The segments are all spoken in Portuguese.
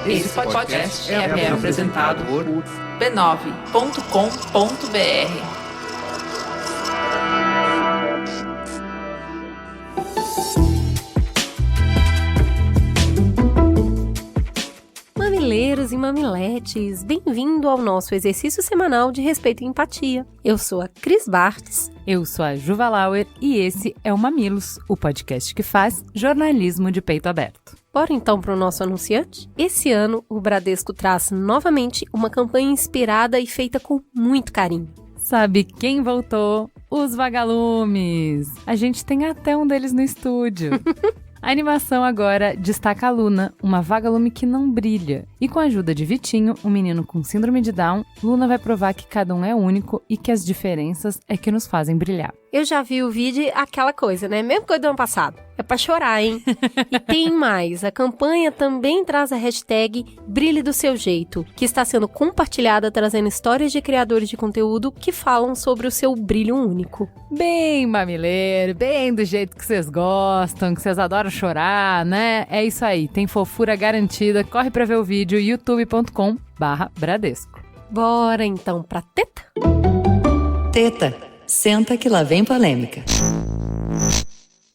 Esse podcast é apresentado por b9.com.br. Mamileiros e mamiletes, bem-vindo ao nosso exercício semanal de respeito e empatia. Eu sou a Cris Bartz. Eu sou a Juva Lauer e esse é o Mamilos, o podcast que faz jornalismo de peito aberto. Bora então para o nosso anunciante? Esse ano, o Bradesco traz novamente uma campanha inspirada e feita com muito carinho. Sabe quem voltou? Os vagalumes! A gente tem até um deles no estúdio. A animação agora destaca a Luna, uma vagalume que não brilha. E com a ajuda de Vitinho, um menino com síndrome de Down, Luna vai provar que cada um é único e que as diferenças é que nos fazem brilhar. Eu já vi o vídeo, aquela coisa, né? Mesmo coisa do ano passado. É pra chorar, hein? E tem mais. A campanha também traz a hashtag Brilhe do Seu Jeito, que está sendo compartilhada trazendo histórias de criadores de conteúdo que falam sobre o seu brilho único. Bem mamileiro, bem do jeito que vocês gostam, que vocês adoram chorar, né? É isso aí, tem fofura garantida. Corre pra ver o vídeo youtube.com/Bradesco. Bora então pra teta? Teta, senta que lá vem polêmica.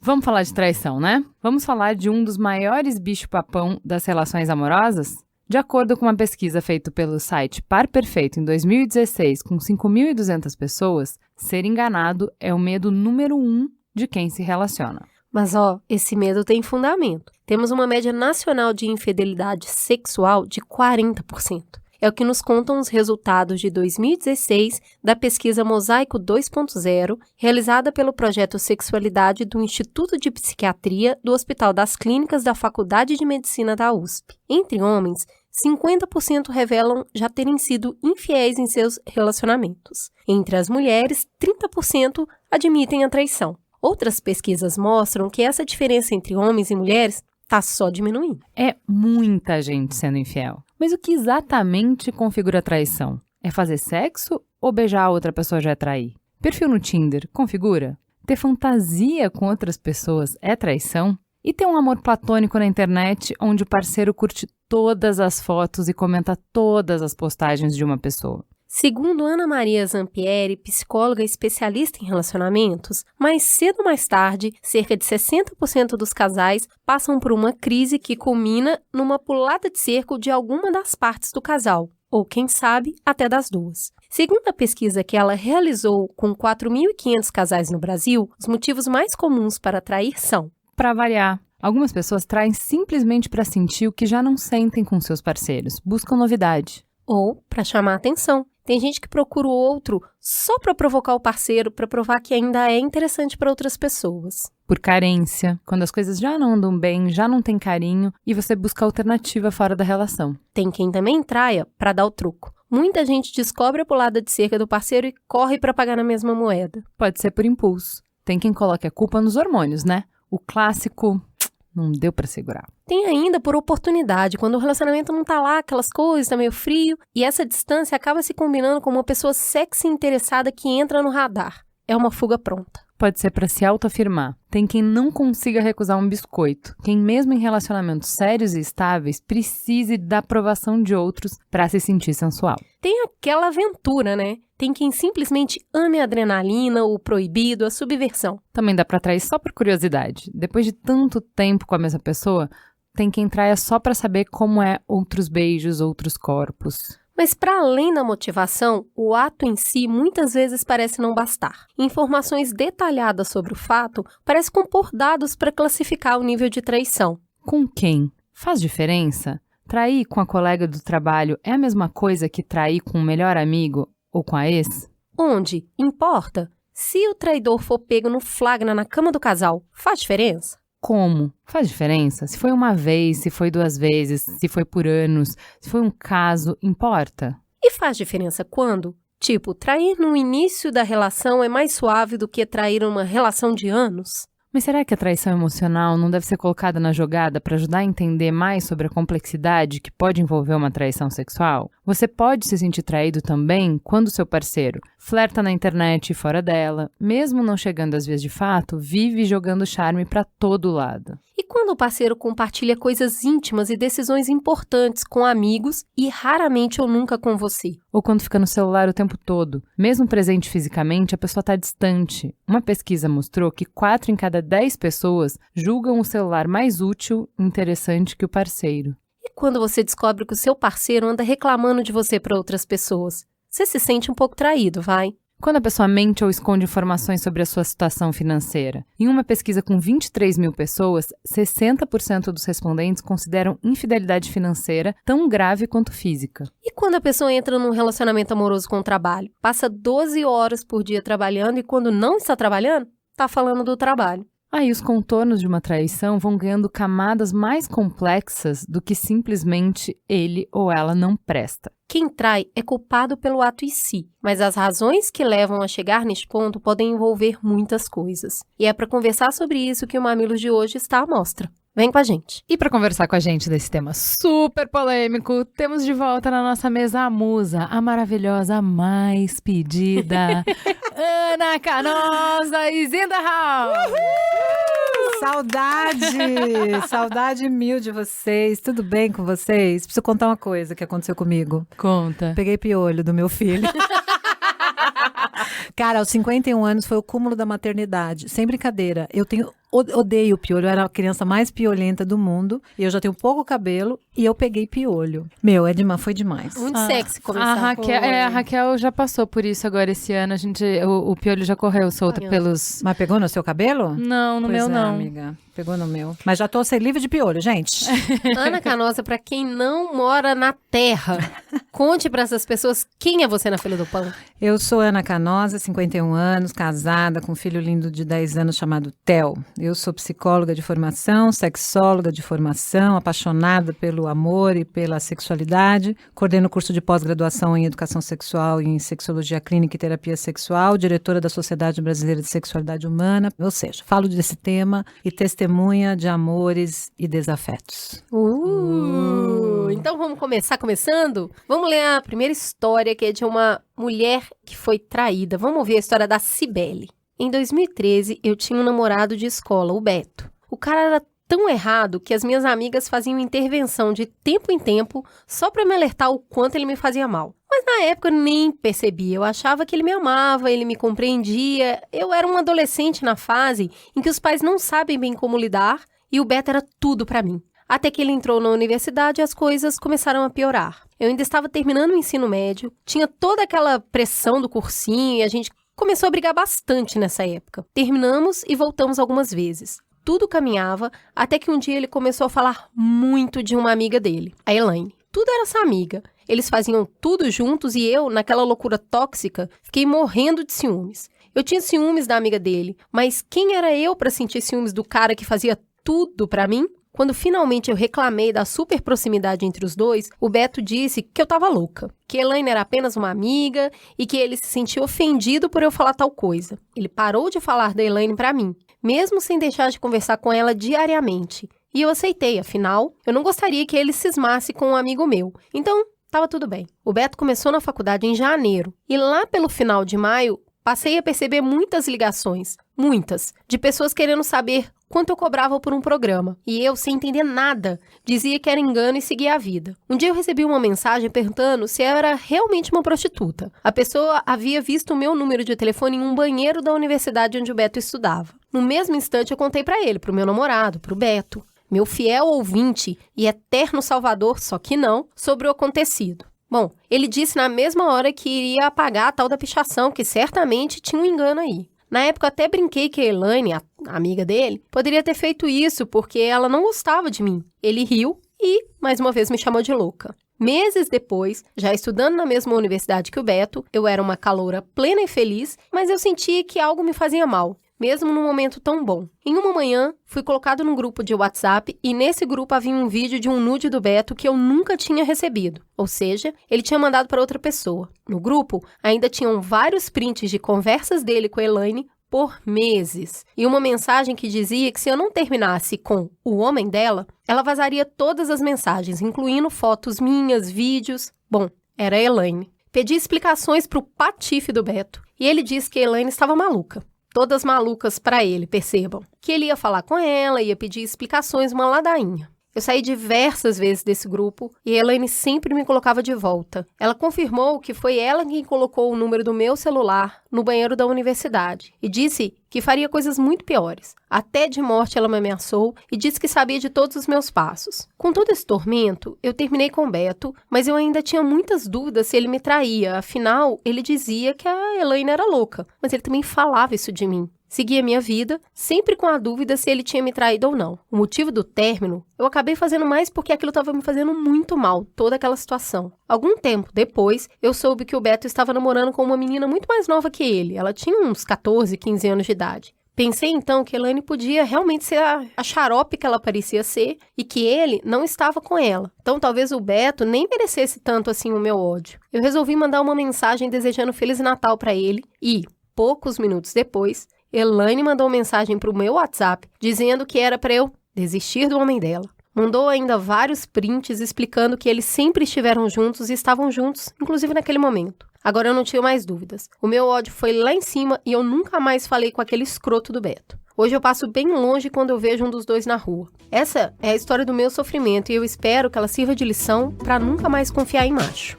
Vamos falar de traição, né? Vamos falar de um dos maiores bicho-papão das relações amorosas? De acordo com uma pesquisa feita pelo site Par Perfeito em 2016, com 5.200 pessoas, ser enganado é o medo número 1 de quem se relaciona. Mas esse medo tem fundamento. Temos uma média nacional de infidelidade sexual de 40%. É o que nos contam os resultados de 2016 da pesquisa Mosaico 2.0, realizada pelo projeto Sexualidade do Instituto de Psiquiatria do Hospital das Clínicas da Faculdade de Medicina da USP. Entre homens, 50% revelam já terem sido infiéis em seus relacionamentos. Entre as mulheres, 30% admitem a traição. Outras pesquisas mostram que essa diferença entre homens e mulheres está só diminuindo. É muita gente sendo infiel. Mas o que exatamente configura a traição? É fazer sexo ou beijar a outra pessoa já é trair? Perfil no Tinder configura? Ter fantasia com outras pessoas é traição? E ter um amor platônico na internet onde o parceiro curte todas as fotos e comenta todas as postagens de uma pessoa? Segundo Ana Maria Zampieri, psicóloga especialista em relacionamentos, mais cedo ou mais tarde, cerca de 60% dos casais passam por uma crise que culmina numa pulada de cerco de alguma das partes do casal, ou quem sabe, até das duas. Segundo a pesquisa que ela realizou com 4.500 casais no Brasil, os motivos mais comuns para trair são: para variar, algumas pessoas traem simplesmente para sentir o que já não sentem com seus parceiros, buscam novidade. Ou para chamar atenção. Tem gente que procura o outro só para provocar o parceiro, para provar que ainda é interessante para outras pessoas. Por carência, quando as coisas já não andam bem, já não tem carinho e você busca alternativa fora da relação. Tem quem também traia para dar o troco. Muita gente descobre a pulada de cerca do parceiro e corre para pagar na mesma moeda. Pode ser por impulso. Tem quem coloque a culpa nos hormônios, né? O clássico: não deu pra segurar. Tem ainda por oportunidade, quando o relacionamento não tá lá, aquelas coisas, tá meio frio, e essa distância acaba se combinando com uma pessoa sexy interessada que entra no radar. É uma fuga pronta. Pode ser pra se autoafirmar. Tem quem não consiga recusar um biscoito. Quem mesmo em relacionamentos sérios e estáveis precise da aprovação de outros pra se sentir sensual. Tem aquela aventura, né? Tem quem simplesmente ame a adrenalina, o proibido, a subversão. Também dá pra trair só por curiosidade. Depois de tanto tempo com a mesma pessoa, tem quem traia só pra saber como é outros beijos, outros corpos. Mas para além da motivação, o ato em si muitas vezes parece não bastar. Informações detalhadas sobre o fato parecem compor dados para classificar o nível de traição. Com quem? Faz diferença? Trair com a colega do trabalho é a mesma coisa que trair com o melhor amigo ou com a ex? Onde? Importa? Se o traidor for pego no flagra na cama do casal, faz diferença? Como? Faz diferença? Se foi uma vez, se foi 2 vezes, se foi por anos, se foi um caso, importa? E faz diferença quando? Tipo, trair no início da relação é mais suave do que trair uma relação de anos? Mas será que a traição emocional não deve ser colocada na jogada para ajudar a entender mais sobre a complexidade que pode envolver uma traição sexual? Você pode se sentir traído também quando seu parceiro flerta na internet e fora dela, mesmo não chegando às vias de fato, vive jogando charme para todo lado. E quando o parceiro compartilha coisas íntimas e decisões importantes com amigos e raramente ou nunca com você? Ou quando fica no celular o tempo todo. Mesmo presente fisicamente, a pessoa está distante. Uma pesquisa mostrou que 4 em cada 10 pessoas julgam o celular mais útil e interessante que o parceiro. E quando você descobre que o seu parceiro anda reclamando de você para outras pessoas? Você se sente um pouco traído, vai? Quando a pessoa mente ou esconde informações sobre a sua situação financeira. Em uma pesquisa com 23 mil pessoas, 60% dos respondentes consideram infidelidade financeira tão grave quanto física. E quando a pessoa entra num relacionamento amoroso com o trabalho? Passa 12 horas por dia trabalhando e quando não está trabalhando, está falando do trabalho. Aí os contornos de uma traição vão ganhando camadas mais complexas do que simplesmente ele ou ela não presta. Quem trai é culpado pelo ato em si, mas as razões que levam a chegar neste ponto podem envolver muitas coisas. E é para conversar sobre isso que o Mamilos de hoje está à mostra. Vem com a gente. E para conversar com a gente desse tema super polêmico, temos de volta na nossa mesa a musa, a maravilhosa, a mais pedida, Ana Canosa e Zinda House. Saudade mil de vocês. Tudo bem com vocês? Preciso contar uma coisa que aconteceu comigo. Conta. Peguei piolho do meu filho. Cara, aos 51 anos foi o cúmulo da maternidade. Sem brincadeira. Odeio piolho. Eu era a criança mais piolenta do mundo. E eu já tenho pouco cabelo. E eu peguei piolho. Meu, foi demais. Muito sexy começar. A Raquel já passou por isso agora esse ano. O piolho já correu solto pelos... Mas pegou no seu cabelo? Não, no meu não. Amiga. Pegou no meu. Mas já tô sem livre de piolho, gente. Ana Canosa, pra quem não mora na terra, conte pra essas pessoas quem é você na fila do pão. Eu sou Ana Canosa, 51 anos, casada com um filho lindo de 10 anos chamado Theo. Eu sou psicóloga de formação, sexóloga de formação, apaixonada pelo amor e pela sexualidade. Coordeno curso de pós-graduação em educação sexual e em sexologia clínica e terapia sexual, diretora da Sociedade Brasileira de Sexualidade Humana. Ou seja, falo desse tema e testemunha de amores e desafetos. Então vamos começando? Vamos ler a primeira história, que é de uma mulher que foi traída. Vamos ouvir a história da Cibele. Em 2013, eu tinha um namorado de escola, o Beto. O cara era tão errado que as minhas amigas faziam intervenção de tempo em tempo só para me alertar o quanto ele me fazia mal. Mas na época eu nem percebia, eu achava que ele me amava, ele me compreendia. Eu era um adolescente na fase em que os pais não sabem bem como lidar e o Beto era tudo para mim. Até que ele entrou na universidade e as coisas começaram a piorar. Eu ainda estava terminando o ensino médio, tinha toda aquela pressão do cursinho e a gente começou a brigar bastante nessa época. Terminamos e voltamos algumas vezes. Tudo caminhava até que um dia ele começou a falar muito de uma amiga dele, a Elaine. Tudo era essa amiga. Eles faziam tudo juntos e eu, naquela loucura tóxica, fiquei morrendo de ciúmes. Eu tinha ciúmes da amiga dele, mas quem era eu para sentir ciúmes do cara que fazia tudo pra mim? Quando finalmente eu reclamei da super proximidade entre os dois, o Beto disse que eu tava louca, que Elaine era apenas uma amiga e que ele se sentia ofendido por eu falar tal coisa. Ele parou de falar da Elaine pra mim, mesmo sem deixar de conversar com ela diariamente. E eu aceitei, afinal, eu não gostaria que ele cismasse com um amigo meu. Então, tava tudo bem. O Beto começou na faculdade em janeiro e lá pelo final de maio, passei a perceber muitas ligações, de pessoas querendo saber quanto eu cobrava por um programa. E eu, sem entender nada, dizia que era engano e seguia a vida. Um dia eu recebi uma mensagem perguntando se eu era realmente uma prostituta. A pessoa havia visto o meu número de telefone em um banheiro da universidade onde o Beto estudava. No mesmo instante eu contei pra ele, pro meu namorado, pro Beto, meu fiel ouvinte e eterno salvador, só que não, sobre o acontecido. Bom, ele disse na mesma hora que iria apagar a tal da pichação, que certamente tinha um engano aí. Na época eu até brinquei que a Elaine, a amiga dele, poderia ter feito isso porque ela não gostava de mim. Ele riu e, mais uma vez, me chamou de louca. Meses depois, já estudando na mesma universidade que o Beto, eu era uma caloura plena e feliz, mas eu sentia que algo me fazia mal, mesmo num momento tão bom. Em uma manhã, fui colocado num grupo de WhatsApp e nesse grupo havia um vídeo de um nude do Beto que eu nunca tinha recebido. Ou seja, ele tinha mandado para outra pessoa. No grupo, ainda tinham vários prints de conversas dele com a Elaine por meses. E uma mensagem que dizia que se eu não terminasse com o homem dela, ela vazaria todas as mensagens, incluindo fotos minhas, vídeos. Bom, era a Elaine. Pedi explicações para o patife do Beto e ele disse que a Elaine estava maluca. todas malucas pra ele, percebam. Que ele ia falar com ela, ia pedir explicações, uma ladainha. Eu saí diversas vezes desse grupo e a Elaine sempre me colocava de volta. Ela confirmou que foi ela quem colocou o número do meu celular no banheiro da universidade e disse que faria coisas muito piores. Até de morte ela me ameaçou e disse que sabia de todos os meus passos. Com todo esse tormento, eu terminei com o Beto, mas eu ainda tinha muitas dúvidas se ele me traía. Afinal, ele dizia que a Elaine era louca, mas ele também falava isso de mim. Segui a minha vida, sempre com a dúvida se ele tinha me traído ou não. O motivo do término, eu acabei fazendo mais porque aquilo estava me fazendo muito mal, toda aquela situação. Algum tempo depois, eu soube que o Beto estava namorando com uma menina muito mais nova que ele. Ela tinha uns 14, 15 anos de idade. Pensei então que Elaine podia realmente ser a xarope que ela parecia ser e que ele não estava com ela. Então talvez o Beto nem merecesse tanto assim o meu ódio. Eu resolvi mandar uma mensagem desejando Feliz Natal para ele e, poucos minutos depois, Elaine mandou mensagem pro meu WhatsApp dizendo que era para eu desistir do homem dela. Mandou ainda vários prints explicando que eles sempre estiveram juntos e estavam juntos, inclusive naquele momento. Agora eu não tinha mais dúvidas. O meu ódio foi lá em cima e eu nunca mais falei com aquele escroto do Beto. Hoje eu passo bem longe quando eu vejo um dos dois na rua. Essa é a história do meu sofrimento e eu espero que ela sirva de lição para nunca mais confiar em macho.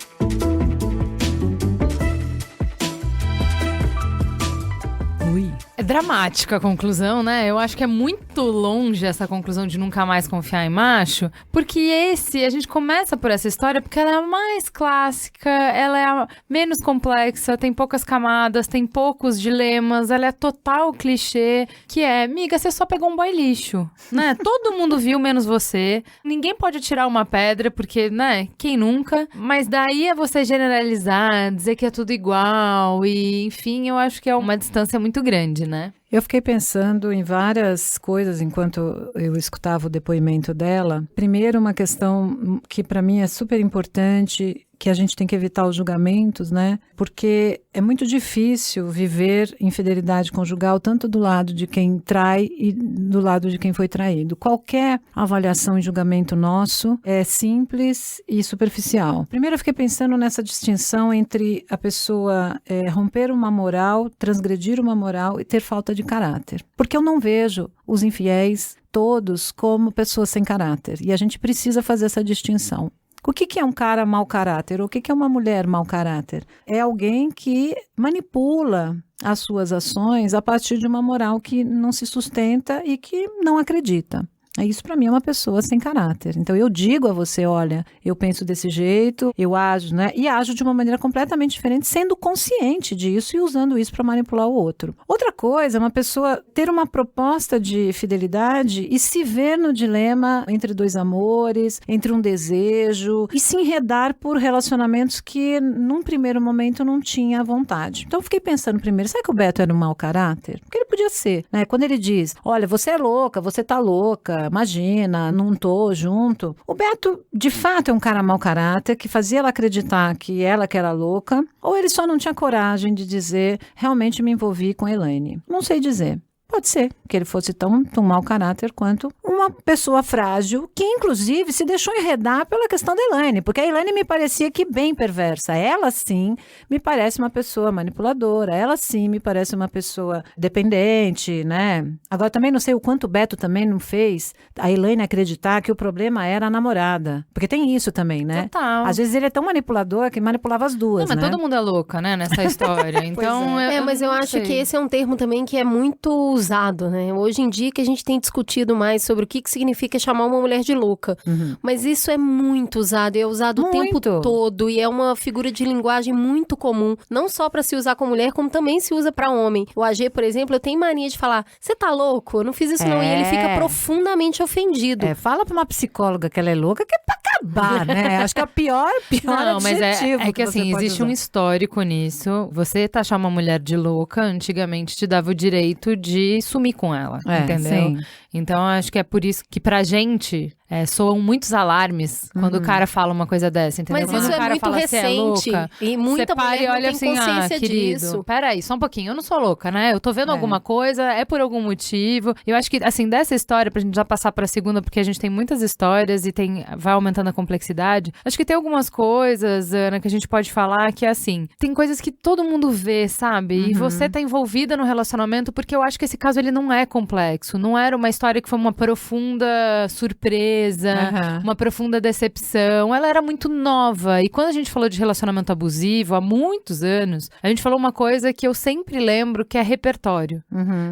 É dramática a conclusão, né? Eu acho que é muito longe essa conclusão de nunca mais confiar em macho, porque a gente começa por essa história porque ela é a mais clássica, ela é a menos complexa, tem poucas camadas, tem poucos dilemas, ela é total clichê, que é, miga, você só pegou um boy lixo, né? Todo mundo viu, menos você, ninguém pode tirar uma pedra, porque, né, quem nunca? Mas daí é você generalizar, dizer que é tudo igual, e enfim, eu acho que é uma distância muito grande, né? Eu fiquei pensando em várias coisas enquanto eu escutava o depoimento dela. Primeiro, uma questão que para mim é super importante, que a gente tem que evitar os julgamentos, né? Porque é muito difícil viver infidelidade conjugal tanto do lado de quem trai e do lado de quem foi traído. Qualquer avaliação e julgamento nosso é simples e superficial. Primeiro, eu fiquei pensando nessa distinção entre a pessoa romper uma moral, transgredir uma moral e ter falta de caráter. Porque eu não vejo os infiéis todos como pessoas sem caráter. E a gente precisa fazer essa distinção. O que é um cara mau caráter? O que é uma mulher mau caráter? É alguém que manipula as suas ações a partir de uma moral que não se sustenta e que não acredita. Isso para mim é uma pessoa sem caráter. Então eu digo a você, olha, eu penso desse jeito, eu ajo, né? E ajo de uma maneira completamente diferente, sendo consciente disso e usando isso para manipular o outro. Outra coisa é uma pessoa ter uma proposta de fidelidade e se ver no dilema entre dois amores, entre um desejo e se enredar por relacionamentos que num primeiro momento não tinha vontade. Então eu fiquei pensando primeiro, será que o Beto era um mau caráter? Porque ele podia ser, né? Quando ele diz, olha, você é louca, você tá louca, imagina, não tô junto. O Beto, de fato, é um cara mau caráter que fazia ela acreditar que ela que era louca, ou ele só não tinha coragem de dizer, realmente me envolvi com a Elaine. Não sei dizer. Pode ser que ele fosse tão mau caráter quanto uma pessoa frágil, que inclusive se deixou enredar pela questão da Elaine, porque a Elaine me parecia que bem perversa. Ela sim me parece uma pessoa manipuladora, ela sim me parece uma pessoa dependente, né? Agora também não sei o quanto o Beto também não fez a Elaine acreditar que o problema era a namorada, porque tem isso também, né? Total. Às vezes ele é tão manipulador que manipulava as duas, não, mas né? todo mundo é louca, né, nessa história. Então, mas eu acho que esse é um termo também que é muito usado, né? Hoje em dia que a gente tem discutido mais sobre o que significa chamar uma mulher de louca. Uhum. Mas isso é muito usado, é usado o tempo todo e é uma figura de linguagem muito comum, não só para se usar com mulher, como também se usa para homem. O AG, por exemplo, eu tenho mania de falar, você tá louco? Eu não fiz isso não. E ele fica profundamente ofendido. Fala pra uma psicóloga que ela é louca, que é pra acabar, né? Acho que é o pior não, mas é que assim, existe usar. Um histórico nisso. Você taxar uma mulher de louca, antigamente te dava o direito de sumir com ela, entendeu? Sim. Então, acho que é por isso que pra gente soam muitos alarmes quando o cara fala uma coisa dessa, entendeu? Mas Quando isso o cara muito fala, "Você recente. é louca", E muita você para mulher e não olha tem assim, consciência querido, disso. peraí, só um pouquinho, eu não sou louca, né? Eu tô vendo alguma coisa, é por algum motivo. Eu acho que, assim, dessa história, pra gente já passar pra segunda, porque a gente tem muitas histórias e vai aumentando a complexidade, acho que tem algumas coisas, Ana, que a gente pode falar que, assim, tem coisas que todo mundo vê, sabe? E você tá envolvida no relacionamento, porque eu acho que esse caso, ele não é complexo. Não era uma história que foi uma profunda surpresa, uma profunda decepção. Ela era muito nova. E quando a gente falou de relacionamento abusivo, há muitos anos, a gente falou uma coisa que eu sempre lembro, que é repertório.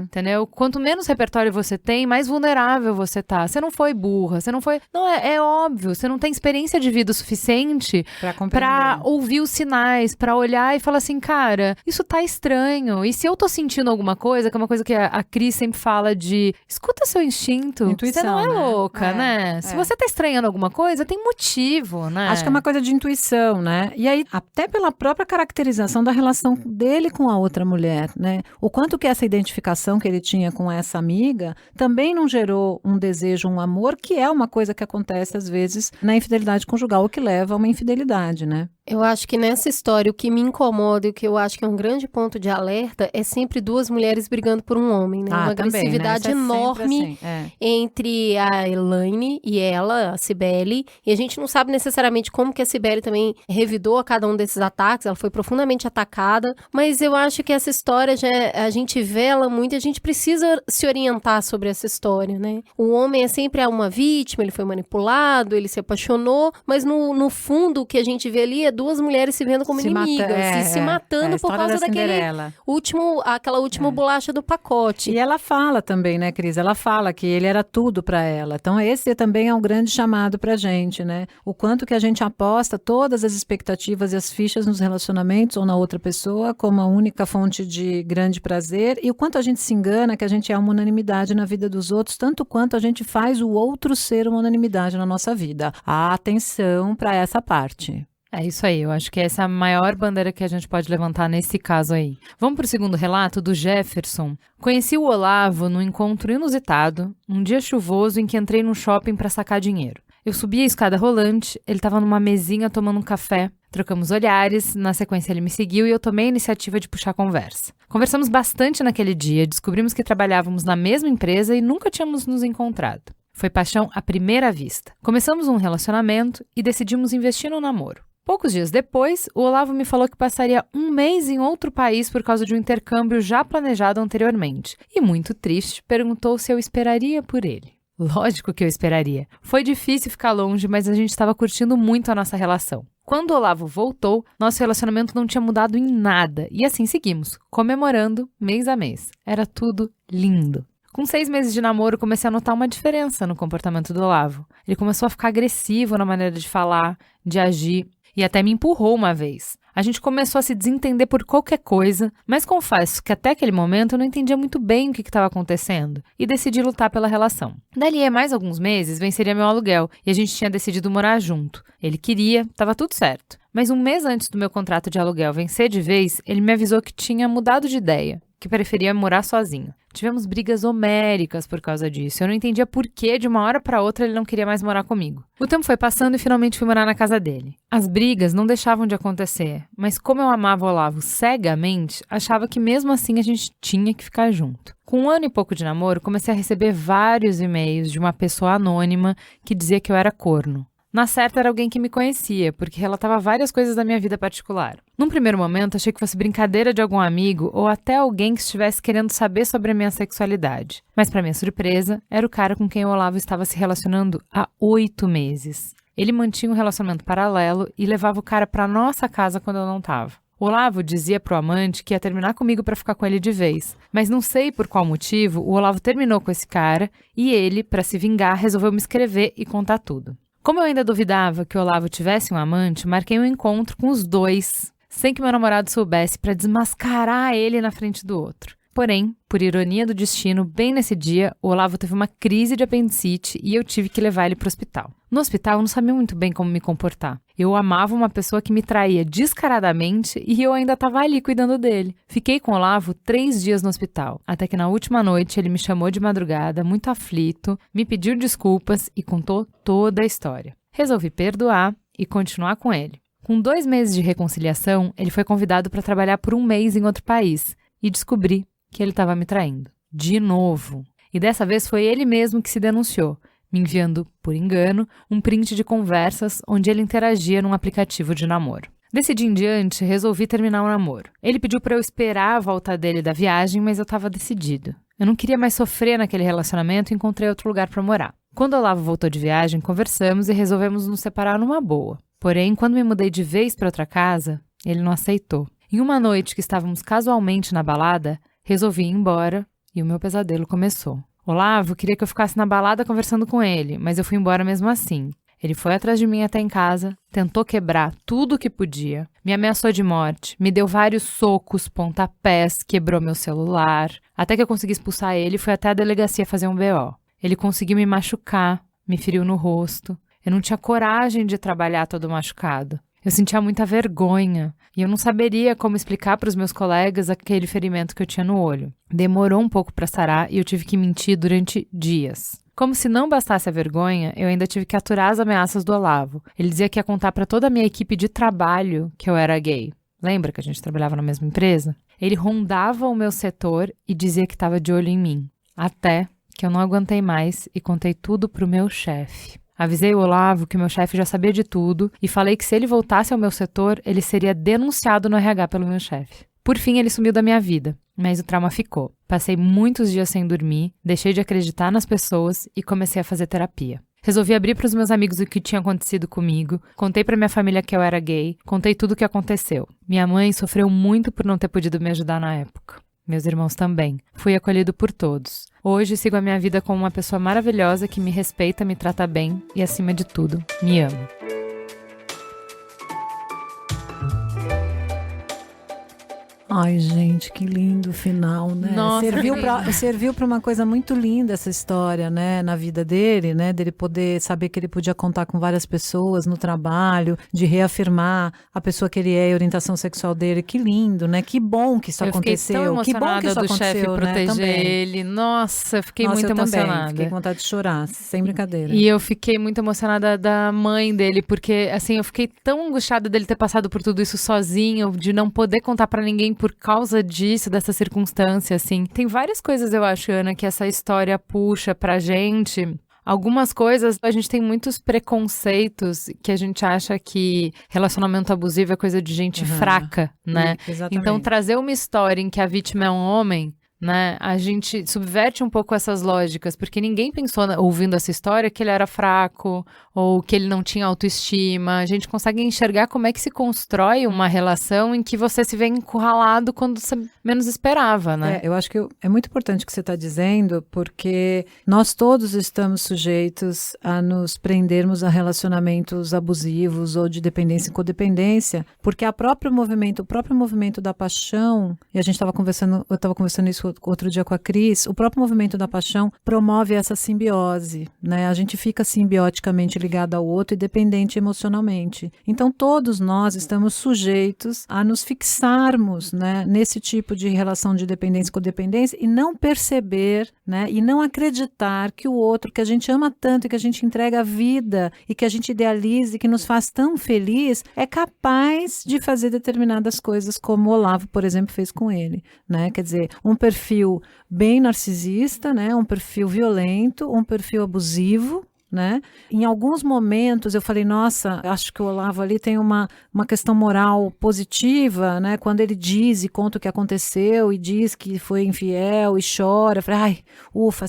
Entendeu? Quanto menos repertório você tem, mais vulnerável você tá. Você não foi burra, você não foi... Não, é óbvio, você não tem experiência de vida o suficiente pra ouvir os sinais, pra olhar e falar assim, cara, isso tá estranho. E se eu tô sentindo alguma coisa, que é uma coisa que a Cris sempre fala de escuta seu instinto, Intuição, você não é né? louca, né? Se você tá estranhando alguma coisa, tem motivo, né? Acho que é uma coisa de intuição, né? E aí, até pela própria caracterização da relação dele com a outra mulher, né? O quanto que essa identificação que ele tinha com essa amiga também não gerou um desejo, um amor, que é uma coisa que acontece às vezes na infidelidade conjugal, o que leva a uma infidelidade, né? Eu acho que nessa história, o que me incomoda e o que eu acho que é um grande ponto de alerta é sempre duas mulheres brigando por um homem, né? Uma também, agressividade né? Isso é enorme sempre assim, entre a Elaine e ela, a Cibele, e a gente não sabe necessariamente como que a Cibele também revidou a cada um desses ataques, ela foi profundamente atacada, mas eu acho que essa história, a gente vê ela muito e a gente precisa se orientar sobre essa história, né? O homem é sempre uma vítima, ele foi manipulado, ele se apaixonou, mas no fundo o que a gente vê ali é duas mulheres se vendo como inimigas e se matando por causa aquela última bolacha do pacote. E ela fala também, né, Cris? Ela fala que ele era tudo para ela. Então esse também é um grande chamado pra gente, né? O quanto que a gente aposta todas as expectativas e as fichas nos relacionamentos ou na outra pessoa como a única fonte de grande prazer e o quanto a gente se engana que a gente é uma unanimidade na vida dos outros, tanto quanto a gente faz o outro ser uma unanimidade na nossa vida. Atenção para essa parte. É isso aí, eu acho que essa é a maior bandeira que a gente pode levantar nesse caso aí. Vamos pro segundo relato do Jefferson. Conheci o Olavo num encontro inusitado, um dia chuvoso em que entrei num shopping para sacar dinheiro. Eu subi a escada rolante, ele estava numa mesinha tomando um café, trocamos olhares, na sequência ele me seguiu e eu tomei a iniciativa de puxar a conversa. Conversamos bastante naquele dia, descobrimos que trabalhávamos na mesma empresa e nunca tínhamos nos encontrado. Foi paixão à primeira vista. Começamos um relacionamento e decidimos investir no namoro. Poucos dias depois, o Olavo me falou que passaria um mês em outro país por causa de um intercâmbio já planejado anteriormente. E, muito triste, perguntou se eu esperaria por ele. Lógico que eu esperaria. Foi difícil ficar longe, mas a gente estava curtindo muito a nossa relação. Quando o Olavo voltou, nosso relacionamento não tinha mudado em nada. E assim seguimos, comemorando mês a mês. Era tudo lindo. Com 6 meses de namoro, comecei a notar uma diferença no comportamento do Olavo. Ele começou a ficar agressivo na maneira de falar, de agir. E até me empurrou uma vez. A gente começou a se desentender por qualquer coisa, mas confesso que até aquele momento eu não entendia muito bem o que estava acontecendo e decidi lutar pela relação. Dali a mais alguns meses venceria meu aluguel e a gente tinha decidido morar junto. Ele queria, estava tudo certo. Mas um mês antes do meu contrato de aluguel vencer de vez, ele me avisou que tinha mudado de ideia, que preferia morar sozinho. Tivemos brigas homéricas por causa disso. Eu não entendia por que, de uma hora para outra, ele não queria mais morar comigo. O tempo foi passando e finalmente fui morar na casa dele. As brigas não deixavam de acontecer, mas como eu amava o Olavo cegamente, achava que mesmo assim a gente tinha que ficar junto. Com 1 ano e pouco de namoro, comecei a receber vários e-mails de uma pessoa anônima que dizia que eu era corno. Na certa, era alguém que me conhecia, porque relatava várias coisas da minha vida particular. Num primeiro momento, achei que fosse brincadeira de algum amigo ou até alguém que estivesse querendo saber sobre a minha sexualidade. Mas, para minha surpresa, era o cara com quem o Olavo estava se relacionando há 8 meses. Ele mantinha um relacionamento paralelo e levava o cara para nossa casa quando eu não estava. O Olavo dizia pro amante que ia terminar comigo para ficar com ele de vez. Mas não sei por qual motivo, o Olavo terminou com esse cara e ele, para se vingar, resolveu me escrever e contar tudo. Como eu ainda duvidava que o Olavo tivesse um amante, marquei um encontro com os dois, sem que meu namorado soubesse, para desmascarar ele na frente do outro. Porém, Por ironia do destino, bem nesse dia, o Olavo teve uma crise de apendicite e eu tive que levar ele para o hospital. No hospital, eu não sabia muito bem como me comportar. Eu amava uma pessoa que me traía descaradamente e eu ainda estava ali cuidando dele. Fiquei com o Olavo 3 dias no hospital, até que na última noite ele me chamou de madrugada, muito aflito, me pediu desculpas e contou toda a história. Resolvi perdoar e continuar com ele. Com 2 meses de reconciliação, ele foi convidado para trabalhar por 1 mês em outro país e descobri que ele estava me traindo. De novo. E dessa vez foi ele mesmo que se denunciou, me enviando, por engano, um print de conversas onde ele interagia num aplicativo de namoro. Desse dia em diante, resolvi terminar o namoro. Ele pediu para eu esperar a volta dele da viagem, mas eu estava decidido. Eu não queria mais sofrer naquele relacionamento e encontrei outro lugar para morar. Quando o Olavo voltou de viagem, conversamos e resolvemos nos separar numa boa. Porém, quando me mudei de vez para outra casa, ele não aceitou. Em uma noite que estávamos casualmente na balada, resolvi ir embora e o meu pesadelo começou. Olavo queria que eu ficasse na balada conversando com ele, mas eu fui embora mesmo assim. Ele foi atrás de mim até em casa, tentou quebrar tudo o que podia, me ameaçou de morte, me deu vários socos, pontapés, quebrou meu celular, até que eu consegui expulsar ele e fui até a delegacia fazer um BO. Ele conseguiu me machucar, me feriu no rosto. Eu não tinha coragem de trabalhar todo machucado. Eu sentia muita vergonha e eu não saberia como explicar para os meus colegas aquele ferimento que eu tinha no olho. Demorou um pouco para sarar e eu tive que mentir durante dias. Como se não bastasse a vergonha, eu ainda tive que aturar as ameaças do Olavo. Ele dizia que ia contar para toda a minha equipe de trabalho que eu era gay. Lembra que a gente trabalhava na mesma empresa? Ele rondava o meu setor e dizia que estava de olho em mim. Até que eu não aguentei mais e contei tudo pro meu chefe. Avisei o Olavo que meu chefe já sabia de tudo e falei que se ele voltasse ao meu setor, ele seria denunciado no RH pelo meu chefe. Por fim, ele sumiu da minha vida, mas o trauma ficou. Passei muitos dias sem dormir, deixei de acreditar nas pessoas e comecei a fazer terapia. Resolvi abrir para os meus amigos o que tinha acontecido comigo, contei para minha família que eu era gay, contei tudo o que aconteceu. Minha mãe sofreu muito por não ter podido me ajudar na época. Meus irmãos também. Fui acolhido por todos. Hoje sigo a minha vida como uma pessoa maravilhosa que me respeita, me trata bem e, acima de tudo, me ama. Ai, gente, que lindo o final, né? Nossa, serviu para uma coisa muito linda essa história, né? Na vida dele, né? Dele poder saber que ele podia contar com várias pessoas no trabalho, de reafirmar a pessoa que ele é, a orientação sexual dele. Que lindo, né? Que bom que isso aconteceu. Eu fiquei tão que bom que isso emocionada do chefe aconteceu, proteger né? ele. Nossa, eu fiquei muito eu emocionada. Também. Fiquei com vontade de chorar, sem brincadeira. E eu fiquei muito emocionada da mãe dele, porque, assim, eu fiquei tão angustiada dele ter passado por tudo isso sozinho, de não poder contar pra ninguém por causa disso, dessa circunstância, assim. Tem várias coisas, eu acho, Ana, que essa história puxa pra gente. Algumas coisas, a gente tem muitos preconceitos que a gente acha que relacionamento abusivo é coisa de gente fraca, né? Exatamente. Então, trazer uma história em que a vítima é um homem, né? A gente subverte um pouco essas lógicas, porque ninguém pensou, ouvindo essa história, que ele era fraco ou que ele não tinha autoestima. A gente consegue enxergar como é que se constrói uma relação em que você se vê encurralado quando você menos esperava, né? Eu acho que é muito importante o que você está dizendo, porque nós todos estamos sujeitos a nos prendermos a relacionamentos abusivos ou de dependência e codependência, porque o próprio movimento da paixão, e eu estava conversando isso outro dia com a Cris, o próprio movimento da paixão promove essa simbiose, né? A gente fica simbioticamente ligado ao outro e dependente emocionalmente. Então, todos nós estamos sujeitos a nos fixarmos, né, nesse tipo de relação de dependência e codependência e não perceber, né, e não acreditar que o outro, que a gente ama tanto e que a gente entrega a vida e que a gente idealiza e que nos faz tão feliz, é capaz de fazer determinadas coisas como o Olavo, por exemplo, fez com ele, né? Quer dizer, um perfil bem narcisista, né? Um perfil violento, um perfil abusivo, né? Em alguns momentos eu falei, nossa, acho que o Olavo ali tem uma questão moral positiva, né? Quando ele diz e conta o que aconteceu e diz que foi infiel e chora, eu falei, ai, ufa,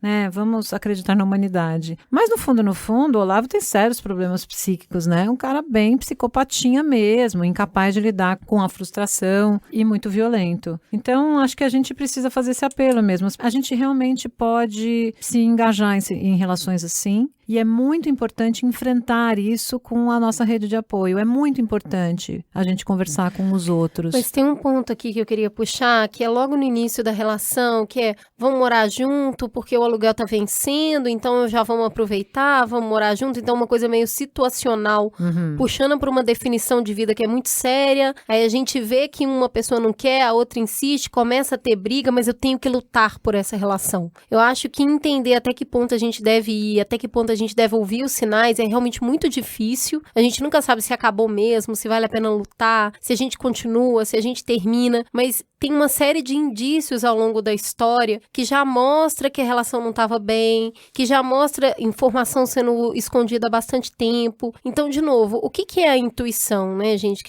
né? Vamos acreditar na humanidade. Mas no fundo, o Olavo tem sérios problemas psíquicos, né? Um cara bem psicopatinha mesmo, incapaz de lidar com a frustração e muito violento. Então, acho que a gente precisa fazer esse apelo mesmo. A gente realmente pode se engajar em relações assim, E é muito importante enfrentar isso com a nossa rede de apoio. É muito importante a gente conversar com os outros. Mas tem um ponto aqui que eu queria puxar, que é logo no início da relação, que é, vamos morar junto porque o aluguel tá vencendo, então já vamos aproveitar, vamos morar junto. Então uma coisa meio situacional, puxando para uma definição de vida que é muito séria. Aí a gente vê que uma pessoa não quer, a outra insiste, começa a ter briga, mas eu tenho que lutar por essa relação. Eu acho que entender até que ponto a gente deve ir, até que ponto a gente deve ouvir os sinais é realmente muito difícil. A gente nunca sabe se acabou mesmo, se vale a pena lutar, se a gente continua, se a gente termina, mas tem uma série de indícios ao longo da história que já mostra que a relação não estava bem, que já mostra informação sendo escondida há bastante tempo. Então, de novo, o que é a intuição, né, gente?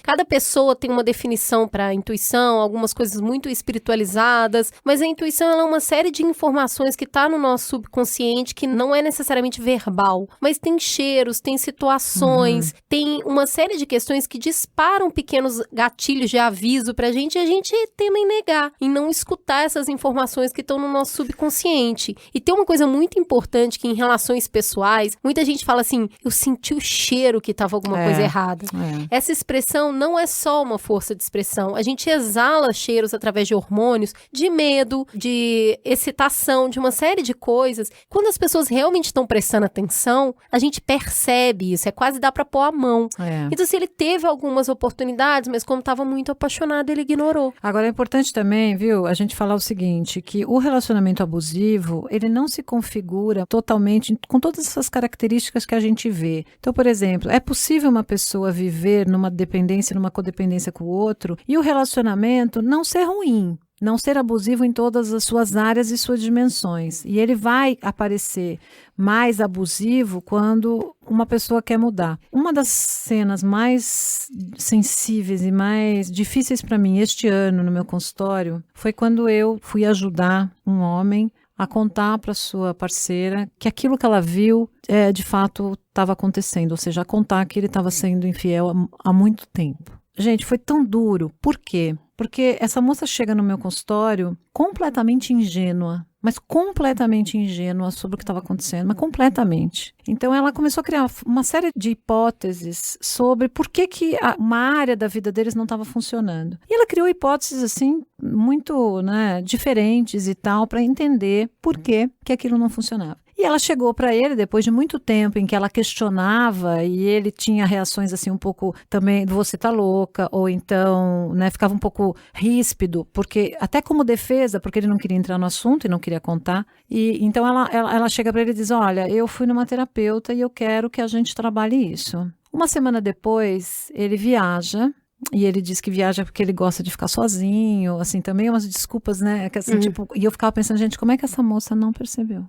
Cada pessoa tem uma definição para a intuição, algumas coisas muito espiritualizadas, mas a intuição ela é uma série de informações que está no nosso subconsciente, que não é necessariamente verbal, mas tem cheiros, tem situações, tem uma série de questões que disparam pequenos gatilhos de aviso pra gente e a gente tenta em negar, em não escutar essas informações que estão no nosso subconsciente. E tem uma coisa muito importante que em relações pessoais, muita gente fala assim, eu senti o cheiro que estava alguma coisa errada. Essa expressão não é só uma força de expressão, a gente exala cheiros através de hormônios, de medo, de excitação, de uma série de coisas. Quando as pessoas realmente estão prestando atenção, a gente percebe isso, quase dá pra pôr a mão. Então se ele teve algumas oportunidades, mas como estava muito apaixonado, ele ignorou. Agora é importante também, viu, a gente falar o seguinte, que o relacionamento abusivo, ele não se configura totalmente com todas essas características que a gente vê. Então, por exemplo, é possível uma pessoa viver numa dependência, numa codependência com o outro e o relacionamento não ser ruim. Não ser abusivo em todas as suas áreas e suas dimensões. E ele vai aparecer mais abusivo quando uma pessoa quer mudar. Uma das cenas mais sensíveis e mais difíceis para mim este ano no meu consultório foi quando eu fui ajudar um homem a contar para sua parceira que aquilo que ela viu de fato estava acontecendo. Ou seja, a contar que ele estava sendo infiel há muito tempo. Gente, foi tão duro. Por quê? Porque essa moça chega no meu consultório completamente ingênua, mas completamente ingênua sobre o que estava acontecendo, mas completamente. Então ela começou a criar uma série de hipóteses sobre por que uma área da vida deles não estava funcionando. E ela criou hipóteses assim muito, né, diferentes e tal, para entender por que aquilo não funcionava. E ela chegou para ele, depois de muito tempo em que ela questionava e ele tinha reações assim um pouco também, você tá louca, ou então, né, ficava um pouco ríspido, porque até como defesa, porque ele não queria entrar no assunto e não queria contar. E então ela chega para ele e diz, olha, eu fui numa terapeuta e eu quero que a gente trabalhe isso. Uma semana depois, ele viaja. E ele diz que viaja porque ele gosta de ficar sozinho, assim, também umas desculpas, né? Que, assim, tipo, e eu ficava pensando, gente, como é que essa moça não percebeu?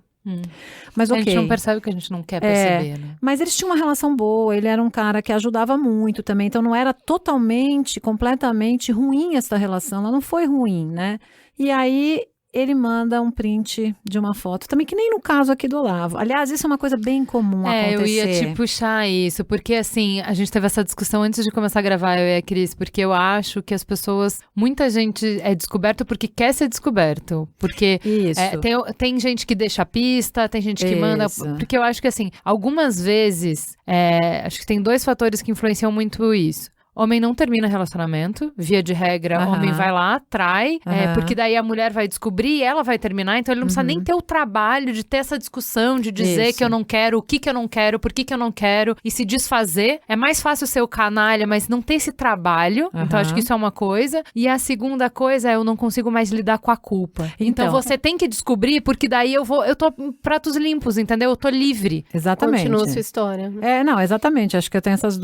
Mas, okay. A gente não percebe o que a gente não quer perceber, né? Mas eles tinham uma relação boa, ele era um cara que ajudava muito também, então não era completamente ruim essa relação, ela não foi ruim, né? E aí ele manda um print de uma foto, também que nem no caso aqui do Olavo. Aliás, isso é uma coisa bem comum acontecer. Eu ia te puxar isso, porque assim, a gente teve essa discussão antes de começar a gravar, eu e a Cris, porque eu acho que as pessoas, muita gente é descoberto porque quer ser descoberto, porque tem gente que deixa a pista, tem gente que manda, porque eu acho que assim, algumas vezes, acho que tem 2 fatores que influenciam muito isso. Homem não termina relacionamento, via de regra, homem vai lá, trai, porque daí a mulher vai descobrir e ela vai terminar, então ele não precisa nem ter o trabalho de ter essa discussão, de dizer que eu não quero, o que eu não quero, por que eu não quero, e se desfazer. É mais fácil ser o canalha, mas não ter esse trabalho, então acho que isso é uma coisa. E a segunda coisa é eu não consigo mais lidar com a culpa. Então você tem que descobrir, porque daí eu tô em pratos limpos, entendeu? Eu tô livre. Exatamente. Continua a sua história. Não, exatamente, acho que eu tenho essas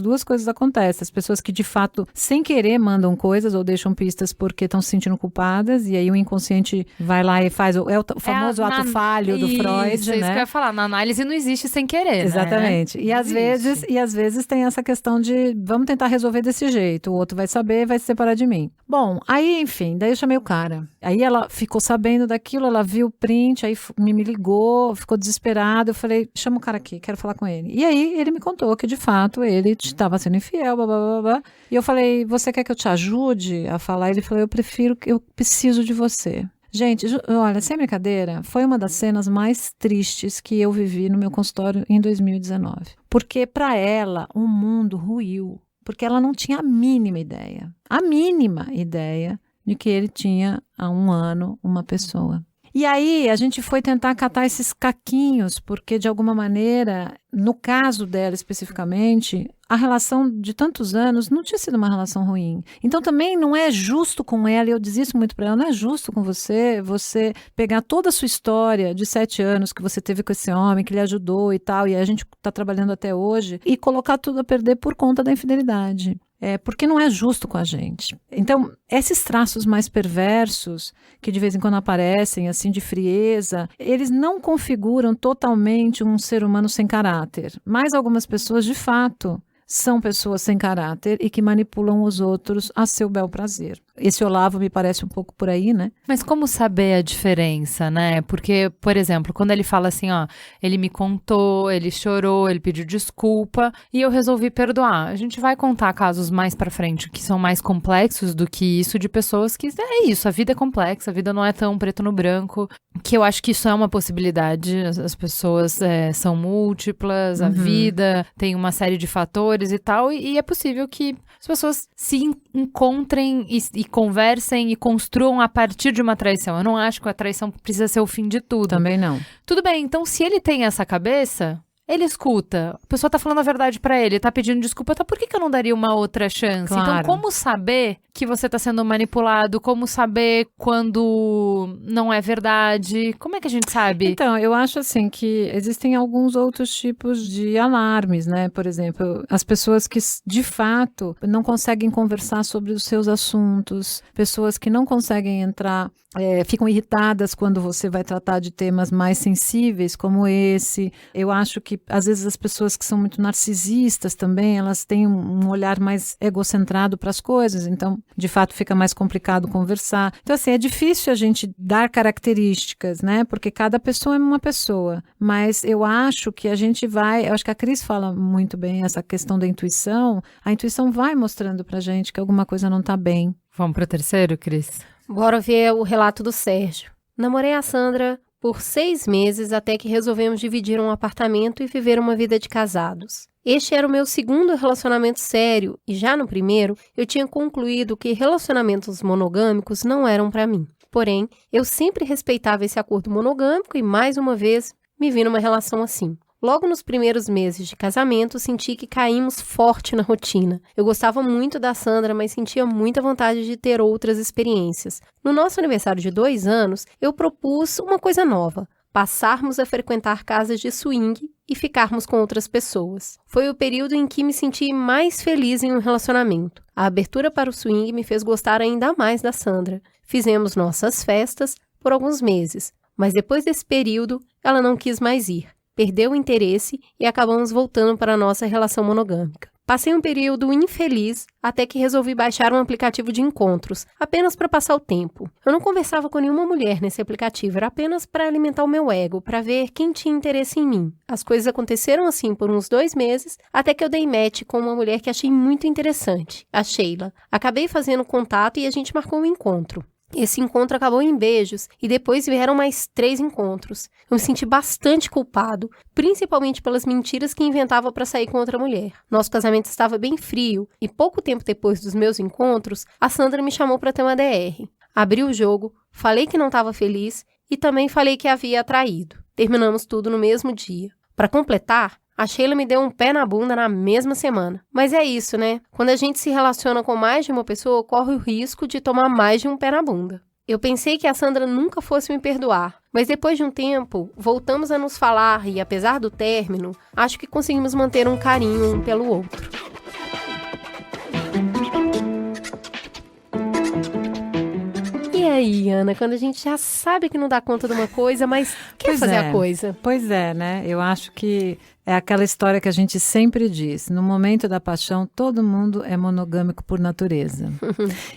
duas coisas acontecem. As pessoas que de fato, sem querer, mandam coisas ou deixam pistas porque estão se sentindo culpadas, e aí o inconsciente vai lá e faz o famoso ato falho do Freud, isso né? Isso que eu ia falar, na análise não existe sem querer, exatamente, né? E às vezes tem essa questão de vamos tentar resolver desse jeito, o outro vai saber, vai se separar de mim. Bom, aí enfim, daí eu chamei o cara, aí ela ficou sabendo daquilo, ela viu o print, aí me ligou, ficou desesperada, eu falei, chama o cara aqui, quero falar com ele. E aí ele me contou que de fato ele estava sendo infiel, blá, blá, blá, blá. E eu falei, você quer que eu te ajude a falar? Ele falou, eu preciso de você. Gente, olha, sem brincadeira, foi uma das cenas mais tristes que eu vivi no meu consultório em 2019. Porque para ela, o mundo ruiu. Porque ela não tinha a mínima ideia de que ele tinha há um ano uma pessoa. E aí a gente foi tentar catar esses caquinhos, porque de alguma maneira, no caso dela especificamente, a relação de tantos anos não tinha sido uma relação ruim. Então também não é justo com ela, e eu dizia isso muito para ela, não é justo com você pegar toda a sua história de 7 anos que você teve com esse homem, que lhe ajudou e tal, e a gente está trabalhando até hoje, e colocar tudo a perder por conta da infidelidade. Porque não é justo com a gente. Então, esses traços mais perversos, que de vez em quando aparecem, assim, de frieza, eles não configuram totalmente um ser humano sem caráter. Mas algumas pessoas, de fato, são pessoas sem caráter e que manipulam os outros a seu bel prazer. Esse Olavo me parece um pouco por aí, né? Mas como saber a diferença, né? Porque, por exemplo, quando ele fala assim, ó, ele me contou, ele chorou, ele pediu desculpa e eu resolvi perdoar. A gente vai contar casos mais pra frente que são mais complexos do que isso, de pessoas que, é isso, a vida é complexa, a vida não é tão preto no branco, que eu acho que isso é uma possibilidade, as pessoas são múltiplas, a vida tem uma série de fatores e tal, e é possível que as pessoas se encontrem e conversem e construam a partir de uma traição. Eu não acho que a traição precisa ser o fim de tudo. Também não. Tudo bem, então se ele tem essa cabeça, ele escuta. A pessoa tá falando a verdade pra ele, tá pedindo desculpa, tá? Por que eu não daria uma outra chance? Claro. Então, como saber que você tá sendo manipulado? Como saber quando não é verdade? Como é que a gente sabe? Então, eu acho assim que existem alguns outros tipos de alarmes, né? Por exemplo, as pessoas que de fato não conseguem conversar sobre os seus assuntos, pessoas que não conseguem entrar, ficam irritadas quando você vai tratar de temas mais sensíveis como esse. Eu acho que às vezes as pessoas que são muito narcisistas também, elas têm um olhar mais egocentrado para as coisas, então de fato fica mais complicado conversar. Então assim, é difícil a gente dar características, né? Porque cada pessoa é uma pessoa, mas eu acho que a gente vai, eu acho que a Cris fala muito bem essa questão da intuição, a intuição vai mostrando pra gente que alguma coisa não tá bem. Vamos pro terceiro, Cris? Bora ver o relato do Sérgio. Namorei a Sandra por 6 meses até que resolvemos dividir um apartamento e viver uma vida de casados. Este era o meu segundo relacionamento sério e já no primeiro eu tinha concluído que relacionamentos monogâmicos não eram para mim. Porém, eu sempre respeitava esse acordo monogâmico e mais uma vez me vi numa relação assim. Logo nos primeiros meses de casamento, senti que caímos forte na rotina. Eu gostava muito da Sandra, mas sentia muita vontade de ter outras experiências. No nosso aniversário de 2 anos, eu propus uma coisa nova: passarmos a frequentar casas de swing e ficarmos com outras pessoas. Foi o período em que me senti mais feliz em um relacionamento. A abertura para o swing me fez gostar ainda mais da Sandra. Fizemos nossas festas por alguns meses, mas depois desse período, ela não quis mais ir. Perdeu o interesse e acabamos voltando para a nossa relação monogâmica. Passei um período infeliz até que resolvi baixar um aplicativo de encontros, apenas para passar o tempo. Eu não conversava com nenhuma mulher nesse aplicativo, era apenas para alimentar o meu ego, para ver quem tinha interesse em mim. As coisas aconteceram assim por uns 2 meses, até que eu dei match com uma mulher que achei muito interessante, a Sheila. Acabei fazendo contato e a gente marcou um encontro. Esse encontro acabou em beijos e depois vieram mais 3 encontros. Eu me senti bastante culpado, principalmente pelas mentiras que inventava para sair com outra mulher. Nosso casamento estava bem frio e pouco tempo depois dos meus encontros, a Sandra me chamou para ter uma DR. Abri o jogo, falei que não estava feliz e também falei que havia traído. Terminamos tudo no mesmo dia. Para completar, a Sheila me deu um pé na bunda na mesma semana. Mas é isso, né? Quando a gente se relaciona com mais de uma pessoa, corre o risco de tomar mais de um pé na bunda. Eu pensei que a Sandra nunca fosse me perdoar, mas depois de um tempo, voltamos a nos falar e, apesar do término, acho que conseguimos manter um carinho um pelo outro. E aí, Ana, quando a gente já sabe que não dá conta de uma coisa, mas quer fazer a coisa? Pois é, né? Eu acho que é aquela história que a gente sempre diz. No momento da paixão, todo mundo é monogâmico por natureza.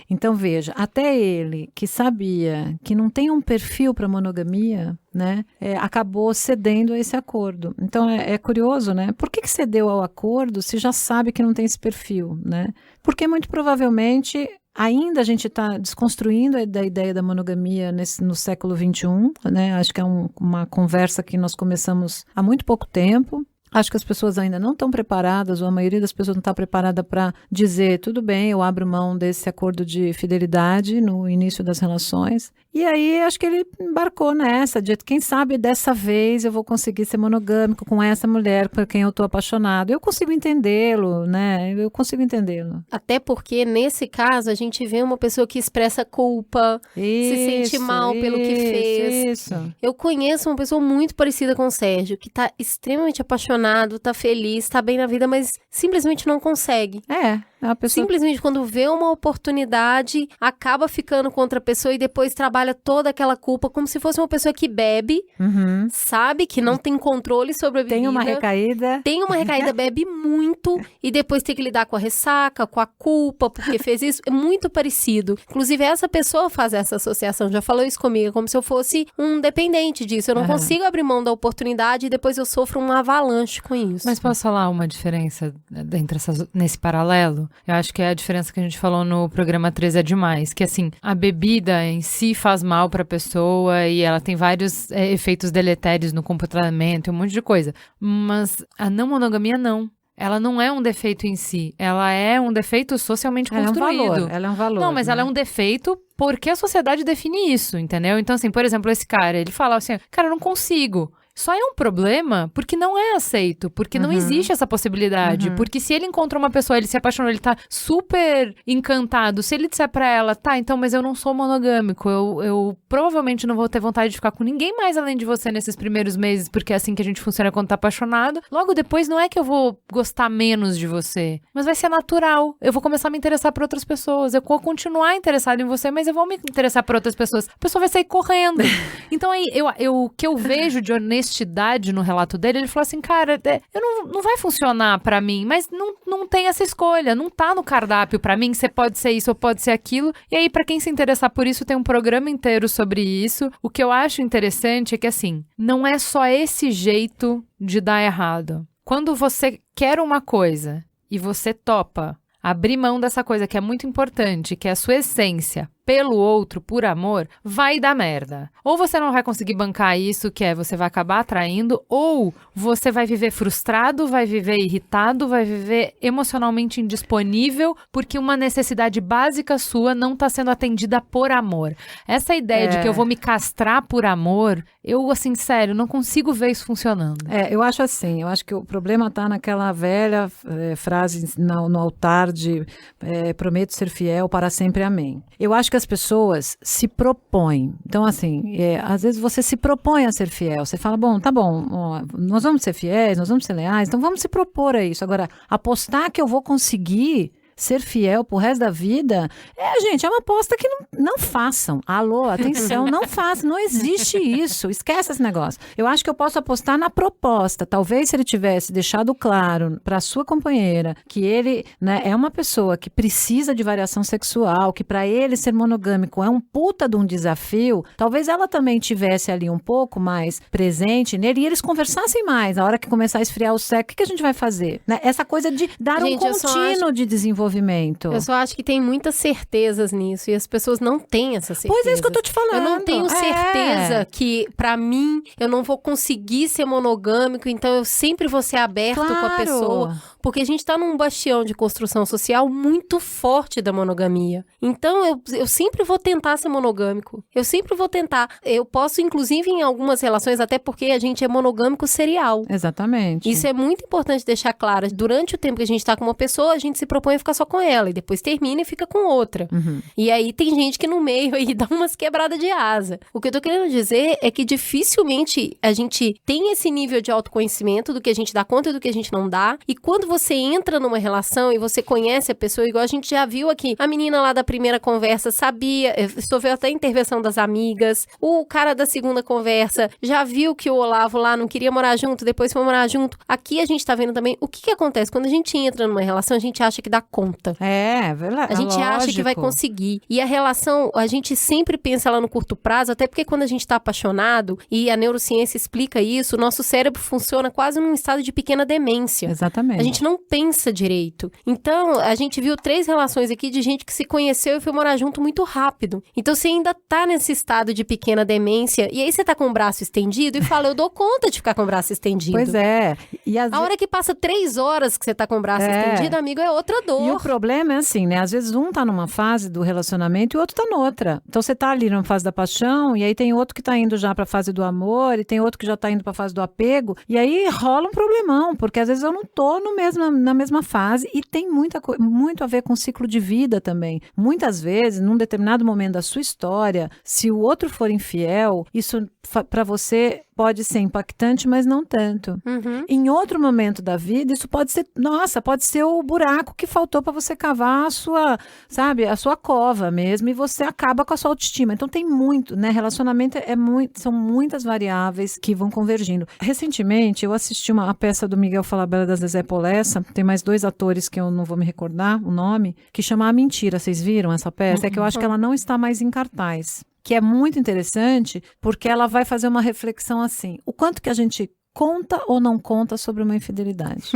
Então, veja, até ele, que sabia que não tem um perfil para monogamia, né, acabou cedendo a esse acordo. Então, é curioso, né? Por que cedeu ao acordo se já sabe que não tem esse perfil, né? Porque, muito provavelmente, ainda a gente está desconstruindo a ideia da monogamia no século XXI, né? Acho que é uma conversa que nós começamos há muito pouco tempo. Acho que as pessoas ainda não estão preparadas, ou a maioria das pessoas não está preparada para dizer, tudo bem, eu abro mão desse acordo de fidelidade no início das relações. E aí, acho que ele embarcou nessa, de quem sabe dessa vez eu vou conseguir ser monogâmico com essa mulher por quem eu estou apaixonado. Eu consigo entendê-lo, né? Eu consigo entendê-lo. Até porque, nesse caso, a gente vê uma pessoa que expressa culpa, se sente mal pelo que fez. Isso. Eu conheço uma pessoa muito parecida com o Sérgio, que tá extremamente apaixonado, tá feliz, tá bem na vida, mas simplesmente não consegue. É uma pessoa... Simplesmente quando vê uma oportunidade, acaba ficando com outra pessoa e depois trabalha toda aquela culpa como se fosse uma pessoa que bebe, sabe que não tem controle sobre a bebida. Tem uma recaída. Bebe muito e depois tem que lidar com a ressaca, com a culpa, porque fez isso. É muito parecido. Inclusive, essa pessoa faz essa associação, já falou isso comigo, como se eu fosse um dependente disso. Eu não consigo abrir mão da oportunidade e depois eu sofro um avalanche com isso. Mas posso falar uma diferença nesse paralelo? Eu acho que é a diferença que a gente falou no programa 13 é demais, que assim, a bebida em si faz mal pra pessoa e ela tem vários efeitos deletérios no comportamento e um monte de coisa, mas a não monogamia não. Ela não é um defeito em si, ela é um defeito socialmente construído. Ela é um valor. Não, mas ela é um defeito porque a sociedade define isso, entendeu? Então assim, por exemplo, esse cara, ele fala assim, cara, eu não consigo. Só é um problema porque não é aceito, porque não existe essa possibilidade, porque se ele encontra uma pessoa, ele se apaixonou, ele tá super encantado, se ele disser pra ela, tá, então, mas eu não sou monogâmico, eu provavelmente não vou ter vontade de ficar com ninguém mais além de você nesses primeiros meses, porque é assim que a gente funciona quando tá apaixonado, logo depois não é que eu vou gostar menos de você, mas vai ser natural, eu vou começar a me interessar por outras pessoas, eu vou continuar interessado em você, mas eu vou me interessar por outras pessoas, a pessoa vai sair correndo. Então aí, o que eu vejo de honestidade no relato dele, ele falou assim, cara, não vai funcionar pra mim, mas não tem essa escolha, não tá no cardápio pra mim, você pode ser isso ou pode ser aquilo, e aí pra quem se interessar por isso, tem um programa inteiro sobre isso. O que eu acho interessante é que assim, não é só esse jeito de dar errado. Quando você quer uma coisa e você topa abrir mão dessa coisa que é muito importante, que é a sua essência, pelo outro, por amor, vai dar merda. Ou você não vai conseguir bancar isso, que é você vai acabar atraindo, ou você vai viver frustrado, vai viver irritado, vai viver emocionalmente indisponível, porque uma necessidade básica sua não está sendo atendida por amor. Essa ideia de que eu vou me castrar por amor, eu, assim, sério, não consigo ver isso funcionando. Eu acho assim, eu acho que o problema está naquela velha frase no altar de prometo ser fiel para sempre, amém. Eu acho que as pessoas se propõem. Então, assim, às vezes você se propõe a ser fiel. Você fala, bom, tá bom, ó, nós vamos ser fiéis, nós vamos ser leais, então vamos se propor a isso. Agora, apostar que eu vou conseguir ser fiel pro resto da vida, gente, é uma aposta que não façam. Alô, atenção, não façam, não existe isso, esquece esse negócio. Eu acho que eu posso apostar na proposta. Talvez se ele tivesse deixado claro para sua companheira que ele, né, é uma pessoa que precisa de variação sexual, que para ele ser monogâmico é um puta de um desafio, talvez ela também tivesse ali um pouco mais presente nele e eles conversassem mais. Na hora que começar a esfriar o sexo, o que a gente vai fazer? Né? Essa coisa de dar um contínuo de desenvolvimento. Eu só acho que tem muitas certezas nisso e as pessoas não têm essa certeza. Pois é isso que eu tô te falando. Eu não tenho certeza que, pra mim, eu não vou conseguir ser monogâmico, então eu sempre vou ser aberto com a pessoa. Porque a gente tá num bastião de construção social muito forte da monogamia. Então, eu sempre vou tentar ser monogâmico. Eu sempre vou tentar. Eu posso, inclusive, em algumas relações, até porque a gente é monogâmico serial. Exatamente. Isso é muito importante deixar claro. Durante o tempo que a gente tá com uma pessoa, a gente se propõe a ficar só com ela. E depois termina e fica com outra. E aí, tem gente que no meio aí dá umas quebradas de asa. O que eu tô querendo dizer é que dificilmente a gente tem esse nível de autoconhecimento do que a gente dá conta e do que a gente não dá. E quando você entra numa relação e você conhece a pessoa, igual a gente já viu aqui, a menina lá da primeira conversa sabia, sofreu até a intervenção das amigas, o cara da segunda conversa já viu que o Olavo lá não queria morar junto, depois foi morar junto. Aqui a gente tá vendo também o que acontece quando a gente entra numa relação, a gente acha que dá conta conta. É verdade. A gente acha que vai conseguir. E a relação, a gente sempre pensa lá no curto prazo, até porque quando a gente está apaixonado, e a neurociência explica isso, o nosso cérebro funciona quase num estado de pequena demência. Exatamente. A gente não pensa direito. Então, a gente viu 3 relações aqui de gente que se conheceu e foi morar junto muito rápido. Então, você ainda tá nesse estado de pequena demência, e aí você tá com o braço estendido e fala, eu dou conta de ficar com o braço estendido. Pois é. E A hora que passa 3 horas que você tá com o braço estendido, amigo, é outra dor. E o problema é assim, né? Às vezes um tá numa fase do relacionamento e o outro tá noutra. Então você tá ali numa fase da paixão e aí tem outro que tá indo já pra fase do amor e tem outro que já tá indo pra fase do apego. E aí rola um problemão, porque às vezes eu não tô na mesma fase e tem muito a ver com o ciclo de vida também. Muitas vezes, num determinado momento da sua história, se o outro for infiel, isso pra você pode ser impactante, mas não tanto. Uhum. Em outro momento da vida, isso pode ser, pode ser o buraco que faltou para você cavar a sua cova mesmo, e você acaba com a sua autoestima. Então tem muito, né? Relacionamento são muitas variáveis que vão convergindo. Recentemente, eu assisti a peça do Miguel Falabella da Zezé Polessa, tem mais 2 atores que eu não vou me recordar o nome, que chama A Mentira. Vocês viram essa peça? É que eu acho que ela não está mais em cartaz. Que é muito interessante, porque ela vai fazer uma reflexão assim, o quanto que a gente conta ou não conta sobre uma infidelidade.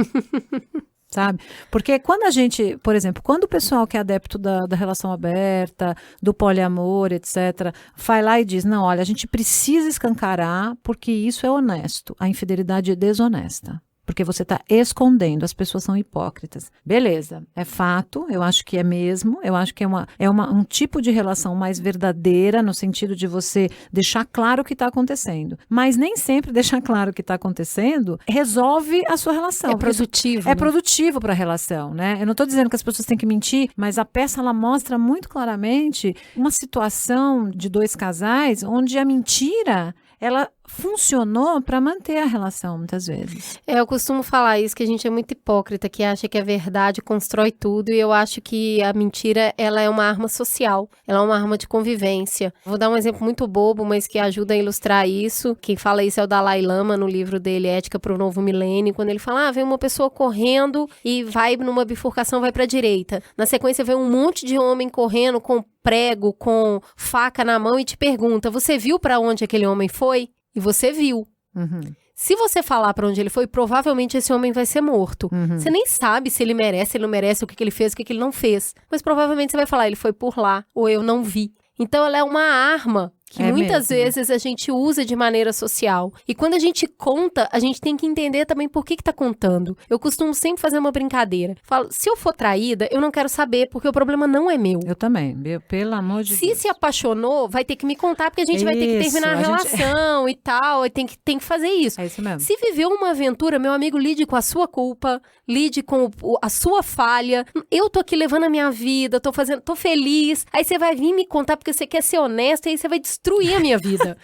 Sabe? Porque quando a gente, por exemplo, quando o pessoal que é adepto da relação aberta, do poliamor, etc., vai lá e diz, não, olha, a gente precisa escancarar porque isso é honesto, a infidelidade é desonesta. Porque você está escondendo, as pessoas são hipócritas. Beleza, é fato, eu acho que é mesmo, eu acho que é um tipo de relação mais verdadeira, no sentido de você deixar claro o que está acontecendo. Mas nem sempre deixar claro o que está acontecendo resolve a sua relação. É produtivo. É produtivo para a relação, né? Eu não estou dizendo que as pessoas têm que mentir, mas a peça ela mostra muito claramente uma situação de 2 casais onde a mentira ela funcionou para manter a relação, muitas vezes. Eu costumo falar isso, que a gente é muito hipócrita, que acha que a verdade constrói tudo, e eu acho que a mentira, ela é uma arma social, ela é uma arma de convivência. Vou dar um exemplo muito bobo, mas que ajuda a ilustrar isso. Quem fala isso é o Dalai Lama, no livro dele, Ética para o Novo Milênio, quando ele fala, vem uma pessoa correndo e vai numa bifurcação, vai para a direita. Na sequência, vem um monte de homem correndo com prego, com faca na mão e te pergunta, você viu para onde aquele homem foi? E você viu. Uhum. Se você falar para onde ele foi, provavelmente esse homem vai ser morto. Uhum. Você nem sabe se ele merece, se ele não merece, o que ele fez, o que ele não fez. Mas provavelmente você vai falar, ele foi por lá, ou eu não vi. Então ela é uma arma que muitas vezes a gente usa de maneira social. E quando a gente conta, a gente tem que entender também por que tá contando. Eu costumo sempre fazer uma brincadeira. Falo, se eu for traída, eu não quero saber, porque o problema não é meu. Eu também, pelo amor de Deus. Se apaixonou, vai ter que me contar, porque a gente vai ter que terminar a relação e tal, e tem que fazer isso. É isso mesmo. Se viveu uma aventura, meu amigo, lide com a sua culpa, lide com a sua falha. Eu tô aqui levando a minha vida, tô feliz. Aí você vai vir me contar porque você quer ser honesto, e aí você vai destruir a minha vida.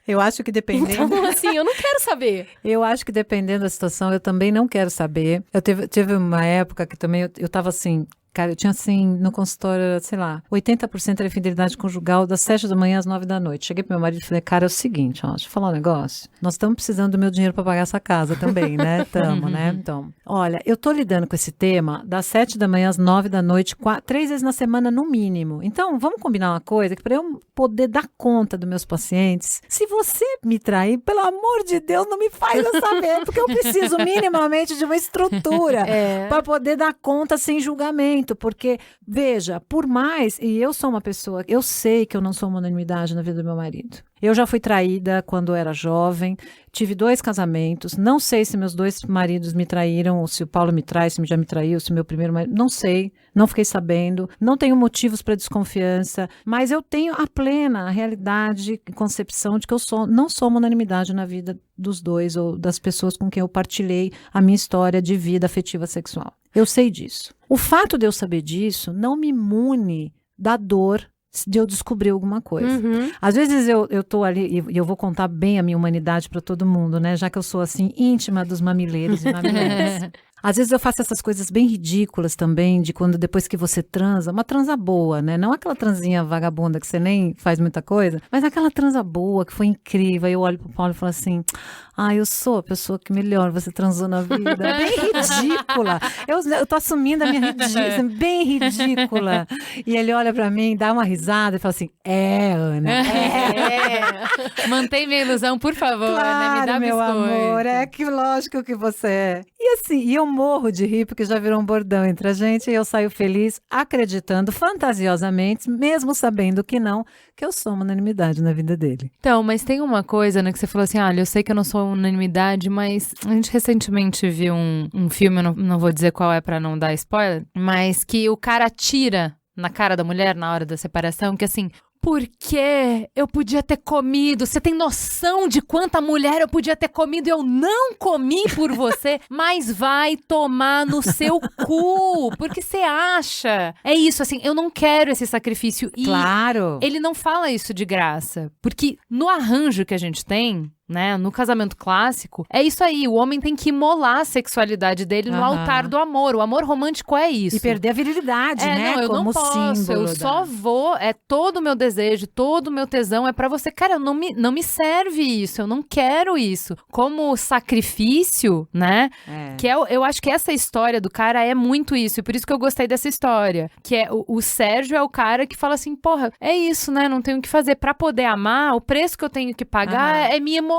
Eu acho que dependendo... Então, assim, eu não quero saber. Eu acho que dependendo da situação, eu também não quero saber. Eu teve uma época que também eu tava assim... Cara, eu tinha assim, no consultório, sei lá, 80% era infidelidade conjugal das 7 da manhã às 9 da noite. Cheguei pro meu marido e falei, cara, é o seguinte, ó, deixa eu falar um negócio. Nós estamos precisando do meu dinheiro para pagar essa casa também, né? Tamo, né? Então, olha, eu tô lidando com esse tema das 7 da manhã às 9 da noite, 3 vezes na semana no mínimo. Então, vamos combinar uma coisa, que para eu poder dar conta dos meus pacientes, se você me trair, pelo amor de Deus, não me faz eu saber, porque eu preciso minimamente de uma estrutura para poder dar conta sem julgamento. Porque, veja, por mais, e eu sou uma pessoa, eu sei que eu não sou uma unanimidade na vida do meu marido. Eu já fui traída quando era jovem, tive 2 casamentos, não sei se meus 2 maridos me traíram, ou se o Paulo me trai, se já me traiu, se o meu primeiro marido, não sei, não fiquei sabendo, não tenho motivos para desconfiança, mas eu tenho a plena realidade e concepção de que eu não sou uma unanimidade na vida dos 2 ou das pessoas com quem eu partilhei a minha história de vida afetiva sexual. Eu sei disso. O fato de eu saber disso não me imune da dor de eu descobrir alguma coisa. Uhum. Às vezes eu tô ali e eu vou contar bem a minha humanidade para todo mundo, né? Já que eu sou assim íntima dos mamileiros e mamileiras. Às vezes eu faço essas coisas bem ridículas também, de quando depois que você transa, uma transa boa, né? Não aquela transinha vagabunda que você nem faz muita coisa, mas aquela transa boa, que foi incrível. Aí eu olho pro Paulo e falo assim, eu sou a pessoa que melhor você transou na vida. Bem ridícula. Eu tô assumindo a minha ridícula, bem ridícula. E ele olha pra mim, dá uma risada e fala assim, Ana, Mantém minha ilusão, por favor, claro, né? Me dá meu biscoito. amor, que lógico que você é. E assim, eu morro de rir, porque já virou um bordão entre a gente, e eu saio feliz, acreditando fantasiosamente, mesmo sabendo que não, que eu sou uma unanimidade na vida dele. Então, mas tem uma coisa, né, que você falou assim, olha, eu sei que eu não sou unanimidade, mas a gente recentemente viu um filme, eu não vou dizer qual é pra não dar spoiler, mas que o cara atira na cara da mulher na hora da separação, que assim, por que eu podia ter comido? Você tem noção de quanta mulher eu podia ter comido e eu não comi por você? Mas vai tomar no seu cu, porque você acha. É isso, assim, eu não quero esse sacrifício. E claro. ele não fala isso de graça, porque no arranjo que a gente tem, né, no casamento clássico, é isso aí, o homem tem que imolar a sexualidade dele no altar do amor. O amor romântico é isso. E perder a virilidade, né? Não, eu como não posso, símbolo. Eu só vou, todo o meu desejo, todo o meu tesão é pra você. Cara, não me serve isso, eu não quero isso. Como sacrifício, né? Que eu acho que essa história do cara é muito isso, e por isso que eu gostei dessa história. Que é, o Sérgio é o cara que fala assim, porra, é isso, né? Não tenho o que fazer. Pra poder amar, o preço que eu tenho que pagar é me emolar.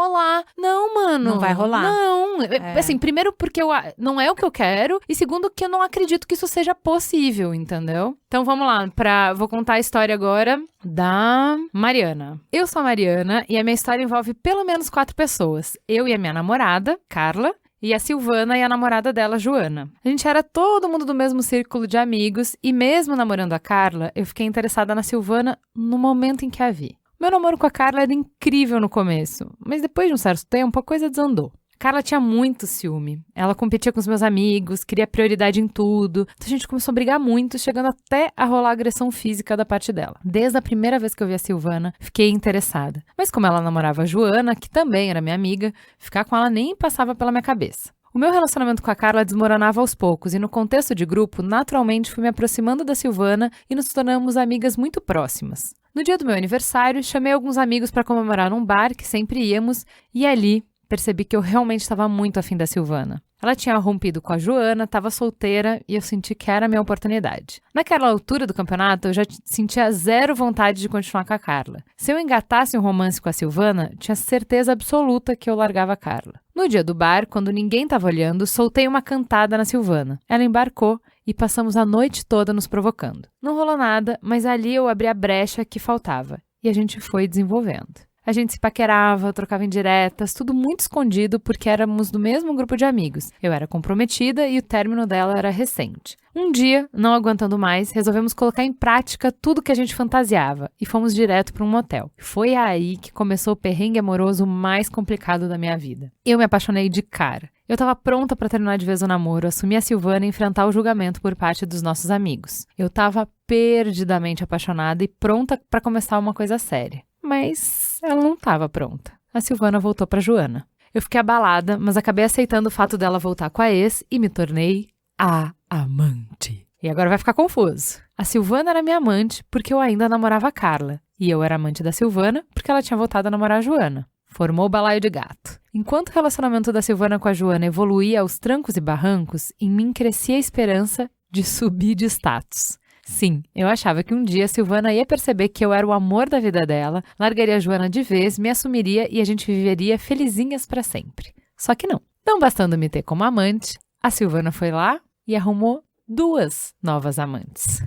Não, mano. Não vai rolar. Não. Assim, primeiro porque não é o que eu quero. E segundo que eu não acredito que isso seja possível, entendeu? Então vamos lá. Vou contar a história agora da Mariana. Eu sou a Mariana e a minha história envolve pelo menos 4 pessoas. Eu e a minha namorada, Carla. E a Silvana e a namorada dela, Joana. A gente era todo mundo do mesmo círculo de amigos. E mesmo namorando a Carla, eu fiquei interessada na Silvana no momento em que a vi. Meu namoro com a Carla era incrível no começo, mas depois de um certo tempo a coisa desandou. Carla tinha muito ciúme. Ela competia com os meus amigos, queria prioridade em tudo. Então a gente começou a brigar muito, chegando até a rolar agressão física da parte dela. Desde a primeira vez que eu vi a Silvana, fiquei interessada. Mas como ela namorava a Joana, que também era minha amiga, ficar com ela nem passava pela minha cabeça. O meu relacionamento com a Carla desmoronava aos poucos e no contexto de grupo, naturalmente fui me aproximando da Silvana e nos tornamos amigas muito próximas. No dia do meu aniversário, chamei alguns amigos para comemorar num bar que sempre íamos e ali percebi que eu realmente estava muito afim da Silvana. Ela tinha rompido com a Joana, estava solteira e eu senti que era a minha oportunidade. Naquela altura do campeonato, eu já sentia zero vontade de continuar com a Carla. Se eu engatasse um romance com a Silvana, tinha certeza absoluta que eu largava a Carla. No dia do bar, quando ninguém estava olhando, soltei uma cantada na Silvana. Ela embarcou e passamos a noite toda nos provocando. Não rolou nada, mas ali eu abri a brecha que faltava e a gente foi desenvolvendo. A gente se paquerava, trocava indiretas, tudo muito escondido porque éramos do mesmo grupo de amigos. Eu era comprometida e o término dela era recente. Um dia, não aguentando mais, resolvemos colocar em prática tudo que a gente fantasiava e fomos direto para um motel. Foi aí que começou o perrengue amoroso mais complicado da minha vida. Eu me apaixonei de cara. Eu estava pronta para terminar de vez o namoro, assumir a Silvana e enfrentar o julgamento por parte dos nossos amigos. Eu estava perdidamente apaixonada e pronta para começar uma coisa séria. Mas ela não estava pronta. A Silvana voltou para Joana. Eu fiquei abalada, mas acabei aceitando o fato dela voltar com a ex e me tornei a amante. E agora vai ficar confuso. A Silvana era minha amante porque eu ainda namorava a Carla. E eu era amante da Silvana porque ela tinha voltado a namorar a Joana. Formou o balaio de gato. Enquanto o relacionamento da Silvana com a Joana evoluía aos trancos e barrancos, em mim crescia a esperança de subir de status. Sim, eu achava que um dia a Silvana ia perceber que eu era o amor da vida dela, largaria a Joana de vez, me assumiria e a gente viveria felizinhas pra sempre. Só que não. Não bastando me ter como amante, a Silvana foi lá e arrumou 2 novas amantes.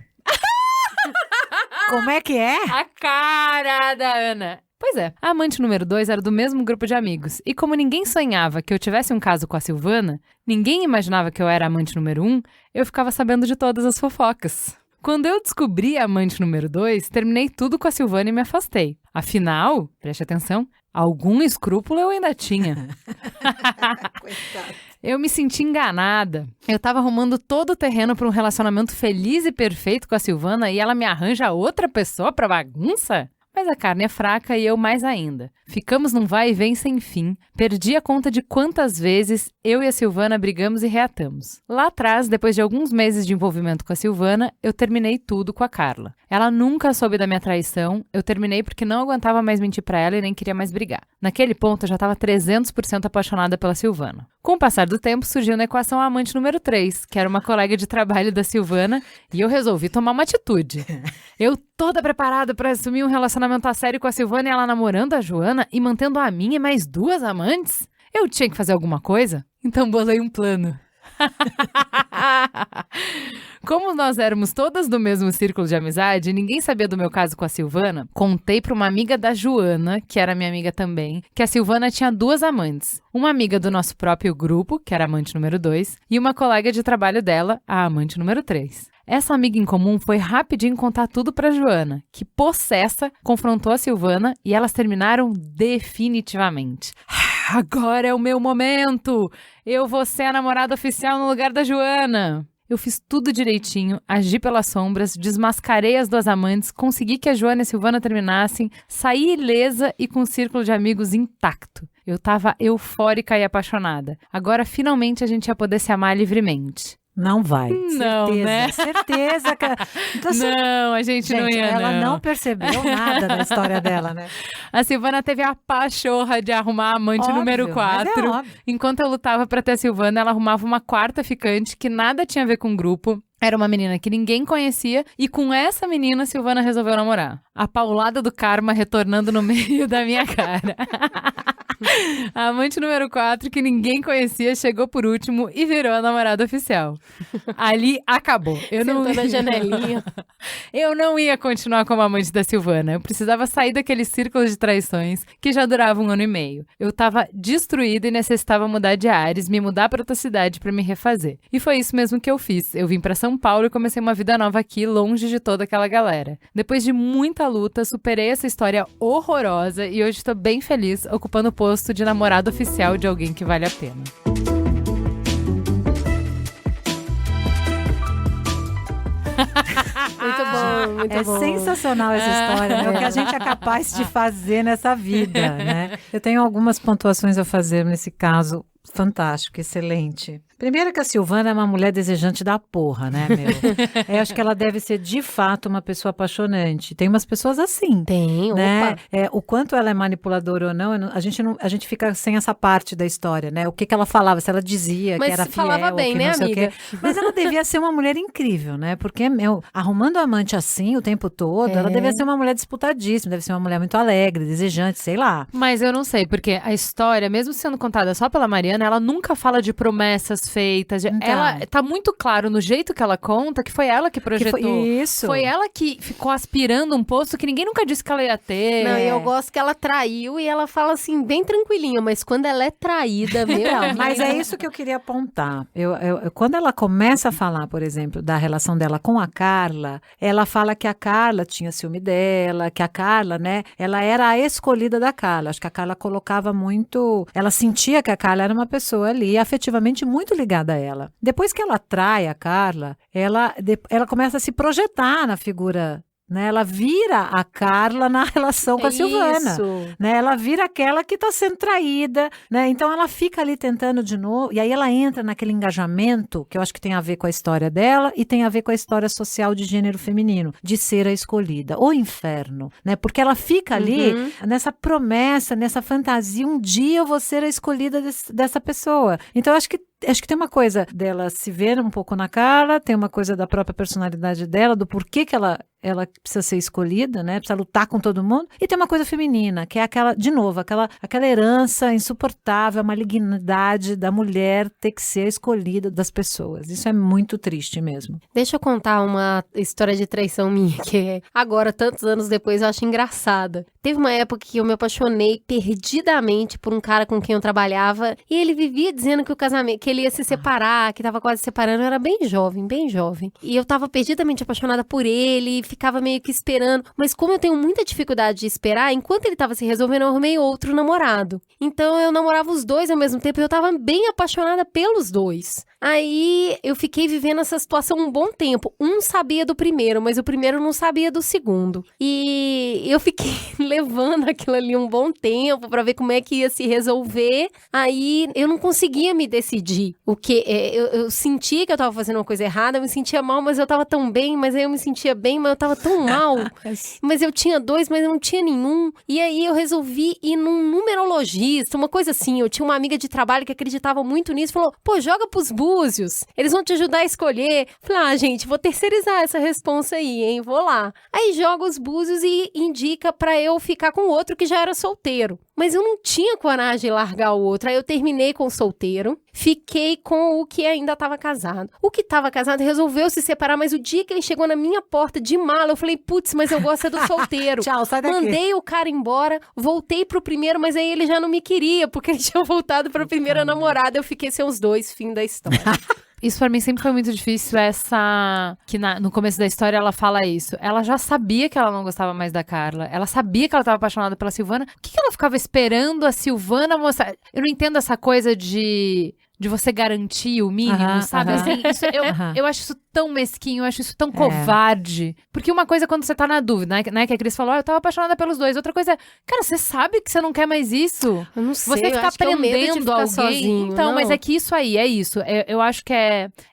Como é que é? A cara da Ana! Pois é, a amante número 2 era do mesmo grupo de amigos. E como ninguém sonhava que eu tivesse um caso com a Silvana, ninguém imaginava que eu era a amante número 1, eu ficava sabendo de todas as fofocas. Quando eu descobri a amante número 2, terminei tudo com a Silvana e me afastei. Afinal, preste atenção, algum escrúpulo eu ainda tinha. Eu me senti enganada. Eu tava arrumando todo o terreno para um relacionamento feliz e perfeito com a Silvana e ela me arranja outra pessoa pra bagunça? Mas a carne é fraca e eu mais ainda. Ficamos num vai e vem sem fim. Perdi a conta de quantas vezes eu e a Silvana brigamos e reatamos. Lá atrás, depois de alguns meses de envolvimento com a Silvana, eu terminei tudo com a Carla. Ela nunca soube da minha traição, eu terminei porque não aguentava mais mentir pra ela e nem queria mais brigar. Naquele ponto, eu já estava 300% apaixonada pela Silvana. Com o passar do tempo, surgiu na equação a amante número 3, que era uma colega de trabalho da Silvana, e eu resolvi tomar uma atitude. Eu toda preparada para assumir um relacionamento a sério com a Silvana e ela namorando a Joana e mantendo a minha e mais 2 amantes? Eu tinha que fazer alguma coisa? Então bolei um plano. Como nós éramos todas do mesmo círculo de amizade e ninguém sabia do meu caso com a Silvana, contei para uma amiga da Joana, que era minha amiga também, que a Silvana tinha 2 amantes. Uma amiga do nosso próprio grupo, que era a amante número 2, e uma colega de trabalho dela, a amante número 3. Essa amiga em comum foi rapidinho contar tudo pra Joana, que, possessa, confrontou a Silvana e elas terminaram definitivamente. Agora é o meu momento! Eu vou ser a namorada oficial no lugar da Joana! Eu fiz tudo direitinho, agi pelas sombras, desmascarei as 2 amantes, consegui que a Joana e a Silvana terminassem, saí ilesa e com o círculo de amigos intacto. Eu tava eufórica e apaixonada. Agora, finalmente, a gente ia poder se amar livremente. Não vai. Não, certeza, né? Certeza. Então, Não, a gente não ia, ela não. não percebeu nada da história dela, né? A Silvana teve a pachorra de arrumar a amante Óbvio, número mas 4. é óbvio. Enquanto eu lutava pra ter a Silvana, ela arrumava uma 4ª ficante que nada tinha a ver com o grupo. Era uma menina que ninguém conhecia e com essa menina a Silvana resolveu namorar. A paulada do karma retornando no meio da minha cara. A amante número 4, que ninguém conhecia, chegou por último e virou a namorada oficial. Ali acabou. Eu não Sentou na janelinha. Eu não ia continuar como amante da Silvana. Eu precisava sair daquele círculo de traições que já durava 1 ano e meio. Eu tava destruída e necessitava mudar de ares, me mudar para outra cidade para me refazer. E foi isso mesmo que eu fiz. Eu vim para São Paulo e comecei uma vida nova aqui, longe de toda aquela galera. Depois de muita luta, superei essa história horrorosa e hoje estou bem feliz, ocupando o posto de namorado oficial de alguém que vale a pena. Muito bom, muito É bom. sensacional essa história, né? O que a gente é capaz de fazer nessa vida, né? Eu tenho algumas pontuações a fazer nesse caso. Fantástico, excelente. Primeiro que a Silvana é uma mulher desejante da porra, né, meu? Eu acho que ela deve ser, de fato, uma pessoa apaixonante. Tem umas pessoas assim. Tem, Né? opa. O quanto ela é manipuladora ou não, a gente fica sem essa parte da história, né? O que ela falava, se ela dizia Mas que era se fiel, falava bem, que né, não sei o amiga? quê. Mas ela devia ser uma mulher incrível, né? Porque, arrumando amante assim o tempo todo, ela devia ser uma mulher disputadíssima, deve ser uma mulher muito alegre, desejante, sei lá. Mas eu não sei, porque a história, mesmo sendo contada só pela Mariana, ela nunca fala de promessas feitas. Então. Ela tá muito claro no jeito que ela conta que foi ela que projetou. Isso. Foi ela que ficou aspirando um posto que ninguém nunca disse que ela ia ter. Não, e eu gosto que ela traiu e ela fala assim, bem tranquilinha, mas quando ela é traída, meu amigo. Mas é isso que eu queria apontar. Quando ela começa a falar, por exemplo, da relação dela com a Carla, ela fala que a Carla tinha ciúme dela, que a Carla, né, ela era a escolhida da Carla. Acho que a Carla colocava muito... Ela sentia que a Carla era uma pessoa ali afetivamente muito ligada a ela. Depois que ela trai a Carla, ela começa a se projetar na figura, né? Ela vira a Carla na relação com a Silvana. Isso. Né? Ela vira aquela que está sendo traída, né? Então ela fica ali tentando de novo, e aí ela entra naquele engajamento que eu acho que tem a ver com a história dela e tem a ver com a história social de gênero feminino, de ser a escolhida, o inferno, né? Porque ela fica ali nessa promessa, nessa fantasia, um dia eu vou ser a escolhida dessa pessoa. Então eu acho que tem uma coisa dela se ver um pouco na cara, tem uma coisa da própria personalidade dela, do porquê que ela precisa ser escolhida, né? Precisa lutar com todo mundo. E tem uma coisa feminina, que é aquela, de novo, aquela herança insuportável, a malignidade da mulher ter que ser a escolhida das pessoas. Isso é muito triste mesmo. Deixa eu contar uma história de traição minha, que agora, tantos anos depois, eu acho engraçada. Teve uma época que eu me apaixonei perdidamente por um cara com quem eu trabalhava, e ele vivia dizendo que ele ia se separar, que tava quase separando. Eu era bem jovem. E eu tava perdidamente apaixonada por ele, ficava meio que esperando. Mas como eu tenho muita dificuldade de esperar, enquanto ele tava se resolvendo, eu arrumei outro namorado. Então eu namorava os dois ao mesmo tempo e eu tava bem apaixonada pelos dois. Aí eu fiquei vivendo essa situação um bom tempo. Um sabia do primeiro, mas o primeiro não sabia do segundo. E eu fiquei levando aquilo ali um bom tempo pra ver como é que ia se resolver. Aí eu não conseguia me decidir. Eu sentia que eu tava fazendo uma coisa errada, eu me sentia mal, mas eu tava tão bem, mas aí eu me sentia bem, mas eu tava tão mal. Mas eu tinha dois, mas eu não tinha nenhum. E aí eu resolvi ir num numerologista, uma coisa assim. Eu tinha uma amiga de trabalho que acreditava muito nisso, falou, pô, joga pros búzios, eles vão te ajudar a escolher. Falei, gente, vou terceirizar essa responsa aí, hein, vou lá. Aí joga os búzios e indica pra eu ficar com o outro que já era solteiro. Mas eu não tinha coragem de largar o outro. Aí eu terminei com o solteiro, fiquei com o que ainda estava casado. O que estava casado resolveu se separar, mas o dia que ele chegou na minha porta de mala, eu falei, putz, mas eu gosto é do solteiro. Tchau, sai daqui. Mandei o cara embora, voltei pro primeiro, mas aí ele já não me queria, porque ele tinha voltado pra primeira namorada. Eu fiquei sem os dois, fim da história. Isso pra mim sempre foi muito difícil, que no começo da história ela fala isso. Ela já sabia que ela não gostava mais da Carla. Ela sabia que ela tava apaixonada pela Silvana. Por que ela ficava esperando a Silvana mostrar? Eu não entendo essa coisa de você garantir o mínimo, sabe? Assim, eu acho isso tão mesquinho, eu acho isso tão covarde. Porque uma coisa é quando você tá na dúvida, né? Que a Cris falou, eu tava apaixonada pelos dois. Outra coisa é, cara, você sabe que você não quer mais isso? Eu não sei, você ficar prendendo alguém. Sozinho, então, não. mas é que isso aí, é isso. Eu acho que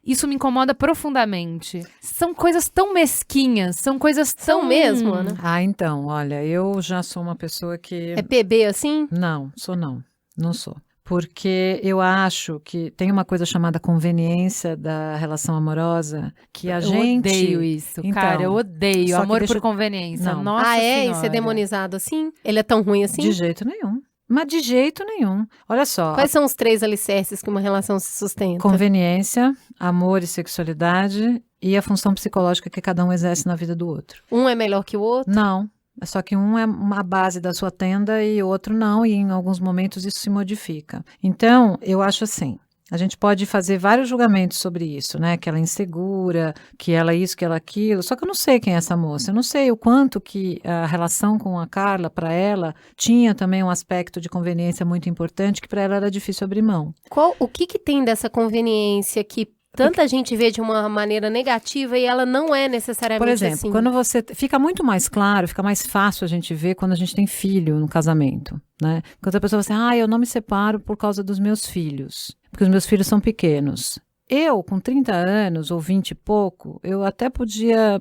isso me incomoda profundamente. São coisas tão mesquinhas, são coisas tão... São mesmo, Ana? Então, olha, eu já sou uma pessoa que... É PB assim? Não sou. Porque eu acho que tem uma coisa chamada conveniência da relação amorosa, que a gente... Eu odeio isso, então, cara, eu odeio. Amor por deixa... conveniência, Não. Nossa Senhora. Isso é demonizado assim? Ele é tão ruim assim? De jeito nenhum. Mas de jeito nenhum. Olha só. Quais são os 3 alicerces que uma relação se sustenta? Conveniência, amor e sexualidade e a função psicológica que cada um exerce na vida do outro. Um é melhor que o outro? Não. Só que um é uma base da sua tenda e o outro não, e em alguns momentos isso se modifica. Então, eu acho assim, a gente pode fazer vários julgamentos sobre isso, né? Que ela é insegura, que ela isso, que ela aquilo. Só que eu não sei quem é essa moça. Eu não sei o quanto que a relação com a Carla, para ela, tinha também um aspecto de conveniência muito importante, que para ela era difícil abrir mão. O que tem dessa conveniência que tanta gente vê de uma maneira negativa e ela não é necessariamente assim? Por exemplo, assim. quando você... Fica muito mais claro, fica mais fácil a gente ver quando a gente tem filho no casamento, né? Quando a pessoa fala assim, eu não me separo por causa dos meus filhos, porque os meus filhos são pequenos. Eu, com 30 anos, ou 20 e pouco, eu até podia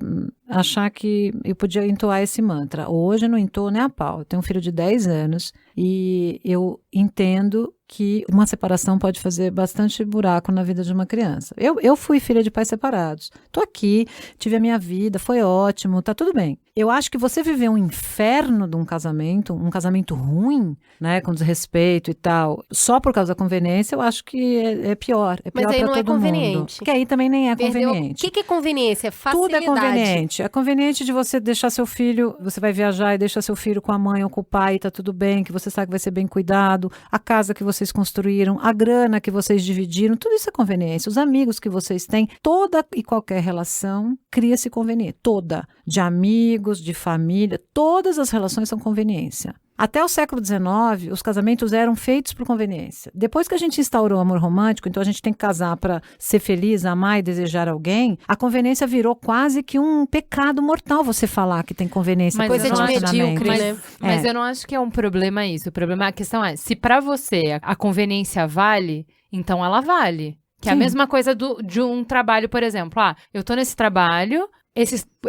achar que eu podia entoar esse mantra. Hoje eu não entoo nem a pau. Eu tenho um filho de 10 anos e eu entendo que uma separação pode fazer bastante buraco na vida de uma criança. Eu fui filha de pais separados. Tô aqui, tive a minha vida, foi ótimo, tá tudo bem. Eu acho que você viver um inferno de um casamento ruim, né, com desrespeito e tal, só por causa da conveniência, eu acho que é pior. É pior Mas aí pra não é todo conveniente. mundo. Porque aí também nem é conveniente. O que é conveniência? É facilidade. Tudo é conveniente. É conveniente de você deixar seu filho, você vai viajar e deixa seu filho com a mãe ou com o pai e tá tudo bem, que você sabe que vai ser bem cuidado, a casa que vocês construíram, a grana que vocês dividiram, tudo isso é conveniência. Os amigos que vocês têm, toda e qualquer relação cria-se conveniência. Toda. De amigos, de família, todas as relações são conveniência. Até o século XIX, os casamentos eram feitos por conveniência. Depois que a gente instaurou o amor romântico, então a gente tem que casar para ser feliz, amar e desejar alguém, a conveniência virou quase que um pecado mortal você falar que tem conveniência. Mas coisa de medíocre, né? Mas eu não acho que é um problema isso. A questão é, se pra você a conveniência vale, então ela vale. Que é a mesma coisa de um trabalho, por exemplo. Eu tô nesse trabalho...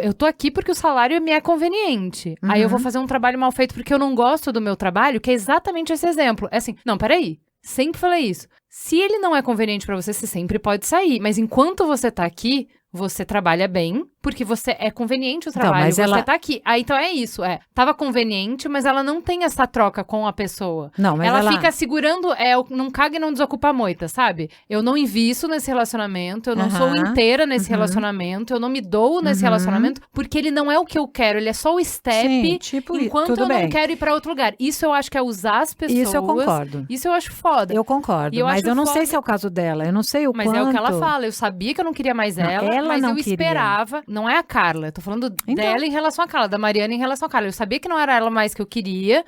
eu tô aqui porque o salário me é conveniente. Uhum. Aí eu vou fazer um trabalho mal feito porque eu não gosto do meu trabalho, que é exatamente esse exemplo. É assim, não, peraí. Sempre falei isso. Se ele não é conveniente pra você, você sempre pode sair. Mas enquanto você tá aqui, você trabalha bem, Porque você é conveniente o trabalho, mas você ela- tá aqui. Aí, então é isso, tava conveniente, mas ela não tem essa troca com a pessoa. Não, mas ela fica segurando, não caga e não desocupa a moita, sabe? Eu não invisto nesse relacionamento, eu não sou inteira nesse relacionamento, eu não me dou nesse relacionamento, porque ele não é o que eu quero, ele é só o step, Sim, tipo, enquanto tudo eu bem. não quero ir pra outro lugar. Isso eu acho que é usar as pessoas. Isso eu concordo. Isso eu acho foda. Eu concordo, E eu mas acho eu não sei foda. se é o caso dela, eu não sei o Mas quanto... é o que ela fala, eu sabia que eu não queria mais Não, ela, ela mas não eu queria. esperava, não é a Carla, eu tô falando dela em relação à Carla, da Mariana em relação à Carla, eu sabia que não era ela mais que eu queria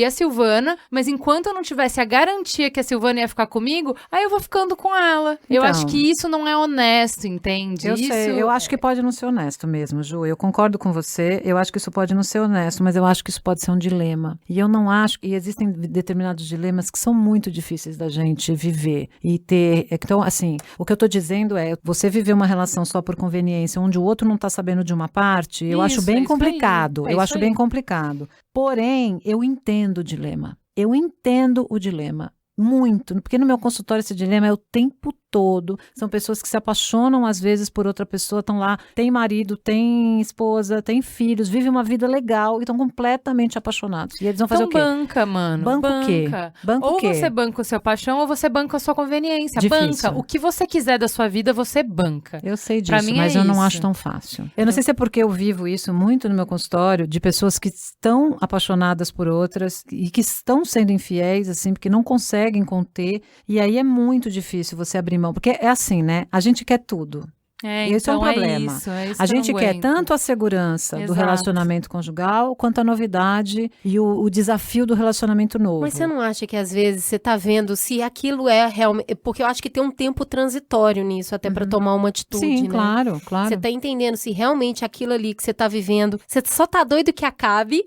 a Silvana, mas enquanto eu não tivesse a garantia que a Silvana ia ficar comigo, aí eu vou ficando com ela. Eu Então. acho que isso não é honesto, entende? Eu isso... sei, eu acho que pode não ser honesto mesmo, Ju. Eu concordo com você, eu acho que isso pode não ser honesto, mas eu acho que isso pode ser um dilema. E eu não acho, e existem determinados dilemas que são muito difíceis da gente viver e ter. Então, assim, o que eu tô dizendo é, você viver uma relação só por conveniência, onde o outro não tá sabendo de uma parte, eu acho Isso, bem é isso aí, complicado. é Eu isso acho aí. bem complicado. Porém, eu entendo o dilema. Eu entendo o dilema. Muito, porque no meu consultório esse dilema é o tempo todo. São pessoas que se apaixonam às vezes por outra pessoa, estão lá, tem marido, tem esposa, tem filhos, vivem uma vida legal e estão completamente apaixonados. E eles vão fazer Então o quê? banca, mano. Banca o quê? Banca ou o quê? você banca o seu paixão, ou você banca a sua conveniência. Difícil. Banca. O que você quiser da sua vida, você banca. Eu sei Pra disso, mim mas é eu não isso. acho tão fácil. Eu não sei se é porque eu vivo isso muito no meu consultório, de pessoas que estão apaixonadas por outras e que estão sendo infiéis, assim, porque não conseguem conter. E aí é muito difícil você abrir mão. Porque é assim, né? A gente quer tudo. Esse é um problema. É isso A que eu gente não quer aguento. tanto a segurança do Exato. relacionamento conjugal, quanto a novidade e o desafio do relacionamento novo. Mas você não acha que às vezes você tá vendo se aquilo é realmente... Porque eu acho que tem um tempo transitório nisso, até pra tomar uma atitude, Sim, né? claro, claro. Você tá entendendo se realmente aquilo ali que você tá vivendo, você só tá doido que acabe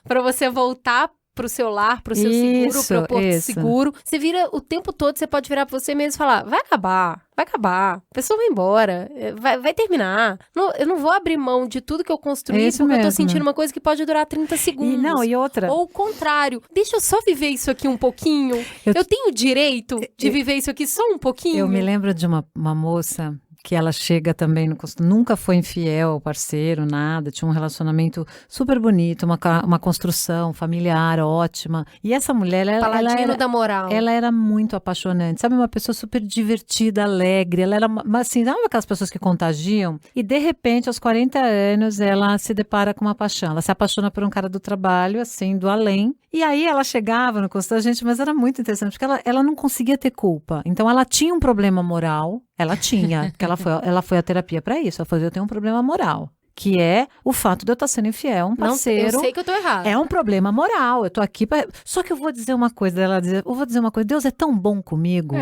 pra você voltar pro seu lar, pro seu seguro, Isso, pro porto isso. seguro. Você vira o tempo todo, você pode virar pra você mesmo e falar, vai acabar. A pessoa vai embora, vai terminar. Não, eu não vou abrir mão de tudo que eu construí Isso porque eu tô mesmo. sentindo uma coisa que pode durar 30 segundos. E outra... Ou o contrário, deixa eu só viver isso aqui um pouquinho. Eu tenho o direito de viver isso aqui só um pouquinho. Eu me lembro de uma moça que ela chega também no consultório, nunca foi infiel ao parceiro, nada, tinha um relacionamento super bonito, uma construção familiar ótima. E essa mulher, Paladino da moral. ela era muito apaixonante, sabe? Uma pessoa super divertida, alegre, ela era, assim, sabe aquelas pessoas que contagiam? E de repente, aos 40 anos, ela se depara com uma paixão, ela se apaixona por um cara do trabalho, assim, do além. E aí ela chegava no consultório, gente, mas era muito interessante, porque ela não conseguia ter culpa. Então ela tinha um problema moral, ela tinha, porque ela foi à terapia para isso, ela falou, eu tenho um problema moral, que é o fato de eu estar sendo infiel a um parceiro. Eu sei que eu tô errada. É um problema moral, eu tô aqui pra... Só que eu vou dizer uma coisa, eu vou dizer uma coisa, Deus é tão bom comigo,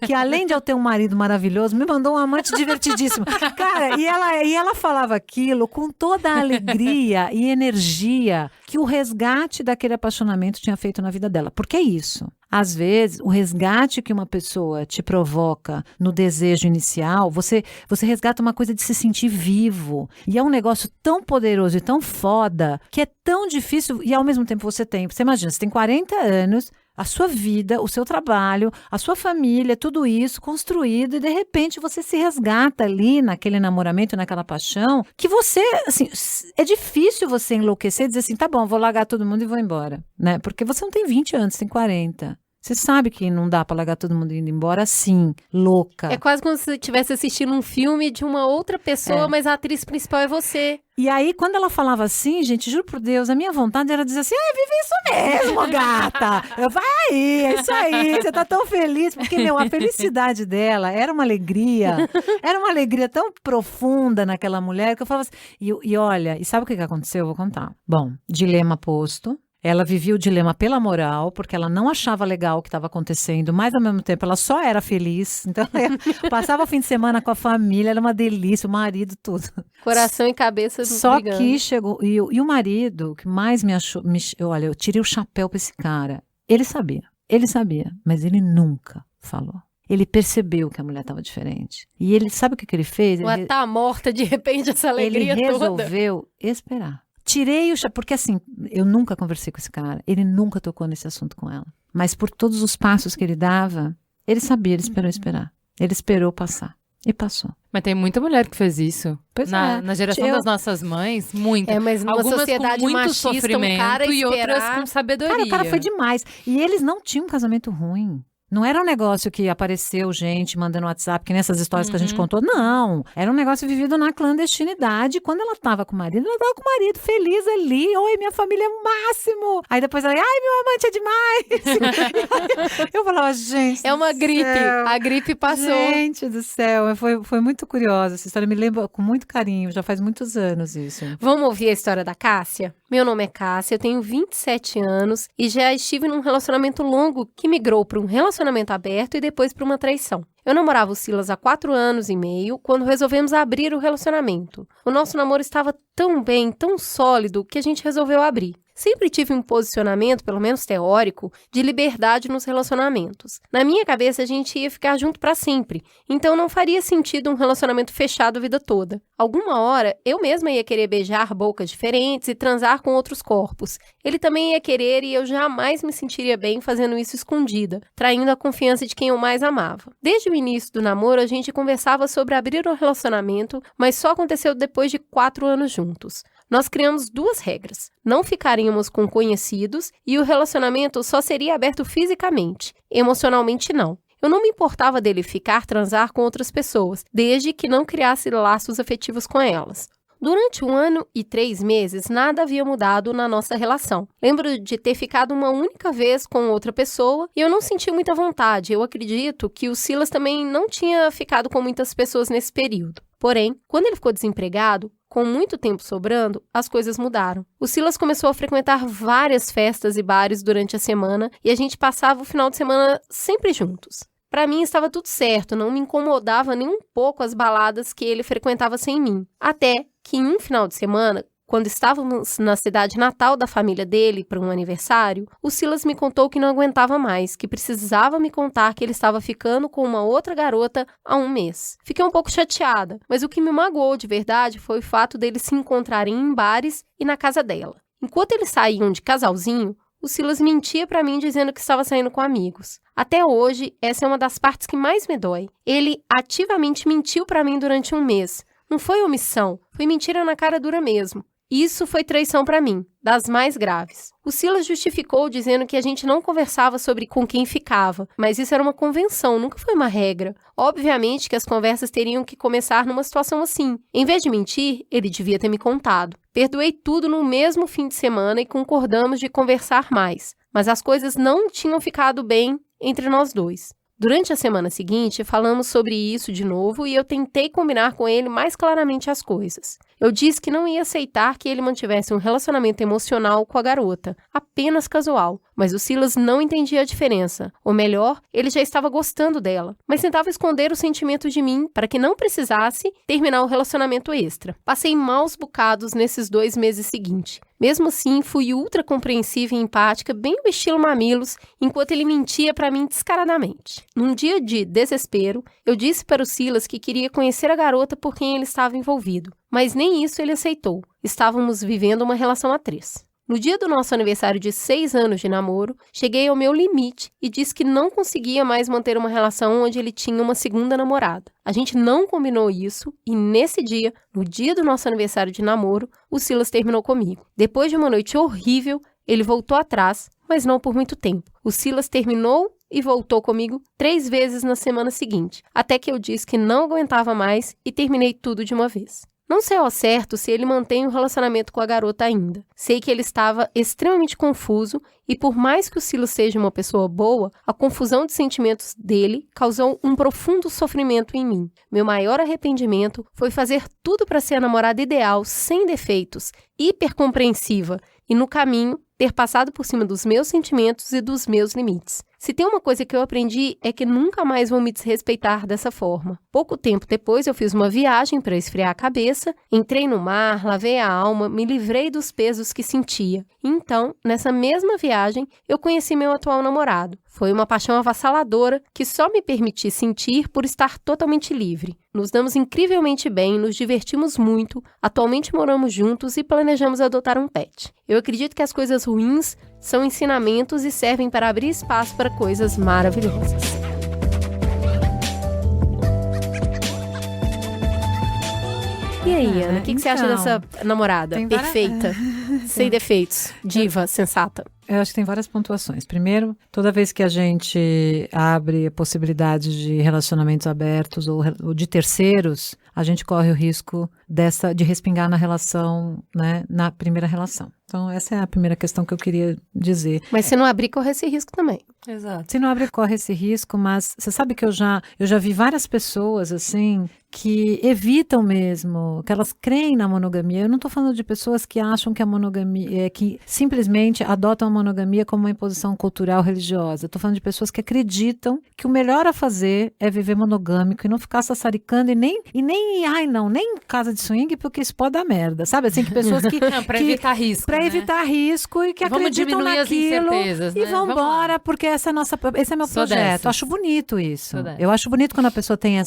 que além de eu ter um marido maravilhoso, me mandou um amante divertidíssimo. Cara, e ela falava aquilo com toda a alegria e energia que o resgate daquele apaixonamento tinha feito na vida dela. Porque é isso. Às vezes, o resgate que uma pessoa te provoca no desejo inicial, você resgata uma coisa de se sentir vivo. E é um negócio tão poderoso e tão foda, que é tão difícil, e ao mesmo tempo você imagina, você tem 40 anos, a sua vida, o seu trabalho, a sua família, tudo isso construído, e de repente você se resgata ali naquele namoramento, naquela paixão, que você, assim, é difícil você enlouquecer e dizer assim, tá bom, vou largar todo mundo e vou embora, né? Porque você não tem 20 anos, tem 40. Você sabe que não dá pra largar todo mundo indo embora assim, louca. É quase como se você estivesse assistindo um filme de uma outra pessoa, mas a atriz principal é você. E aí, quando ela falava assim, gente, juro por Deus, a minha vontade era dizer assim, vive isso mesmo, gata. Vai aí, é isso aí, você tá tão feliz. Porque, a felicidade dela era uma alegria tão profunda naquela mulher, que eu falava assim, e olha, e sabe o que aconteceu? Eu vou contar. Bom, dilema posto. Ela vivia o dilema pela moral, porque ela não achava legal o que estava acontecendo, mas ao mesmo tempo ela só era feliz. Então, passava o fim de semana com a família, era uma delícia, o marido, tudo. Coração e cabeça Só brigando. que chegou, e o marido, que mais me achou, olha, eu tirei o chapéu para esse cara. Ele sabia, mas ele nunca falou. Ele percebeu que a mulher estava diferente. E ele, sabe o que ele fez? Ela tá morta de repente, essa alegria ele toda. resolveu esperar. Tirei o chapéu, porque assim, eu nunca conversei com esse cara, ele nunca tocou nesse assunto com ela. Mas por todos os passos que ele dava, ele sabia, ele esperou esperar. Ele esperou passar. E passou. Mas tem muita mulher que fez isso. Pois Na geração das nossas mães, muita. Mas numa Algumas sociedade com muito machista, sofrimento um cara e outras esperar... com sabedoria. Cara, o cara foi demais. E eles não tinham um casamento ruim. Não era um negócio que apareceu gente mandando WhatsApp, que nessas histórias que a gente contou. Não. Era um negócio vivido na clandestinidade. Quando ela tava com o marido, ela tava com o marido feliz ali. Oi, minha família é o máximo. Aí depois ela, ai, meu amante é demais. Eu falava, gente. É uma gripe. Céu. A gripe passou. Gente do céu. Foi muito curiosa essa história. Me lembra com muito carinho. Já faz muitos anos isso. Vamos ouvir a história da Cássia? Meu nome é Cássia, eu tenho 27 anos e já estive num relacionamento longo que migrou para um relacionamento aberto e depois para uma traição. Eu namorava o Silas há 4 anos e meio, quando resolvemos abrir o relacionamento. O nosso namoro estava tão bem, tão sólido, que a gente resolveu abrir. Sempre tive um posicionamento, pelo menos teórico, de liberdade nos relacionamentos. Na minha cabeça, a gente ia ficar junto para sempre, então não faria sentido um relacionamento fechado a vida toda. Alguma hora, eu mesma ia querer beijar bocas diferentes e transar com outros corpos. Ele também ia querer e eu jamais me sentiria bem fazendo isso escondida, traindo a confiança de quem eu mais amava. Desde o início do namoro, a gente conversava sobre abrir o relacionamento, mas só aconteceu depois de 4 anos juntos. Nós criamos 2 regras. Não ficaríamos com conhecidos e o relacionamento só seria aberto fisicamente. Emocionalmente, não. Eu não me importava dele transar com outras pessoas, desde que não criasse laços afetivos com elas. Durante 1 ano e 3 meses, nada havia mudado na nossa relação. Lembro de ter ficado uma única vez com outra pessoa e eu não senti muita vontade. Eu acredito que o Silas também não tinha ficado com muitas pessoas nesse período. Porém, quando ele ficou desempregado, com muito tempo sobrando, as coisas mudaram. O Silas começou a frequentar várias festas e bares durante a semana e a gente passava o final de semana sempre juntos. Para mim estava tudo certo, não me incomodava nem um pouco as baladas que ele frequentava sem mim. Até que em um final de semana, quando estávamos na cidade natal da família dele para um aniversário, o Silas me contou que não aguentava mais, que precisava me contar que ele estava ficando com uma outra garota há 1 mês. Fiquei um pouco chateada, mas o que me magoou de verdade foi o fato deles se encontrarem em bares e na casa dela. Enquanto eles saíam de casalzinho, o Silas mentia para mim dizendo que estava saindo com amigos. Até hoje, essa é uma das partes que mais me dói. Ele ativamente mentiu para mim durante 1 mês. Não foi omissão, foi mentira na cara dura mesmo. Isso foi traição para mim, das mais graves. O Silas justificou dizendo que a gente não conversava sobre com quem ficava, mas isso era uma convenção, nunca foi uma regra. Obviamente que as conversas teriam que começar numa situação assim. Em vez de mentir, ele devia ter me contado. Perdoei tudo no mesmo fim de semana e concordamos de conversar mais, mas as coisas não tinham ficado bem entre nós dois. Durante a semana seguinte, falamos sobre isso de novo e eu tentei combinar com ele mais claramente as coisas. Eu disse que não ia aceitar que ele mantivesse um relacionamento emocional com a garota, apenas casual, mas o Silas não entendia a diferença. Ou melhor, ele já estava gostando dela, mas tentava esconder o sentimento de mim para que não precisasse terminar o relacionamento extra. Passei maus bocados nesses 2 meses seguintes. Mesmo assim, fui ultra compreensiva e empática, bem do estilo Mamilos, enquanto ele mentia para mim descaradamente. Num dia de desespero, eu disse para o Silas que queria conhecer a garota por quem ele estava envolvido, mas nem isso ele aceitou. Estávamos vivendo uma relação a 3. No dia do nosso aniversário de 6 anos de namoro, cheguei ao meu limite e disse que não conseguia mais manter uma relação onde ele tinha uma segunda namorada. A gente não combinou isso e nesse dia, no dia do nosso aniversário de namoro, o Silas terminou comigo. Depois de uma noite horrível, ele voltou atrás, mas não por muito tempo. O Silas terminou e voltou comigo 3 vezes na semana seguinte, até que eu disse que não aguentava mais e terminei tudo de uma vez. Não sei ao certo se ele mantém um relacionamento com a garota ainda. Sei que ele estava extremamente confuso e por mais que o Silas seja uma pessoa boa, a confusão de sentimentos dele causou um profundo sofrimento em mim. Meu maior arrependimento foi fazer tudo para ser a namorada ideal, sem defeitos, hipercompreensiva e no caminho ter passado por cima dos meus sentimentos e dos meus limites. Se tem uma coisa que eu aprendi é que nunca mais vou me desrespeitar dessa forma. Pouco tempo depois eu fiz uma viagem para esfriar a cabeça, entrei no mar, lavei a alma, me livrei dos pesos que sentia. Então, nessa mesma viagem, eu conheci meu atual namorado. Foi uma paixão avassaladora que só me permiti sentir por estar totalmente livre. Nos damos incrivelmente bem, nos divertimos muito, atualmente moramos juntos e planejamos adotar um pet. Eu acredito que as coisas ruins são ensinamentos e servem para abrir espaço para coisas maravilhosas. aí, Ana? O que você acha Então, dessa namorada tem várias- perfeita, sem defeitos, diva, sensata? Eu acho que tem várias pontuações. Primeiro, toda vez que a gente abre a possibilidade de relacionamentos abertos ou de terceiros, a gente corre o risco de respingar na relação, né, na primeira relação. Então, essa é a primeira questão que eu queria dizer. Mas se não abrir, corre esse risco também. Exato. Se não abre, corre esse risco, mas você sabe que eu já vi várias pessoas, assim, que evitam mesmo, que elas creem na monogamia. Eu não estou falando de pessoas que acham que a monogamia, que simplesmente adotam a monogamia como uma imposição cultural religiosa. Estou falando de pessoas que acreditam que o melhor a fazer é viver monogâmico e não ficar sassaricando e nem casa de swing, porque isso pode dar merda, sabe? Assim, que pessoas que... Não, pra evitar risco, Para né? evitar risco e que Vamos acreditam diminuir as naquilo incertezas, e né? vão Vamos lá. embora, porque esse é meu Sou projeto. dessas. Acho bonito isso. Sou dessas. Eu acho bonito quando a pessoa tem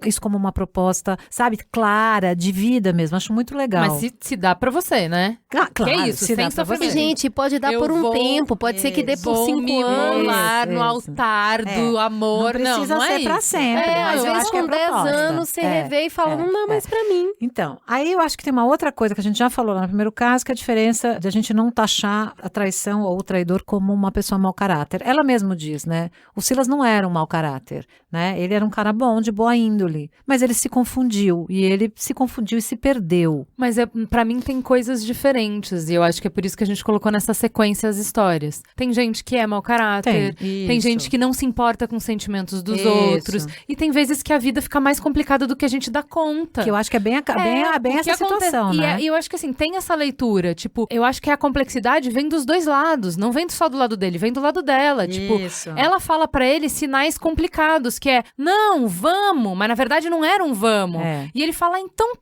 isso como uma proposta, sabe, clara, de vida mesmo. Acho muito legal. Mas se dá pra você, né? Claro, que é isso, se sem dá pra sofrimento. você. Gente, pode dar Eu por um vou- tempo, pode ser que dê por Vou 5 me anos. rolar no Isso. altar do amor. Não precisa não ser é pra isso. sempre. É, mas às eu vezes acho que é com 10 proposta. anos você revê e fala, não dá mais pra mim. Então, aí eu acho que tem uma outra coisa que a gente já falou lá no primeiro caso, que é a diferença de a gente não taxar a traição ou o traidor como uma pessoa mau caráter. Ela mesmo diz, né? O Silas não era um mau caráter, né? Ele era um cara bom, de boa índole, mas ele se confundiu e se perdeu. Mas pra mim tem coisas diferentes, e eu acho que é por isso que a gente colocou nessa sequência as histórias. Tem gente que é mau caráter, tem isso. gente que não se importa com os sentimentos dos Isso. outros, e tem vezes que a vida fica mais complicada do que a gente dá conta. Que eu acho que é bem o que essa acontece- situação, né? E eu acho que assim, tem essa leitura, tipo, eu acho que a complexidade vem dos dois lados, não vem só do lado dele, vem do lado dela, tipo, Isso. ela fala pra ele sinais complicados, que é, não, vamos, mas na verdade não era um vamos. É. E ele fala, então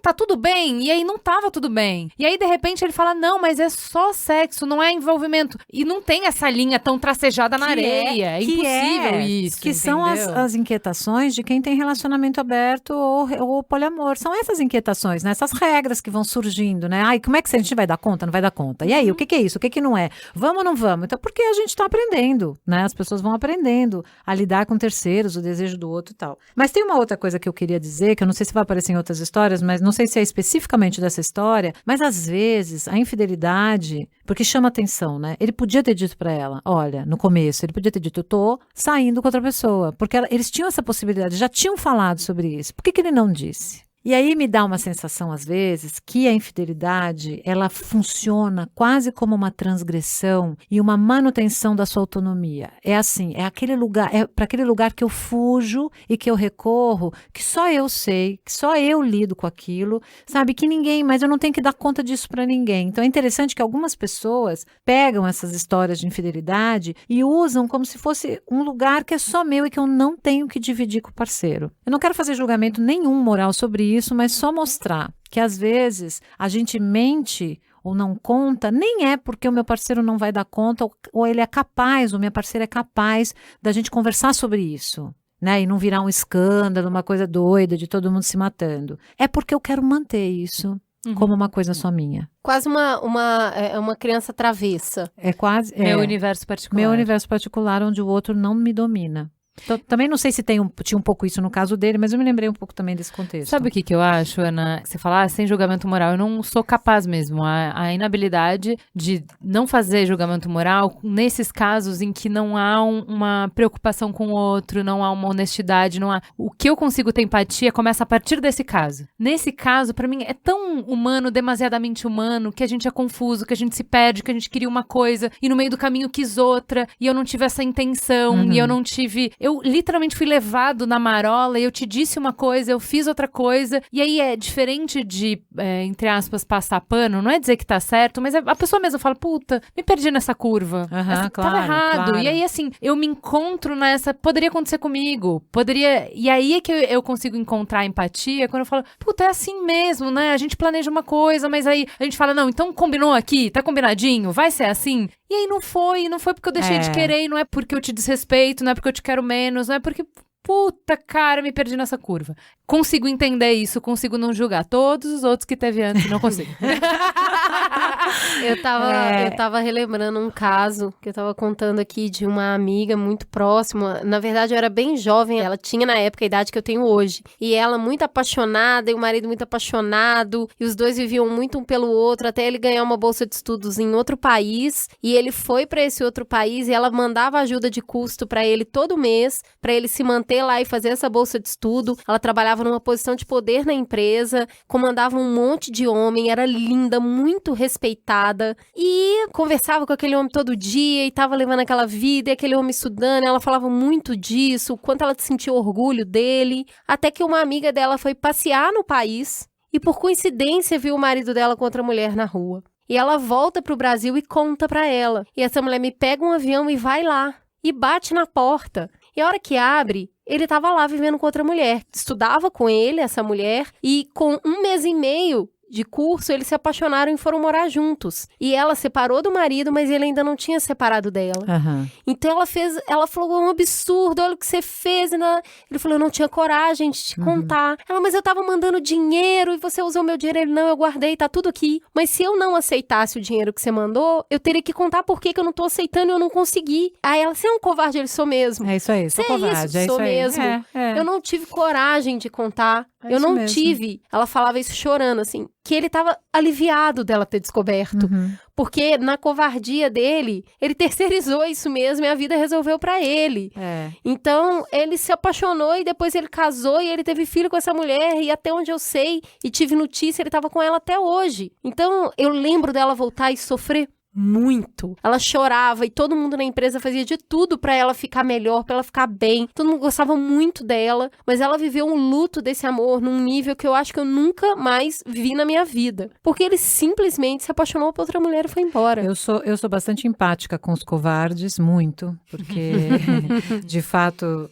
tá tudo bem, e aí não tava tudo bem. E aí de repente ele fala, não, mas é só sexo, não é envolvimento. E não tem essa linha tão tracejada na areia, é impossível isso, Que são entendeu? as inquietações de quem tem relacionamento aberto ou poliamor. São essas inquietações, né? Essas regras que vão surgindo, né? Ai, como é que a gente vai dar conta? Não vai dar conta. E aí, o que é isso? O que não é? Vamos ou não vamos? Então, porque a gente está aprendendo, né? As pessoas vão aprendendo a lidar com terceiros, o desejo do outro e tal. Mas tem uma outra coisa que eu queria dizer, que eu não sei se vai aparecer em outras histórias, mas não sei se é especificamente dessa história, mas às vezes a infidelidade, porque chama atenção, né? Ele podia ter dito pra ela, olha, no começo, ele podia ter dito, eu tô saindo com outra pessoa, porque eles tinham essa possibilidade, já tinham falado sobre isso. Por que ele não disse? E aí me dá uma sensação, às vezes, que a infidelidade, ela funciona quase como uma transgressão e uma manutenção da sua autonomia. É assim, é aquele lugar, é para aquele lugar que eu fujo e que eu recorro, que só eu sei, que só eu lido com aquilo, sabe? Que ninguém, mas eu não tenho que dar conta disso para ninguém. Então é interessante que algumas pessoas pegam essas histórias de infidelidade e usam como se fosse um lugar que é só meu e que eu não tenho que dividir com o parceiro. Eu não quero fazer julgamento nenhum moral sobre isso, mas só mostrar que às vezes a gente mente ou não conta, nem é porque o meu parceiro não vai dar conta ou ele é capaz, ou minha parceira é capaz da gente conversar sobre isso, né? E não virar um escândalo, uma coisa doida de todo mundo se matando. É porque eu quero manter isso como uma coisa só minha. Quase uma criança travessa. É quase... Meu universo particular. Meu universo particular, onde o outro não me domina. Então, também não sei se tinha um pouco isso no caso dele, mas eu me lembrei um pouco também desse contexto. Sabe o que eu acho, Ana? Você fala, sem julgamento moral, eu não sou capaz mesmo. A inabilidade de não fazer julgamento moral nesses casos em que não há uma preocupação com o outro, não há uma honestidade, não há... O que eu consigo ter empatia começa a partir desse caso. Nesse caso, pra mim, é tão humano, demasiadamente humano, que a gente é confuso, que a gente se perde, que a gente queria uma coisa e no meio do caminho quis outra, e eu não tive essa intenção, e eu não tive... Eu literalmente fui levado na marola e eu te disse uma coisa, eu fiz outra coisa. E aí é diferente de, entre aspas, passar pano. Não é dizer que tá certo, mas a pessoa mesma fala, puta, me perdi nessa curva. Claro, tava errado. claro. E aí, assim, eu me encontro nessa... Poderia acontecer comigo. Poderia... E aí é que eu consigo encontrar empatia quando eu falo, puta, é assim mesmo, né? A gente planeja uma coisa, mas aí a gente fala, não, então combinou aqui, tá combinadinho, vai ser assim. E aí não foi porque eu deixei de querer, não é porque eu te desrespeito, não é porque eu te quero menos, não é porque, puta, cara, me perdi nessa curva. Consigo entender isso, consigo não julgar. Todos os outros que teve antes, não consigo. Eu tava relembrando um caso que eu tava contando aqui de uma amiga muito próxima. Na verdade, eu era bem jovem, ela tinha na época a idade que eu tenho hoje. E ela muito apaixonada, e o marido muito apaixonado, e os dois viviam muito um pelo outro, até ele ganhar uma bolsa de estudos em outro país. E ele foi pra esse outro país e ela mandava ajuda de custo pra ele todo mês, pra ele se manter lá e fazer essa bolsa de estudo. Ela trabalhava numa posição de poder na empresa, comandava um monte de homem, era linda, muito respeitada e conversava com aquele homem todo dia e tava levando aquela vida e aquele homem estudando. Ela falava muito disso, o quanto ela sentia orgulho dele, até que uma amiga dela foi passear no país e por coincidência viu o marido dela com outra mulher na rua. E ela volta pro Brasil e conta pra ela. E essa mulher me pega um avião e vai lá e bate na porta. E a hora que abre, ele estava lá vivendo com outra mulher. Estudava com ele, essa mulher, e com 1 mês e meio de curso, eles se apaixonaram e foram morar juntos. E ela separou do marido, mas ele ainda não tinha separado dela. Aham. Então ela falou, é um absurdo, olha o que você fez. Ele falou, eu não tinha coragem de te contar. Ela, mas eu tava mandando dinheiro e você usou meu dinheiro. Ele, não, eu guardei, tá tudo aqui. Mas se eu não aceitasse o dinheiro que você mandou, eu teria que contar por que eu não tô aceitando e eu não consegui. Aí ela, você é um covarde, ele sou mesmo. É isso aí, Você sou covarde, isso, é sou isso aí. mesmo. Eu Eu não tive coragem de contar. É Eu isso não mesmo. tive. Ela falava isso chorando, assim, que ele tava aliviado dela ter descoberto. Porque na covardia dele, ele terceirizou isso mesmo e a vida resolveu pra ele. Então, ele se apaixonou e depois ele casou e ele teve filho com essa mulher e até onde eu sei e tive notícia, ele tava com ela até hoje. Então, eu lembro dela voltar e sofrer muito. Ela chorava e todo mundo na empresa fazia de tudo pra ela ficar melhor, pra ela ficar bem. Todo mundo gostava muito dela, mas ela viveu um luto desse amor num nível que eu acho que eu nunca mais vi na minha vida. Porque ele simplesmente se apaixonou por outra mulher e foi embora. Eu sou bastante empática com os covardes, muito, porque de fato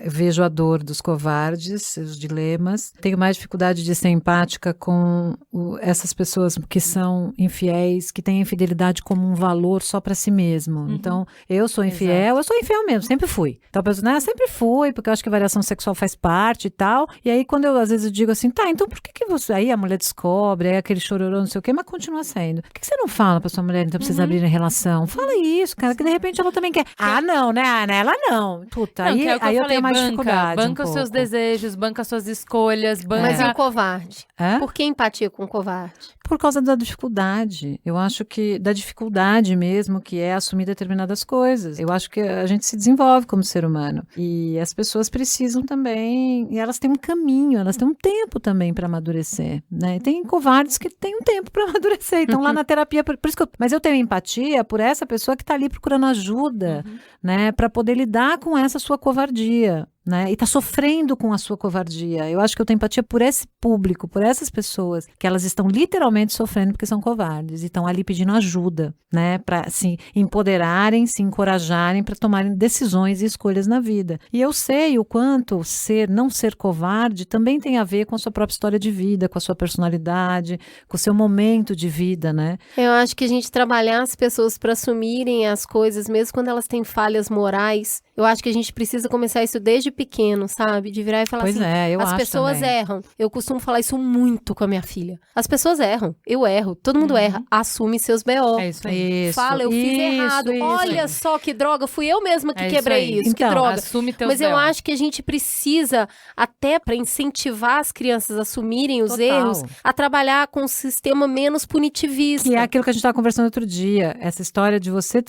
vejo a dor dos covardes, os dilemas. Tenho mais dificuldade de ser empática com essas pessoas que são infiéis, que têm infidelidade como um valor só para si mesmo. Então, eu sou infiel, eu sou infiel mesmo, sempre fui. Então, a pessoa, sempre fui, porque eu acho que a variação sexual faz parte e tal. E aí, quando às vezes eu digo assim, tá, então por que você... Aí a mulher descobre, aí aquele chororô, não sei o quê, mas continua saindo. Por que você não fala pra sua mulher, então, pra vocês abrirem relação? Fala isso, cara, que de repente ela também quer. Ah, não, né? Ah, ela não. Puta, Não, que é o que aí eu falei, tenho mais dificuldade. Banca os seus desejos, banca as suas escolhas, banca... Mas e o covarde? Hã? Por que empatia com o covarde? Por causa da dificuldade. Eu acho que da dificuldade mesmo, que é assumir determinadas coisas. Eu acho que a gente se desenvolve como ser humano. E as pessoas precisam também, e elas têm um caminho, elas têm um tempo também para amadurecer, né? Tem covardes que têm um tempo para amadurecer, então lá na terapia, por isso que mas eu tenho empatia por essa pessoa que está ali procurando ajuda, né? Para poder lidar com essa sua covardia. Né? E tá sofrendo com a sua covardia. Eu acho que eu tenho empatia por esse público, por essas pessoas, que elas estão literalmente sofrendo porque são covardes e estão ali pedindo ajuda, né? Para se empoderarem, se encorajarem para tomarem decisões e escolhas na vida. E eu sei o quanto não ser covarde também tem a ver com a sua própria história de vida, com a sua personalidade, com o seu momento de vida, né? Eu acho que a gente trabalhar as pessoas para assumirem as coisas, mesmo quando elas têm falhas morais, eu acho que a gente precisa começar isso desde pequeno, sabe? De virar e falar Pois assim, é, eu as acho pessoas também. erram. Eu costumo falar isso muito com a minha filha. As pessoas erram, eu erro, todo mundo erra. Assume seus BO. É isso aí. Isso, Fala, eu fiz errado. isso. Olha só que droga, fui eu mesma que É isso quebrei aí. isso, que Então, droga. Assume teus Mas eu B.O. acho que a gente precisa, até para incentivar as crianças a assumirem os Total. erros, a trabalhar com um sistema menos punitivista. Que é aquilo que a gente estava conversando outro dia, essa história de você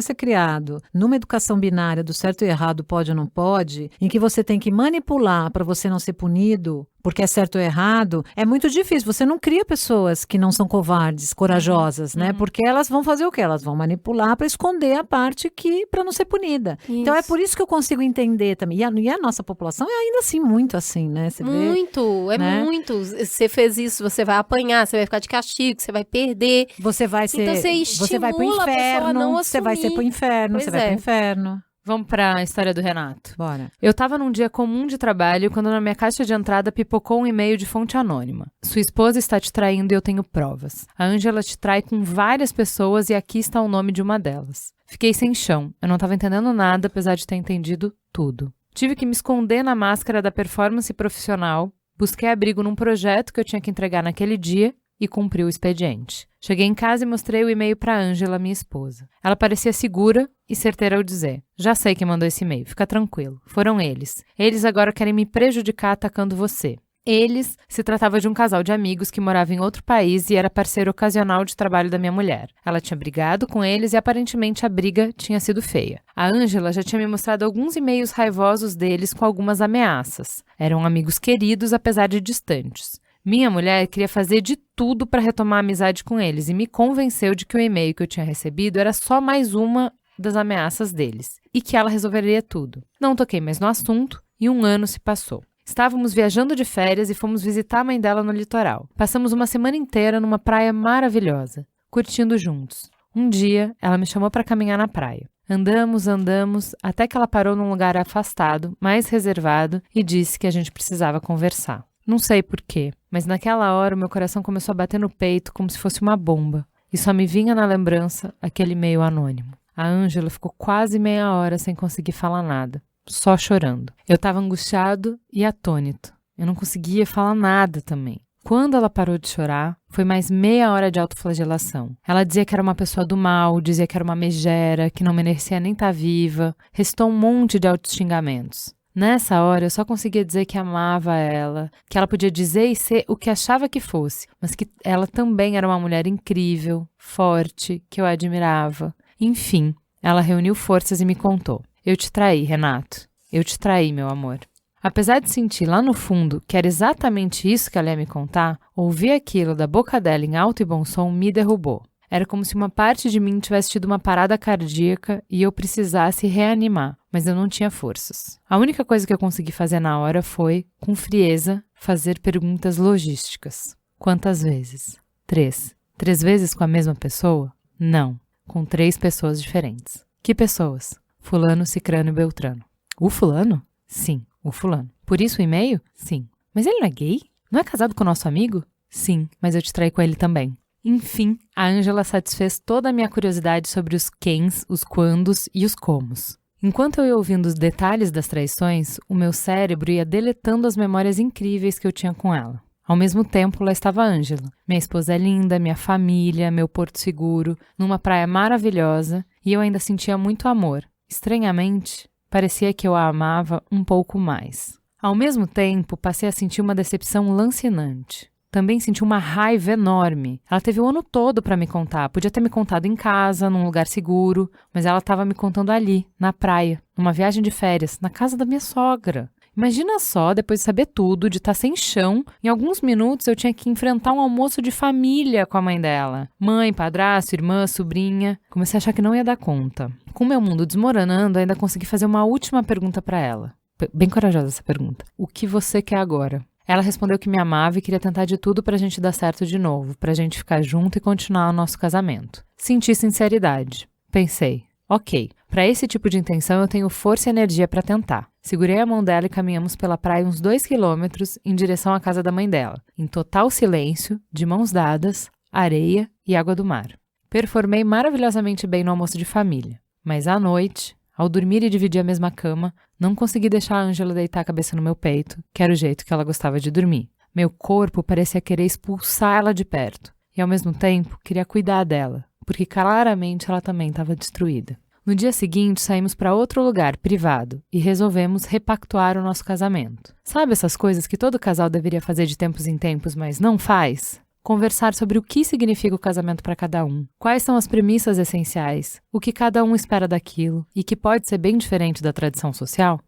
ser criado numa educação binária do certo e errado, pode ou não pode, em que você tem que manipular para você não ser punido, porque é certo ou errado, é muito difícil. Você não cria pessoas que não são covardes, corajosas, né? Porque elas vão fazer o quê? Elas vão manipular para esconder a parte para não ser punida. Isso. Então é por isso que eu consigo entender também. E a nossa população é ainda assim, muito assim, né? Você vê? Muito, é né? muito. Você fez isso, você vai apanhar, você vai ficar de castigo, você vai perder. Você vai ser. Então você vai pro estimula a pessoa a inferno. não Você vai ser assumir. pro inferno. Pois Você vai é. pro inferno. Vamos pra história do Renato. Bora. Eu tava num dia comum de trabalho quando na minha caixa de entrada pipocou um e-mail de fonte anônima. Sua esposa está te traindo e eu tenho provas. A Ângela te trai com várias pessoas e aqui está o nome de uma delas. Fiquei sem chão. Eu não tava entendendo nada, apesar de ter entendido tudo. Tive que me esconder na máscara da performance profissional, busquei abrigo num projeto que eu tinha que entregar naquele dia e cumpri o expediente. Cheguei em casa e mostrei o e-mail para Ângela, minha esposa. Ela parecia segura e certeira ao dizer: já sei quem mandou esse e-mail, fica tranquilo. Foram eles. Eles agora querem me prejudicar atacando você. Eles se tratava de um casal de amigos que morava em outro país e era parceiro ocasional de trabalho da minha mulher. Ela tinha brigado com eles e aparentemente a briga tinha sido feia. A Ângela já tinha me mostrado alguns e-mails raivosos deles com algumas ameaças. Eram amigos queridos, apesar de distantes. Minha mulher queria fazer de tudo para retomar a amizade com eles e me convenceu de que o e-mail que eu tinha recebido era só mais uma das ameaças deles e que ela resolveria tudo. Não toquei mais no assunto e 1 ano se passou. Estávamos viajando de férias e fomos visitar a mãe dela no litoral. Passamos uma semana inteira numa praia maravilhosa, curtindo juntos. Um dia, ela me chamou para caminhar na praia. Andamos, até que ela parou num lugar afastado, mais reservado, e disse que a gente precisava conversar. Não sei porquê, mas naquela hora o meu coração começou a bater no peito como se fosse uma bomba. E só me vinha na lembrança aquele e-mail anônimo. A Ângela ficou quase meia hora sem conseguir falar nada. Só chorando. Eu estava angustiado e atônito. Eu não conseguia falar nada também. Quando ela parou de chorar, foi mais meia hora de autoflagelação. Ela dizia que era uma pessoa do mal, dizia que era uma megera, que não merecia nem estar viva. Restou um monte de autoxingamentos. Nessa hora, eu só conseguia dizer que amava ela, que ela podia dizer e ser o que achava que fosse, mas que ela também era uma mulher incrível, forte, que eu admirava. Enfim, ela reuniu forças e me contou. Eu te traí, Renato. Eu te traí, meu amor. Apesar de sentir lá no fundo que era exatamente isso que ela ia me contar, ouvir aquilo da boca dela em alto e bom som me derrubou. Era como se uma parte de mim tivesse tido uma parada cardíaca e eu precisasse reanimar, mas eu não tinha forças. A única coisa que eu consegui fazer na hora foi, com frieza, fazer perguntas logísticas. Quantas vezes? 3. 3 vezes com a mesma pessoa? Não. Com 3 pessoas diferentes. Que pessoas? Fulano, Cicrano e Beltrano. O fulano? Sim, o fulano. Por isso o e-mail? Sim. Mas ele não é gay? Não é casado com o nosso amigo? Sim, mas eu te traí com ele também. Enfim, a Ângela satisfez toda a minha curiosidade sobre os quens, os quandos e os comos. Enquanto eu ia ouvindo os detalhes das traições, o meu cérebro ia deletando as memórias incríveis que eu tinha com ela. Ao mesmo tempo, lá estava a Ângela, minha esposa linda, minha família, meu porto seguro, numa praia maravilhosa, e eu ainda sentia muito amor. Estranhamente, parecia que eu a amava um pouco mais. Ao mesmo tempo, passei a sentir uma decepção lancinante. Também senti uma raiva enorme. Ela teve o ano todo para me contar. Podia ter me contado em casa, num lugar seguro, mas ela estava me contando ali, na praia, numa viagem de férias, na casa da minha sogra. Imagina só, depois de saber tudo, de estar sem chão, em alguns minutos eu tinha que enfrentar um almoço de família com a mãe dela. Mãe, padrasto, irmã, sobrinha. Comecei a achar que não ia dar conta. Com meu mundo desmoronando, ainda consegui fazer uma última pergunta para ela. Bem corajosa essa pergunta. O que você quer agora? Ela respondeu que me amava e queria tentar de tudo pra gente dar certo de novo, pra gente ficar junto e continuar o nosso casamento. Senti sinceridade. Pensei, ok, pra esse tipo de intenção eu tenho força e energia pra tentar. Segurei a mão dela e caminhamos pela praia uns 2 quilômetros em direção à casa da mãe dela, em total silêncio, de mãos dadas, areia e água do mar. Performei maravilhosamente bem no almoço de família, mas à noite, ao dormir e dividir a mesma cama, não consegui deixar a Ângela deitar a cabeça no meu peito, que era o jeito que ela gostava de dormir. Meu corpo parecia querer expulsar ela de perto, e ao mesmo tempo queria cuidar dela, porque claramente ela também estava destruída. No dia seguinte, saímos para outro lugar, privado, e resolvemos repactuar o nosso casamento. Sabe essas coisas que todo casal deveria fazer de tempos em tempos, mas não faz? Conversar sobre o que significa o casamento para cada um, quais são as premissas essenciais, o que cada um espera daquilo e que pode ser bem diferente da tradição social?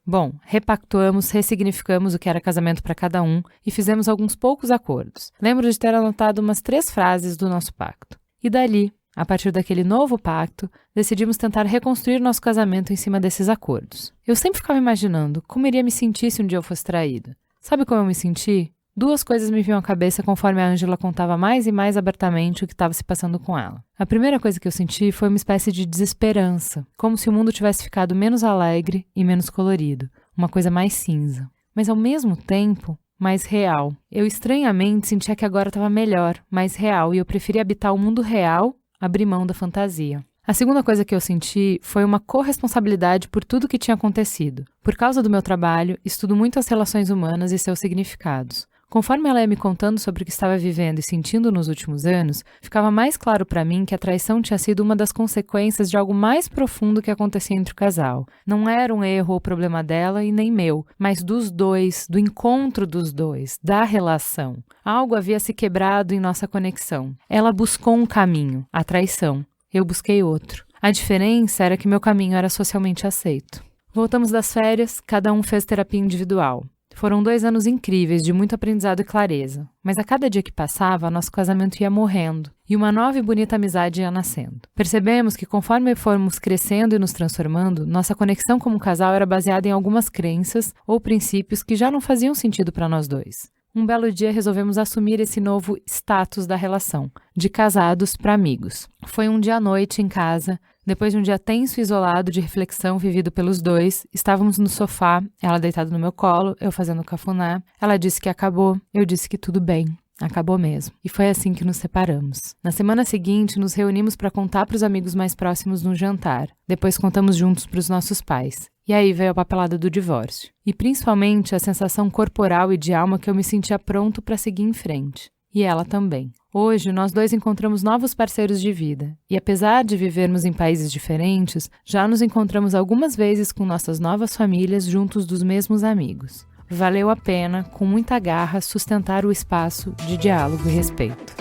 Bom, repactuamos, ressignificamos o que era casamento para cada um e fizemos alguns poucos acordos. Lembro de ter anotado umas 3 frases do nosso pacto. E dali, a partir daquele novo pacto, decidimos tentar reconstruir nosso casamento em cima desses acordos. Eu sempre ficava imaginando como iria me sentir se um dia eu fosse traída. Sabe como eu me senti? 2 coisas me vinham à cabeça conforme a Ângela contava mais e mais abertamente o que estava se passando com ela. A primeira coisa que eu senti foi uma espécie de desesperança, como se o mundo tivesse ficado menos alegre e menos colorido, uma coisa mais cinza. Mas ao mesmo tempo, mais real. Eu estranhamente sentia que agora estava melhor, mais real, e eu preferia habitar o mundo real, abrir mão da fantasia. A segunda coisa que eu senti foi uma corresponsabilidade por tudo que tinha acontecido. Por causa do meu trabalho, estudo muito as relações humanas e seus significados. Conforme ela ia me contando sobre o que estava vivendo e sentindo nos últimos anos, ficava mais claro para mim que a traição tinha sido uma das consequências de algo mais profundo que acontecia entre o casal. Não era um erro ou problema dela e nem meu, mas dos dois, do encontro dos dois, da relação. Algo havia se quebrado em nossa conexão. Ela buscou um caminho, a traição. Eu busquei outro. A diferença era que meu caminho era socialmente aceito. Voltamos das férias, cada um fez terapia individual. Foram 2 anos incríveis, de muito aprendizado e clareza. Mas a cada dia que passava, nosso casamento ia morrendo. E uma nova e bonita amizade ia nascendo. Percebemos que conforme fomos crescendo e nos transformando, nossa conexão como casal era baseada em algumas crenças ou princípios que já não faziam sentido para nós dois. Um belo dia resolvemos assumir esse novo status da relação, de casados para amigos. Foi um dia à noite em casa, depois de um dia tenso e isolado de reflexão vivido pelos dois, estávamos no sofá, ela deitada no meu colo, eu fazendo cafuné. Ela disse que acabou, eu disse que tudo bem. Acabou mesmo. E foi assim que nos separamos. Na semana seguinte, nos reunimos para contar para os amigos mais próximos num jantar. Depois contamos juntos para os nossos pais. E aí veio a papelada do divórcio. E principalmente a sensação corporal e de alma que eu me sentia pronto para seguir em frente. E ela também. Hoje, nós dois encontramos novos parceiros de vida. E apesar de vivermos em países diferentes, já nos encontramos algumas vezes com nossas novas famílias juntos dos mesmos amigos. Valeu a pena, com muita garra, sustentar o espaço de diálogo e respeito.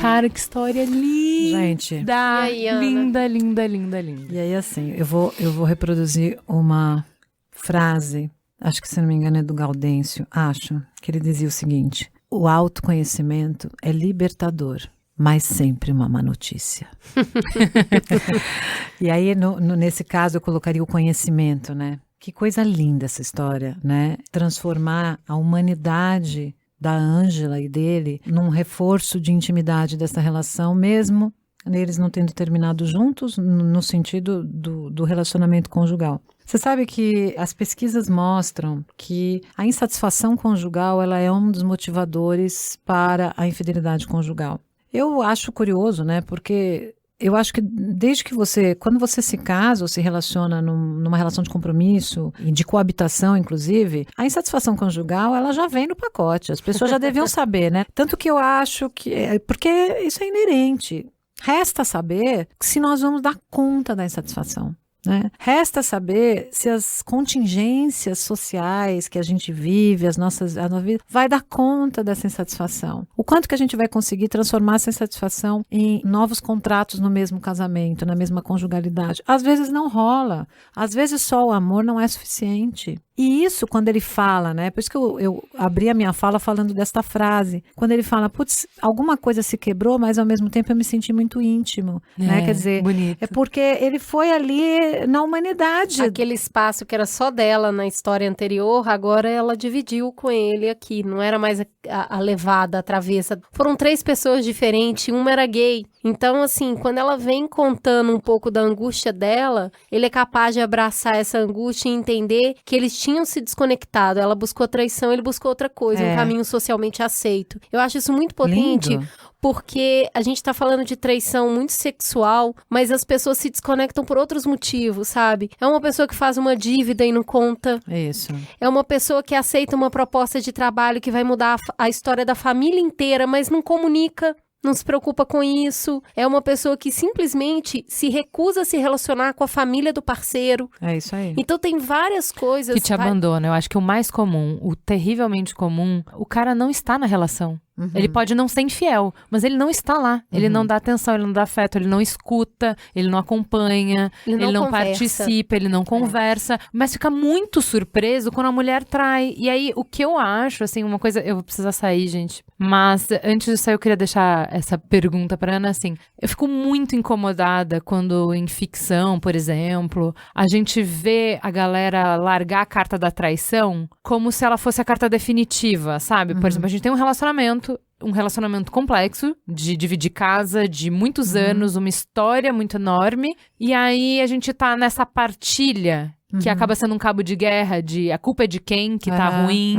Cara, que história linda! Gente. E aí, Ana? Linda, linda, linda, linda. E aí, assim, eu vou reproduzir uma frase, acho que se não me engano é do Gaudêncio, acho, que ele dizia o seguinte: o autoconhecimento é libertador, mas sempre uma má notícia. E aí, nesse caso, eu colocaria o conhecimento, né? Que coisa linda essa história, né? Transformar a humanidade da Ângela e dele num reforço de intimidade dessa relação, mesmo eles não tendo terminado juntos, no sentido do relacionamento conjugal. Você sabe que as pesquisas mostram que a insatisfação conjugal ela é um dos motivadores para a infidelidade conjugal. Eu acho curioso, né? Porque eu acho que quando você se casa ou se relaciona numa relação de compromisso e de coabitação, inclusive, a insatisfação conjugal, ela já vem no pacote. As pessoas já deviam saber, né? Tanto que eu acho que... Porque isso é inerente. Resta saber se nós vamos dar conta da insatisfação. Né? Resta saber se as contingências sociais que a gente vive, a nossa vida, vai dar conta dessa insatisfação. O quanto que a gente vai conseguir transformar essa insatisfação em novos contratos no mesmo casamento, na mesma conjugalidade. Às vezes não rola, às vezes só o amor não é suficiente. E isso, quando ele fala, né? Por isso que eu abri a minha fala falando desta frase. Quando ele fala, putz, alguma coisa se quebrou, mas ao mesmo tempo eu me senti muito íntimo, né? Quer dizer, bonito. é porque ele foi ali na humanidade. Aquele espaço que era só dela na história anterior, agora ela dividiu com ele aqui. Não era mais a levada, a travessa. Foram 3 pessoas diferentes, uma era gay. Então, assim, quando ela vem contando um pouco da angústia dela, ele é capaz de abraçar essa angústia e entender que eles tinham se desconectado. Ela buscou traição, ele buscou outra coisa, um caminho socialmente aceito. Eu acho isso muito potente, lindo. Porque a gente tá falando de traição muito sexual, mas as pessoas se desconectam por outros motivos, sabe? É uma pessoa que faz uma dívida e não conta. Isso. É uma pessoa que aceita uma proposta de trabalho que vai mudar a história da família inteira, mas não comunica. Não se preocupa com isso. É uma pessoa que simplesmente se recusa a se relacionar com a família do parceiro. É isso aí. Então tem várias coisas... Que te abandona. Eu acho que o mais comum, o terrivelmente comum, o cara não está na relação. Uhum. Ele pode não ser infiel, mas ele não está lá. Ele não dá atenção, ele não dá afeto, ele não escuta, ele não acompanha, ele não participa, ele não conversa. Mas fica muito surpreso quando a mulher trai. E aí, o que eu acho, assim, uma coisa... Eu vou precisar sair, gente. Mas antes de sair, eu queria deixar essa pergunta pra Ana, assim. Eu fico muito incomodada quando em ficção, por exemplo, a gente vê a galera largar a carta da traição como se ela fosse a carta definitiva, sabe? Por exemplo, a gente tem um relacionamento complexo, de dividir casa, de muitos anos, uma história muito enorme, e aí a gente tá nessa partilha que acaba sendo um cabo de guerra de a culpa é de quem que tá ruim.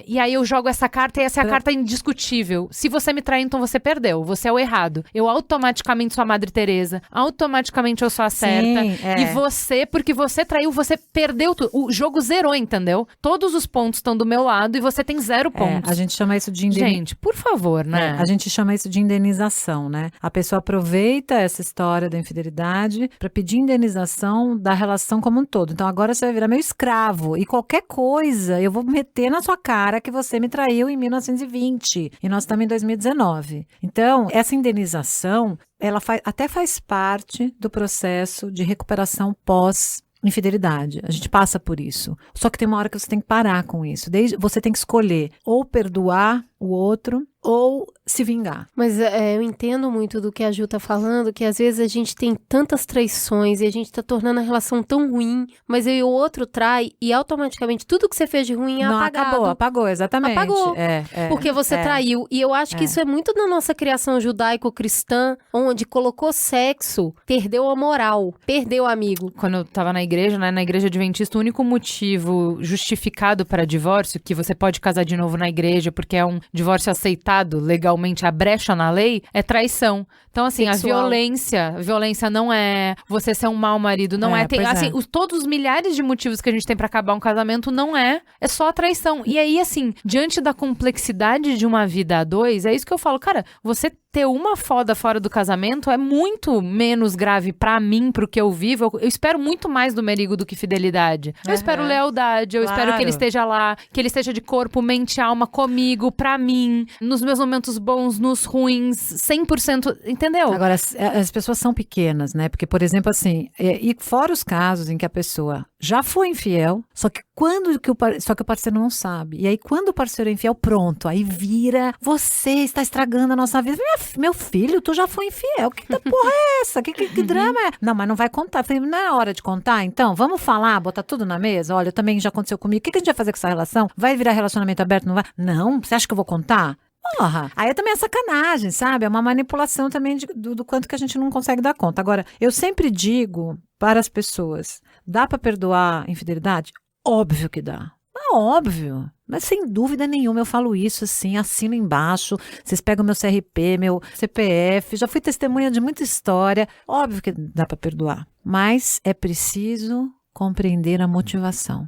E aí eu jogo essa carta e essa é a carta indiscutível. Se você me trair, então você perdeu. Você é o errado. Eu automaticamente sou a Madre Teresa. Automaticamente eu sou a certa. E você, porque você traiu, você perdeu tudo. O jogo zerou, entendeu? Todos os pontos estão do meu lado e você tem 0 pontos. A gente chama isso de Gente, por favor, né? A gente chama isso de indenização, né? A pessoa aproveita essa história da infidelidade para pedir indenização da relação como um todo. Então agora você vai virar meu escravo e qualquer coisa eu vou meter na sua cara que você me traiu em 1920 e nós estamos em 2019. Então, essa indenização, ela até faz parte do processo de recuperação pós-infidelidade. A gente passa por isso. Só que tem uma hora que você tem que parar com isso. Você tem que escolher ou perdoar o outro ou se vingar. Mas eu entendo muito do que a Ju tá falando, que às vezes a gente tem tantas traições e a gente tá tornando a relação tão ruim, mas aí o outro trai e automaticamente tudo que você fez de ruim é apagado. Apagou, exatamente. Apagou, porque você traiu. E eu acho que isso é muito da nossa criação judaico-cristã, onde colocou sexo, perdeu a moral, perdeu o amigo. Quando eu tava na igreja, né, na igreja adventista, o único motivo justificado para divórcio, que você pode casar de novo na igreja porque é um divórcio aceitado legalmente, a brecha na lei, é traição. Então, assim, sexual. A violência não é você ser um mau marido, não é. Tem, assim, todos os milhares de motivos que a gente tem pra acabar um casamento não é só a traição. E aí, assim, diante da complexidade de uma vida a dois, é isso que eu falo, cara, você ter uma foda fora do casamento é muito menos grave pra mim, pro que eu vivo. Eu espero muito mais do Merigo do que fidelidade. Eu espero lealdade, eu espero que ele esteja lá, que ele esteja de corpo, mente, alma comigo, pra mim, nos meus momentos bons, nos ruins, 100%, entendeu? Agora, as pessoas são pequenas, né? Porque, por exemplo, assim, e fora os casos em que a pessoa já foi infiel, só que o parceiro não sabe. E aí, quando o parceiro é infiel, pronto, aí vira, você está estragando a nossa vida. Meu filho, tu já foi infiel. Que porra é essa? Que drama é? Não, mas não vai contar. Eu falei, não é hora de contar, então? Vamos falar, botar tudo na mesa? Olha, também já aconteceu comigo. O que a gente vai fazer com essa relação? Vai virar relacionamento aberto? Não vai? Não, você acha que eu vou contar? Porra, aí também é sacanagem, sabe? É uma manipulação também do quanto que a gente não consegue dar conta. Agora, eu sempre digo para as pessoas, dá para perdoar infidelidade? Óbvio que dá. Óbvio, mas sem dúvida nenhuma eu falo isso assim, assino embaixo, vocês pegam meu CRP, meu CPF, já fui testemunha de muita história, óbvio que dá para perdoar, mas é preciso compreender a motivação.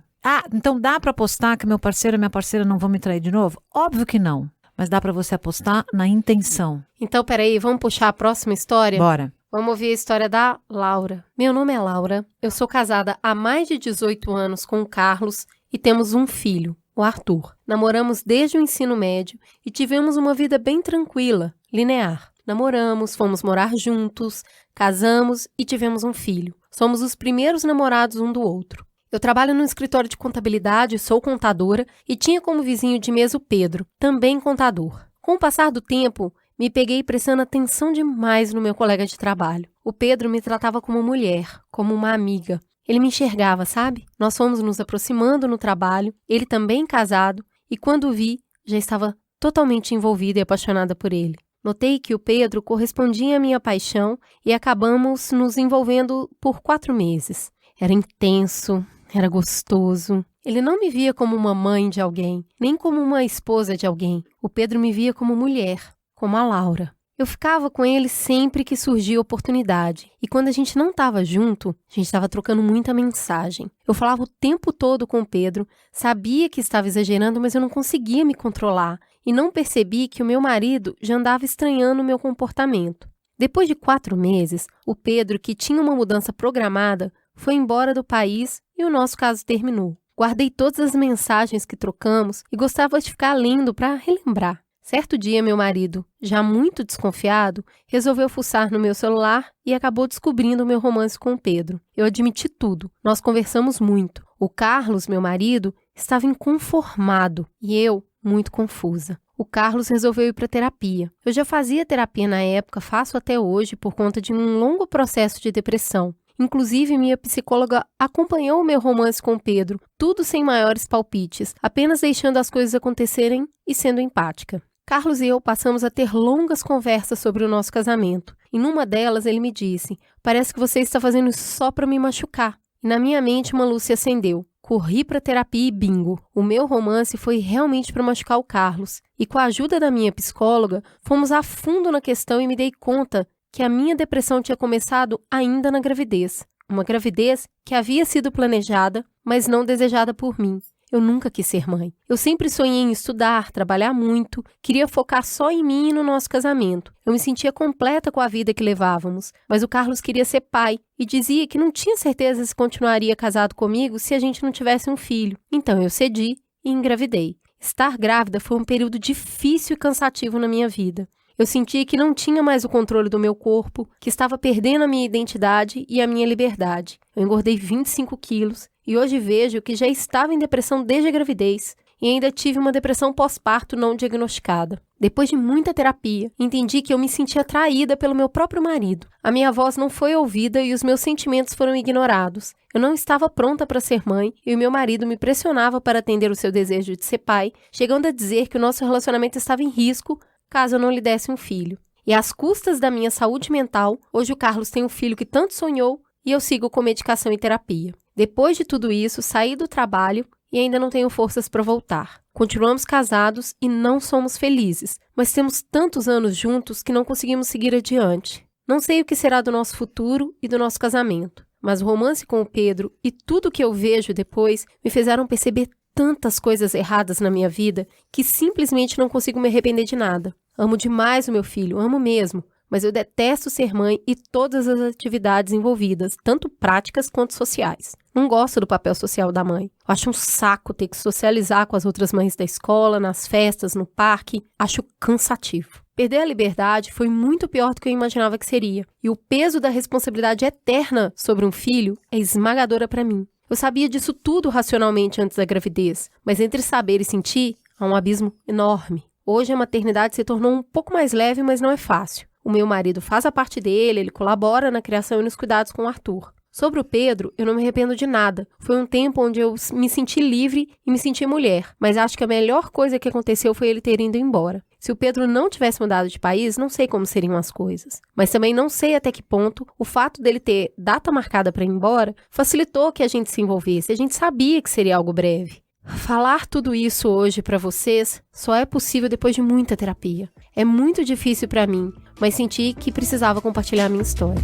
Então dá para apostar que meu parceiro e minha parceira não vão me trair de novo? Óbvio que não, mas dá para você apostar na intenção. Então, peraí, vamos puxar a próxima história? Bora. Vamos ouvir a história da Laura. Meu nome é Laura, eu sou casada há mais de 18 anos com o Carlos e temos um filho, o Arthur. Namoramos desde o ensino médio e tivemos uma vida bem tranquila, linear. Namoramos, fomos morar juntos, casamos e tivemos um filho. Somos os primeiros namorados um do outro. Eu trabalho no escritório de contabilidade, sou contadora e tinha como vizinho de mesa o Pedro, também contador. Com o passar do tempo, me peguei prestando atenção demais no meu colega de trabalho. O Pedro me tratava como mulher, como uma amiga. Ele me enxergava, sabe? Nós fomos nos aproximando no trabalho, ele também casado, e quando vi, já estava totalmente envolvida e apaixonada por ele. Notei que o Pedro correspondia à minha paixão e acabamos nos envolvendo por 4 meses. Era intenso, era gostoso. Ele não me via como uma mãe de alguém, nem como uma esposa de alguém. O Pedro me via como mulher, como a Laura. Eu ficava com ele sempre que surgia oportunidade. E quando a gente não estava junto, a gente estava trocando muita mensagem. Eu falava o tempo todo com o Pedro, sabia que estava exagerando, mas eu não conseguia me controlar. E não percebi que o meu marido já andava estranhando o meu comportamento. Depois de 4 meses, o Pedro, que tinha uma mudança programada, foi embora do país e o nosso caso terminou. Guardei todas as mensagens que trocamos e gostava de ficar lendo para relembrar. Certo dia, meu marido, já muito desconfiado, resolveu fuçar no meu celular e acabou descobrindo o meu romance com o Pedro. Eu admiti tudo. Nós conversamos muito. O Carlos, meu marido, estava inconformado e eu, muito confusa. O Carlos resolveu ir para terapia. Eu já fazia terapia na época, faço até hoje por conta de um longo processo de depressão. Inclusive, minha psicóloga acompanhou o meu romance com o Pedro, tudo sem maiores palpites, apenas deixando as coisas acontecerem e sendo empática. Carlos e eu passamos a ter longas conversas sobre o nosso casamento. E numa delas ele me disse, parece que você está fazendo isso só para me machucar e na minha mente uma luz se acendeu. Corri para terapia e bingo. O meu romance foi realmente para machucar o Carlos. E com a ajuda da minha psicóloga, fomos a fundo na questão e me dei conta que a minha depressão tinha começado ainda na gravidez. Uma gravidez que havia sido planejada, mas não desejada por mim. Eu nunca quis ser mãe. Eu sempre sonhei em estudar, trabalhar muito, queria focar só em mim e no nosso casamento. Eu me sentia completa com a vida que levávamos, mas o Carlos queria ser pai e dizia que não tinha certeza se continuaria casado comigo se a gente não tivesse um filho. Então eu cedi e engravidei. Estar grávida foi um período difícil e cansativo na minha vida. Eu sentia que não tinha mais o controle do meu corpo, que estava perdendo a minha identidade e a minha liberdade. Eu engordei 25 quilos e hoje vejo que já estava em depressão desde a gravidez e ainda tive uma depressão pós-parto não diagnosticada. Depois de muita terapia, entendi que eu me sentia atraída pelo meu próprio marido. A minha voz não foi ouvida e os meus sentimentos foram ignorados. Eu não estava pronta para ser mãe e o meu marido me pressionava para atender o seu desejo de ser pai, chegando a dizer que o nosso relacionamento estava em risco caso eu não lhe desse um filho. E às custas da minha saúde mental, hoje o Carlos tem um filho que tanto sonhou e eu sigo com medicação e terapia. Depois de tudo isso, saí do trabalho e ainda não tenho forças para voltar. Continuamos casados e não somos felizes, mas temos tantos anos juntos que não conseguimos seguir adiante. Não sei o que será do nosso futuro e do nosso casamento, mas o romance com o Pedro e tudo o que eu vejo depois me fizeram perceber tantas coisas erradas na minha vida que simplesmente não consigo me arrepender de nada. Amo demais o meu filho, amo mesmo, mas eu detesto ser mãe e todas as atividades envolvidas, tanto práticas quanto sociais. Não gosto do papel social da mãe. Eu acho um saco ter que socializar com as outras mães da escola, nas festas, no parque. Acho cansativo. Perder a liberdade foi muito pior do que eu imaginava que seria. E o peso da responsabilidade eterna sobre um filho é esmagadora para mim. Eu sabia disso tudo racionalmente antes da gravidez, mas entre saber e sentir, há um abismo enorme. Hoje a maternidade se tornou um pouco mais leve, mas não é fácil. O meu marido faz a parte dele, ele colabora na criação e nos cuidados com o Arthur. Sobre o Pedro, eu não me arrependo de nada. Foi um tempo onde eu me senti livre e me senti mulher, mas acho que a melhor coisa que aconteceu foi ele ter ido embora. Se o Pedro não tivesse mudado de país, não sei como seriam as coisas. Mas também não sei até que ponto o fato dele ter data marcada para ir embora facilitou que a gente se envolvesse. A gente sabia que seria algo breve. Falar tudo isso hoje para vocês só é possível depois de muita terapia. É muito difícil para mim, mas senti que precisava compartilhar a minha história.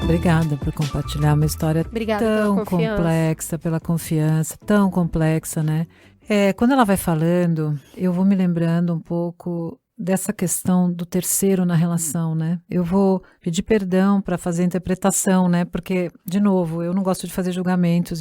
Obrigada por compartilhar uma história tão complexa, pela confiança, tão complexa, né? Quando ela vai falando, eu vou me lembrando um pouco dessa questão do terceiro na relação, né? Eu vou pedir perdão para fazer interpretação, né? Porque, de novo, eu não gosto de fazer julgamentos,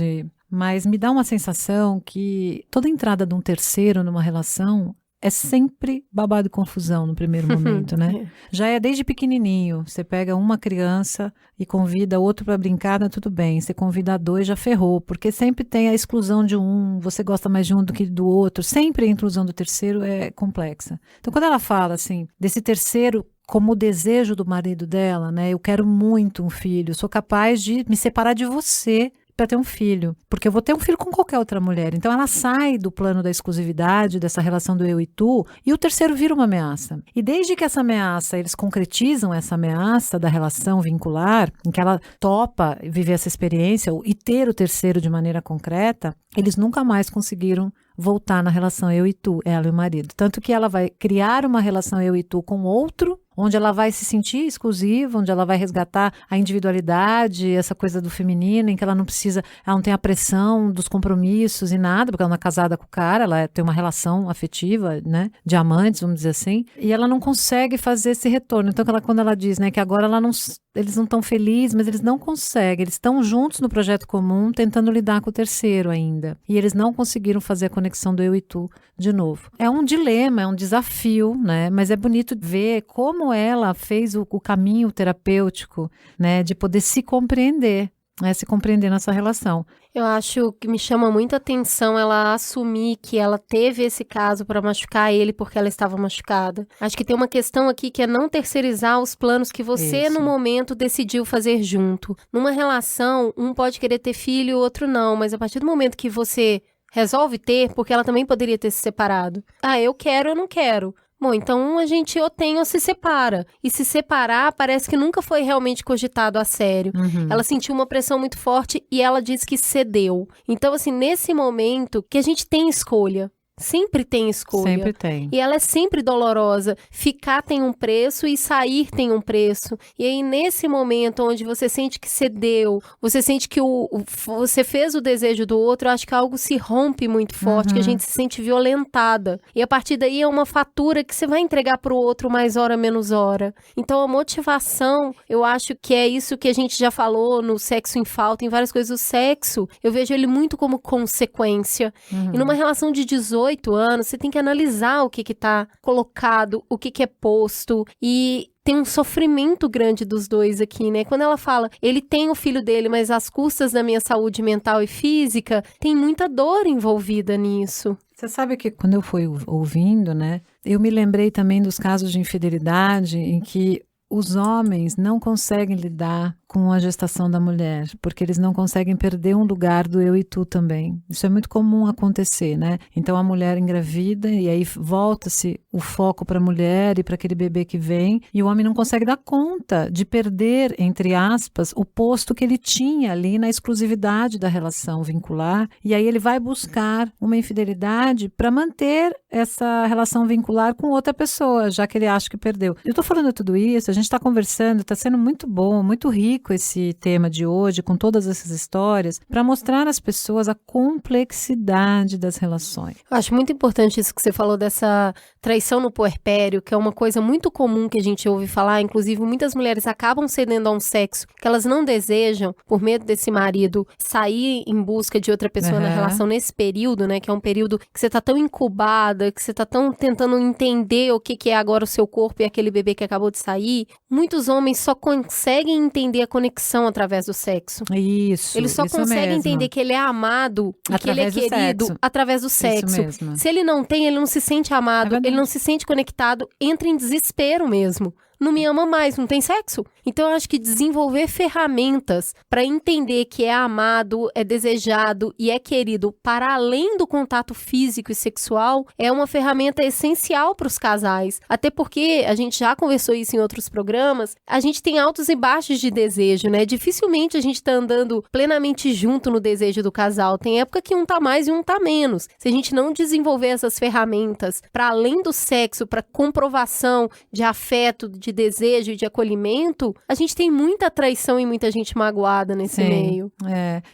mas me dá uma sensação que toda entrada de um terceiro numa relação é sempre babado e confusão no primeiro momento, né? Já é desde pequenininho. Você pega uma criança e convida outro para brincar, tá tudo bem. Você convida dois, já ferrou. Porque sempre tem a exclusão de um, você gosta mais de um do que do outro. Sempre a inclusão do terceiro é complexa. Então, quando ela fala, assim, desse terceiro como o desejo do marido dela, né? Eu quero muito um filho, sou capaz de me separar de você para ter um filho, porque eu vou ter um filho com qualquer outra mulher. Então ela sai do plano da exclusividade, dessa relação do eu e tu, e o terceiro vira uma ameaça. E desde que essa ameaça, eles concretizam essa ameaça da relação vincular, em que ela topa viver essa experiência e ter o terceiro de maneira concreta, eles nunca mais conseguiram voltar na relação eu e tu, ela e o marido. Tanto que ela vai criar uma relação eu e tu com outro, onde ela vai se sentir exclusiva, onde ela vai resgatar a individualidade, essa coisa do feminino, em que ela não tem a pressão dos compromissos e nada, porque ela não é casada com o cara, ela tem uma relação afetiva, né, de amantes, vamos dizer assim, e ela não consegue fazer esse retorno. Então, quando ela diz, né, que agora eles não estão felizes, mas eles não conseguem, eles estão juntos no projeto comum, tentando lidar com o terceiro ainda, e eles não conseguiram fazer a conexão do eu e tu de novo. É um dilema, é um desafio, né, mas é bonito ver como ela fez o caminho terapêutico, né, de poder se compreender, né, se compreender nessa relação. Eu acho que me chama muita atenção ela assumir que ela teve esse caso para machucar ele porque ela estava machucada. Acho que tem uma questão aqui que é não terceirizar os planos que você, no momento, decidiu fazer junto. Numa relação, um pode querer ter filho, o outro não, mas a partir do momento que você resolve ter, porque ela também poderia ter se separado. Eu quero, eu não quero. Bom, então a gente ou tem ou se separa. E se separar parece que nunca foi realmente cogitado a sério. Ela sentiu uma pressão muito forte e ela disse que cedeu. Então, assim, nesse momento que a gente tem escolha. Sempre tem escolha. Sempre tem. E ela é sempre dolorosa. Ficar tem um preço e sair tem um preço. E aí, nesse momento onde você sente que cedeu, você sente que você fez o desejo do outro, eu acho que algo se rompe muito forte, que a gente se sente violentada. E a partir daí é uma fatura que você vai entregar pro outro mais hora, menos hora. Então, a motivação, eu acho que é isso que a gente já falou no Sexo em Falta, em várias coisas. O sexo, eu vejo ele muito como consequência. E numa relação de 18 anos, você tem que analisar o que tá colocado, o que é posto, e tem um sofrimento grande dos dois aqui, né? Quando ela fala, ele tem o filho dele, mas às custas da minha saúde mental e física, tem muita dor envolvida nisso. Você sabe que quando eu fui ouvindo, né, eu me lembrei também dos casos de infidelidade em que os homens não conseguem lidar com a gestação da mulher, porque eles não conseguem perder um lugar do eu e tu também. Isso é muito comum acontecer, né? Então a mulher engravida e aí volta-se o foco para a mulher e para aquele bebê que vem, e o homem não consegue dar conta de perder, entre aspas, o posto que ele tinha ali na exclusividade da relação vincular, e aí ele vai buscar uma infidelidade para manter essa relação vincular com outra pessoa, já que ele acha que perdeu. Eu tô falando tudo isso, a gente está conversando, está sendo muito bom, muito rico esse tema de hoje, com todas essas histórias, para mostrar às pessoas a complexidade das relações. Eu acho muito importante isso que você falou dessa traição no puerpério, que é uma coisa muito comum que a gente ouve falar, inclusive muitas mulheres acabam cedendo a um sexo que elas não desejam, por medo desse marido sair em busca de outra pessoa na relação nesse período, né, que é um período que você tá tão incubada, que você tá tão tentando entender o que é agora o seu corpo e aquele bebê que acabou de sair. Muitos homens só conseguem entender a conexão através do sexo. Isso. Ele só consegue entender que ele é amado e que ele é querido através do sexo. Se ele não tem, ele não se sente amado, ele não se sente conectado, entra em desespero mesmo. Não me ama mais, não tem sexo? Então eu acho que desenvolver ferramentas para entender que é amado, é desejado e é querido para além do contato físico e sexual é uma ferramenta essencial para os casais. Até porque, a gente já conversou isso em outros programas, a gente tem altos e baixos de desejo, né? Dificilmente a gente tá andando plenamente junto no desejo do casal. Tem época que um tá mais e um tá menos. Se a gente não desenvolver essas ferramentas para além do sexo, para comprovação de afeto, de desejo e de acolhimento, a gente tem muita traição e muita gente magoada nesse meio.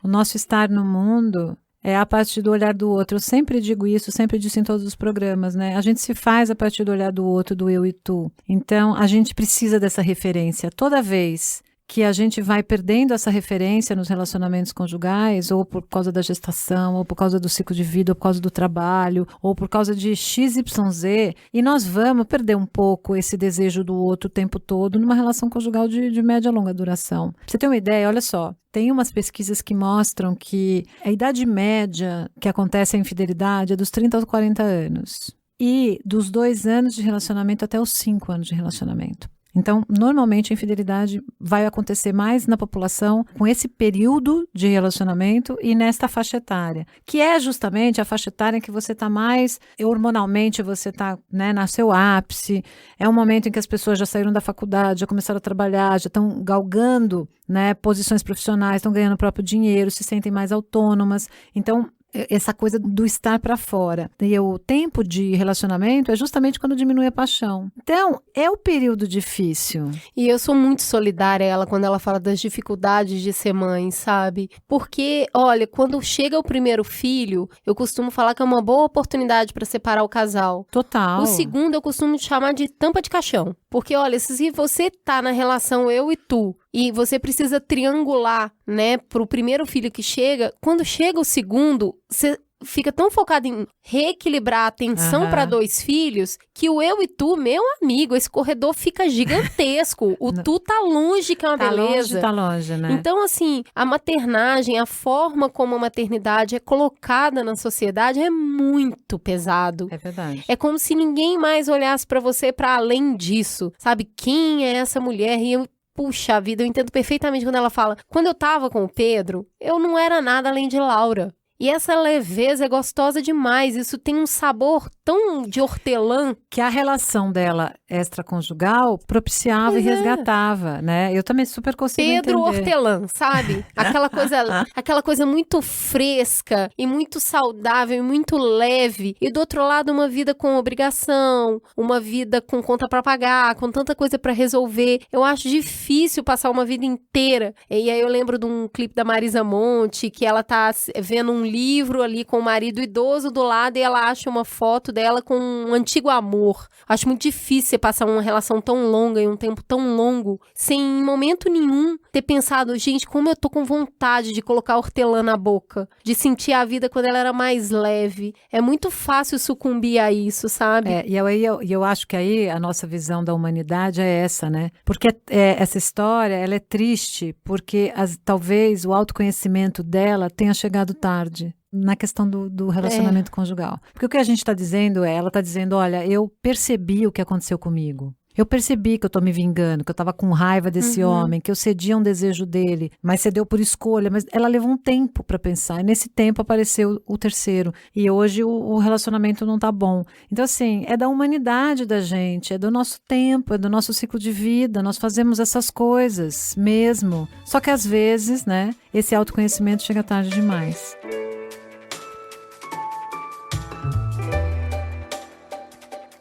O nosso estar no mundo é a partir do olhar do outro. Eu sempre digo isso, sempre disse em todos os programas, né? A gente se faz a partir do olhar do outro, do eu e tu. Então, a gente precisa dessa referência. Toda vez que a gente vai perdendo essa referência nos relacionamentos conjugais, ou por causa da gestação, ou por causa do ciclo de vida, ou por causa do trabalho, ou por causa de XYZ, e nós vamos perder um pouco esse desejo do outro o tempo todo numa relação conjugal de média a longa duração. Pra você ter uma ideia, olha só, tem umas pesquisas que mostram que a idade média que acontece a infidelidade é dos 30 aos 40 anos. E dos 2 anos de relacionamento até os 5 anos de relacionamento. Então, normalmente a infidelidade vai acontecer mais na população com esse período de relacionamento e nesta faixa etária, que é justamente a faixa etária em que você está mais, hormonalmente você está, né, no seu ápice, é um momento em que as pessoas já saíram da faculdade, já começaram a trabalhar, já estão galgando, né, posições profissionais, estão ganhando o próprio dinheiro, se sentem mais autônomas. Então, essa coisa do estar para fora. E o tempo de relacionamento é justamente quando diminui a paixão. Então, é o período difícil. E eu sou muito solidária a ela quando ela fala das dificuldades de ser mãe, sabe? Porque, olha, quando chega o primeiro filho, eu costumo falar que é uma boa oportunidade para separar o casal. Total. O segundo eu costumo chamar de tampa de caixão. Porque, olha, se você tá na relação eu e tu, e você precisa triangular, né, pro primeiro filho que chega, quando chega o segundo, você fica tão focado em reequilibrar a atenção para 2 filhos, que o eu e tu, meu amigo, esse corredor fica gigantesco. O tu tá longe, que é uma beleza. Tá longe, né? Então, assim, a maternagem, a forma como a maternidade é colocada na sociedade é muito pesado. É verdade. É como se ninguém mais olhasse para você para além disso. Sabe, quem é essa mulher? E eu, puxa vida, eu entendo perfeitamente quando ela fala, quando eu tava com o Pedro, eu não era nada além de Laura. E essa leveza é gostosa demais. Isso tem um sabor tão de hortelã. Que a relação dela extraconjugal propiciava e resgatava, né? Eu também super consigo Pedro entender. Hortelã, sabe? Aquela coisa muito fresca e muito saudável e muito leve. E do outro lado, uma vida com obrigação, uma vida com conta pra pagar, com tanta coisa pra resolver. Eu acho difícil passar uma vida inteira. E aí eu lembro de um clipe da Marisa Monte, que ela tá vendo um livro ali com o marido idoso do lado e ela acha uma foto dela com um antigo amor. Acho muito difícil você passar uma relação tão longa e um tempo tão longo sem em momento nenhum ter pensado, gente, como eu tô com vontade de colocar hortelã na boca, de sentir a vida quando ela era mais leve. É muito fácil sucumbir a isso, sabe? E eu acho que aí a nossa visão da humanidade é essa, né? Porque essa história, ela é triste, porque talvez o autoconhecimento dela tenha chegado tarde na questão do relacionamento conjugal. Porque o que a gente está dizendo ela está dizendo, olha, eu percebi o que aconteceu comigo. Eu percebi que eu tô me vingando, que eu tava com raiva desse homem, que eu cedi a um desejo dele, mas cedeu por escolha. Mas ela levou um tempo para pensar. E nesse tempo apareceu o terceiro. E hoje o relacionamento não tá bom. Então, assim, é da humanidade da gente, é do nosso tempo, é do nosso ciclo de vida. Nós fazemos essas coisas mesmo. Só que às vezes, né, esse autoconhecimento chega tarde demais.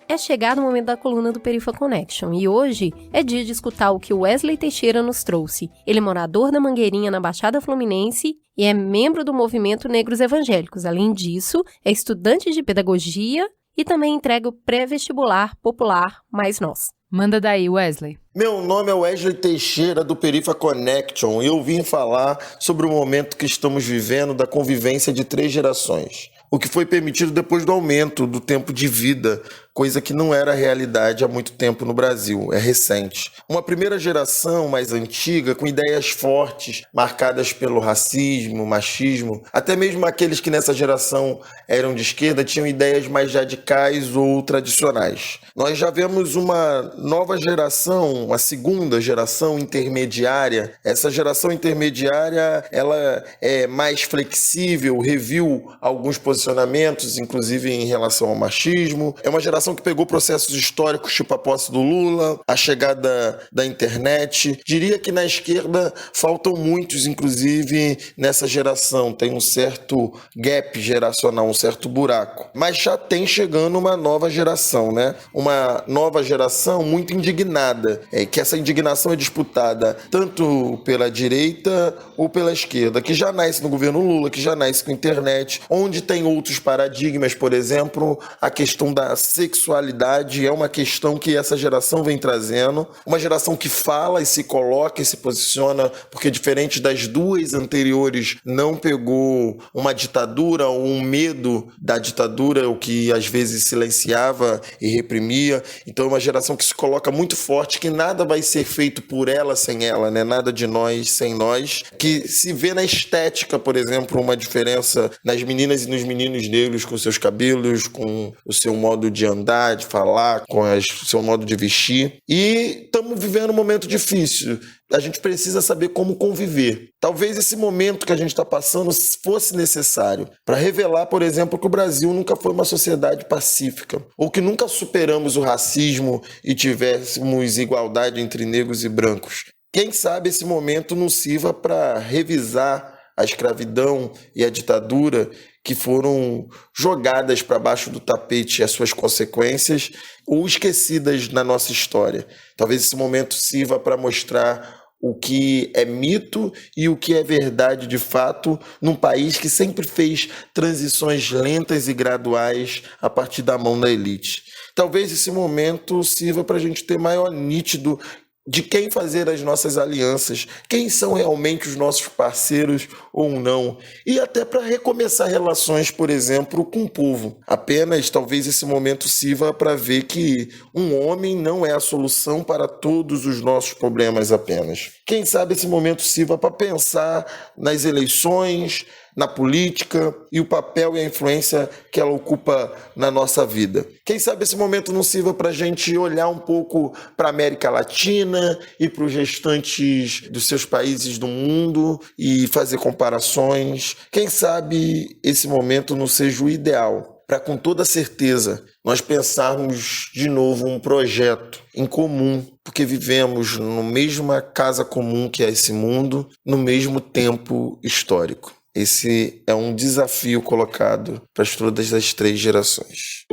É chegado o momento da coluna do Perifa Connection e hoje é dia de escutar o que o Wesley Teixeira nos trouxe. Ele é morador da Mangueirinha, na Baixada Fluminense, e é membro do movimento Negros Evangélicos. Além disso, é estudante de pedagogia e também entrega o pré-vestibular popular Mais Nós. Manda daí, Wesley. Meu nome é Wesley Teixeira, do Perifa Connection, e eu vim falar sobre o momento que estamos vivendo da convivência de 3 gerações. O que foi permitido depois do aumento do tempo de vida, coisa que não era realidade há muito tempo no Brasil, é recente. Uma primeira geração mais antiga, com ideias fortes, marcadas pelo racismo, machismo, até mesmo aqueles que nessa geração eram de esquerda tinham ideias mais radicais ou tradicionais. Nós já vemos uma nova geração, uma segunda geração intermediária. Essa geração intermediária, ela é mais flexível, reviu alguns posicionamentos, inclusive em relação ao machismo. É uma geração que pegou processos históricos, tipo a posse do Lula, a chegada da internet. Diria que na esquerda faltam muitos, inclusive nessa geração. Tem um certo gap geracional, um certo buraco. Mas já tem chegando uma nova geração, né? Uma nova geração muito indignada. Que essa indignação é disputada tanto pela direita ou pela esquerda, que já nasce no governo Lula, que já nasce com internet, onde tem outros paradigmas, por exemplo, a questão da sexualidade é uma questão que essa geração vem trazendo, uma geração que fala e se coloca e se posiciona, porque diferente das 2 anteriores, não pegou uma ditadura ou um medo da ditadura, o que às vezes silenciava e reprimia. Então é uma geração que se coloca muito forte, que nada vai ser feito por ela sem ela, né? Nada de nós sem nós, que se vê na estética, por exemplo, uma diferença nas meninas e nos meninos negros com seus cabelos, com o seu modo de andar, de falar, com o seu modo de vestir. E estamos vivendo um momento difícil. A gente precisa saber como conviver. Talvez esse momento que a gente está passando fosse necessário para revelar, por exemplo, que o Brasil nunca foi uma sociedade pacífica, ou que nunca superamos o racismo e tivéssemos igualdade entre negros e brancos. Quem sabe esse momento não sirva para revisar a escravidão e a ditadura que foram jogadas para baixo do tapete e as suas consequências, ou esquecidas na nossa história. Talvez esse momento sirva para mostrar o que é mito e o que é verdade de fato num país que sempre fez transições lentas e graduais a partir da mão da elite. Talvez esse momento sirva para a gente ter maior nítido de quem fazer as nossas alianças, quem são realmente os nossos parceiros ou não, e até para recomeçar relações, por exemplo, com o povo. Apenas, talvez esse momento sirva para ver que um homem não é a solução para todos os nossos problemas apenas. Quem sabe esse momento sirva para pensar nas eleições, na política e o papel e a influência que ela ocupa na nossa vida. Quem sabe esse momento não sirva para a gente olhar um pouco para a América Latina e para os restantes dos seus países do mundo e fazer comparações. Quem sabe esse momento não seja o ideal para, com toda certeza, nós pensarmos de novo um projeto em comum, porque vivemos na mesma casa comum que é esse mundo, no mesmo tempo histórico. Esse é um desafio colocado para todas as 3 gerações.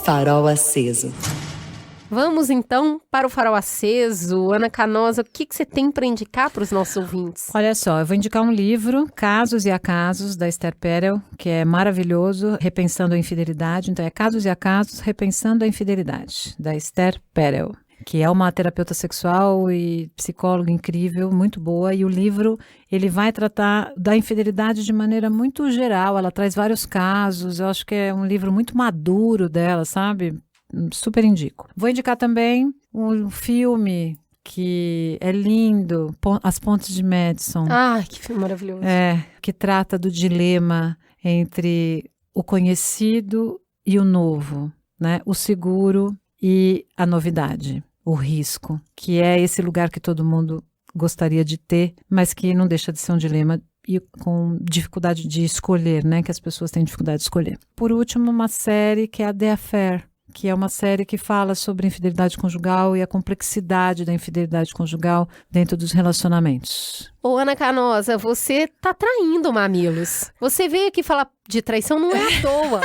Farol aceso. Vamos então para o Farol Aceso. Ana Canosa, o que você tem para indicar para os nossos ouvintes? Olha só, eu vou indicar um livro, Casos e Acasos, da Esther Perel, que é maravilhoso, repensando a infidelidade. Então é Casos e Acasos, repensando a infidelidade, da Esther Perel, que é uma terapeuta sexual e psicóloga incrível, muito boa. E o livro, ele vai tratar da infidelidade de maneira muito geral. Ela traz vários casos. Eu acho que é um livro muito maduro dela, sabe? Super indico. Vou indicar também um filme que é lindo, As Pontes de Madison. Ah, que filme maravilhoso. Que trata do dilema entre o conhecido e o novo, né? O seguro e a novidade, o risco, que é esse lugar que todo mundo gostaria de ter, mas que não deixa de ser um dilema e com dificuldade de escolher, né? Que as pessoas têm dificuldade de escolher. Por último, uma série que é a The Affair, que é uma série que fala sobre infidelidade conjugal e a complexidade da infidelidade conjugal dentro dos relacionamentos. Ô, Ana Canosa, você tá traindo Mamilos. Você veio aqui falar de traição, não é à toa.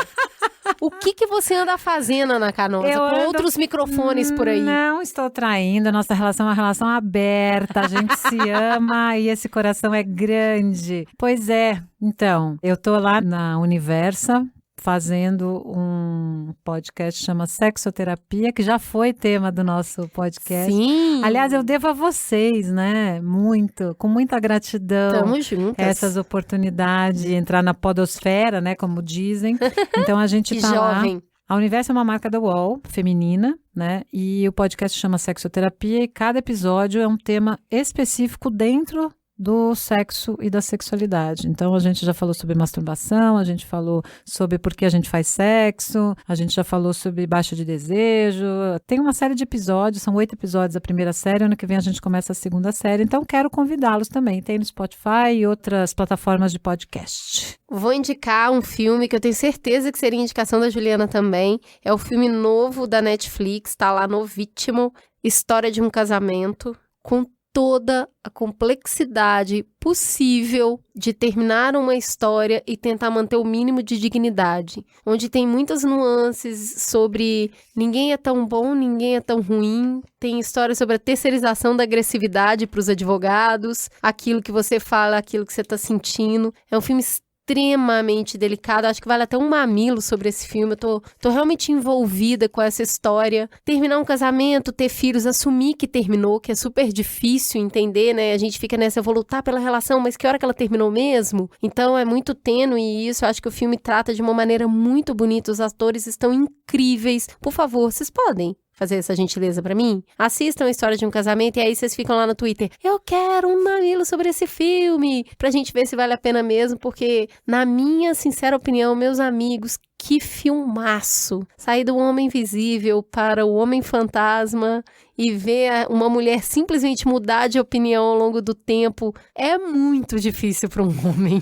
O que você anda fazendo, Ana Canosa, com outros microfones por aí? Não estou traindo, a nossa relação é uma relação aberta, a gente se ama e esse coração é grande. Pois é, então, eu tô lá na Universa, fazendo um podcast que chama Sexoterapia, que já foi tema do nosso podcast. Sim! Aliás, eu devo a vocês, né? Muito, com muita gratidão. Tamo juntas. Essas oportunidades de entrar na podosfera, né? Como dizem. Então, a gente tá jovem. lá. A Universo é uma marca da UOL, feminina, né? E o podcast chama Sexoterapia e cada episódio é um tema específico dentro do sexo e da sexualidade. Então, a gente já falou sobre masturbação, a gente falou sobre por que a gente faz sexo, a gente já falou sobre baixa de desejo. Tem uma série de episódios, são 8 episódios a primeira série, ano que vem a gente começa a segunda série, então quero convidá-los também. Tem no Spotify e outras plataformas de podcast. Vou indicar um filme que eu tenho certeza que seria indicação da Juliana também. É o filme novo da Netflix, tá lá novíssimo, História de um Casamento, com toda a complexidade possível de terminar uma história e tentar manter o mínimo de dignidade, onde tem muitas nuances sobre ninguém é tão bom, ninguém é tão ruim, tem história sobre a terceirização da agressividade para os advogados, aquilo que você fala, aquilo que você está sentindo. É um filme extremamente delicado, acho que vale até um mamilo sobre esse filme, eu tô realmente envolvida com essa história. Terminar um casamento, ter filhos, assumir que terminou, que é super difícil entender, né? A gente fica nessa, eu vou lutar pela relação, mas que hora que ela terminou mesmo? Então é muito tênue isso, eu acho que o filme trata de uma maneira muito bonita, os atores estão incríveis. Por favor, vocês podem fazer essa gentileza pra mim? Assistam a História de um Casamento e aí vocês ficam lá no Twitter. Eu quero um mamilo sobre esse filme, pra gente ver se vale a pena mesmo, porque, na minha sincera opinião, meus amigos, que filmaço! Sair do Homem Invisível para o Homem Fantasma e ver uma mulher simplesmente mudar de opinião ao longo do tempo é muito difícil para um homem.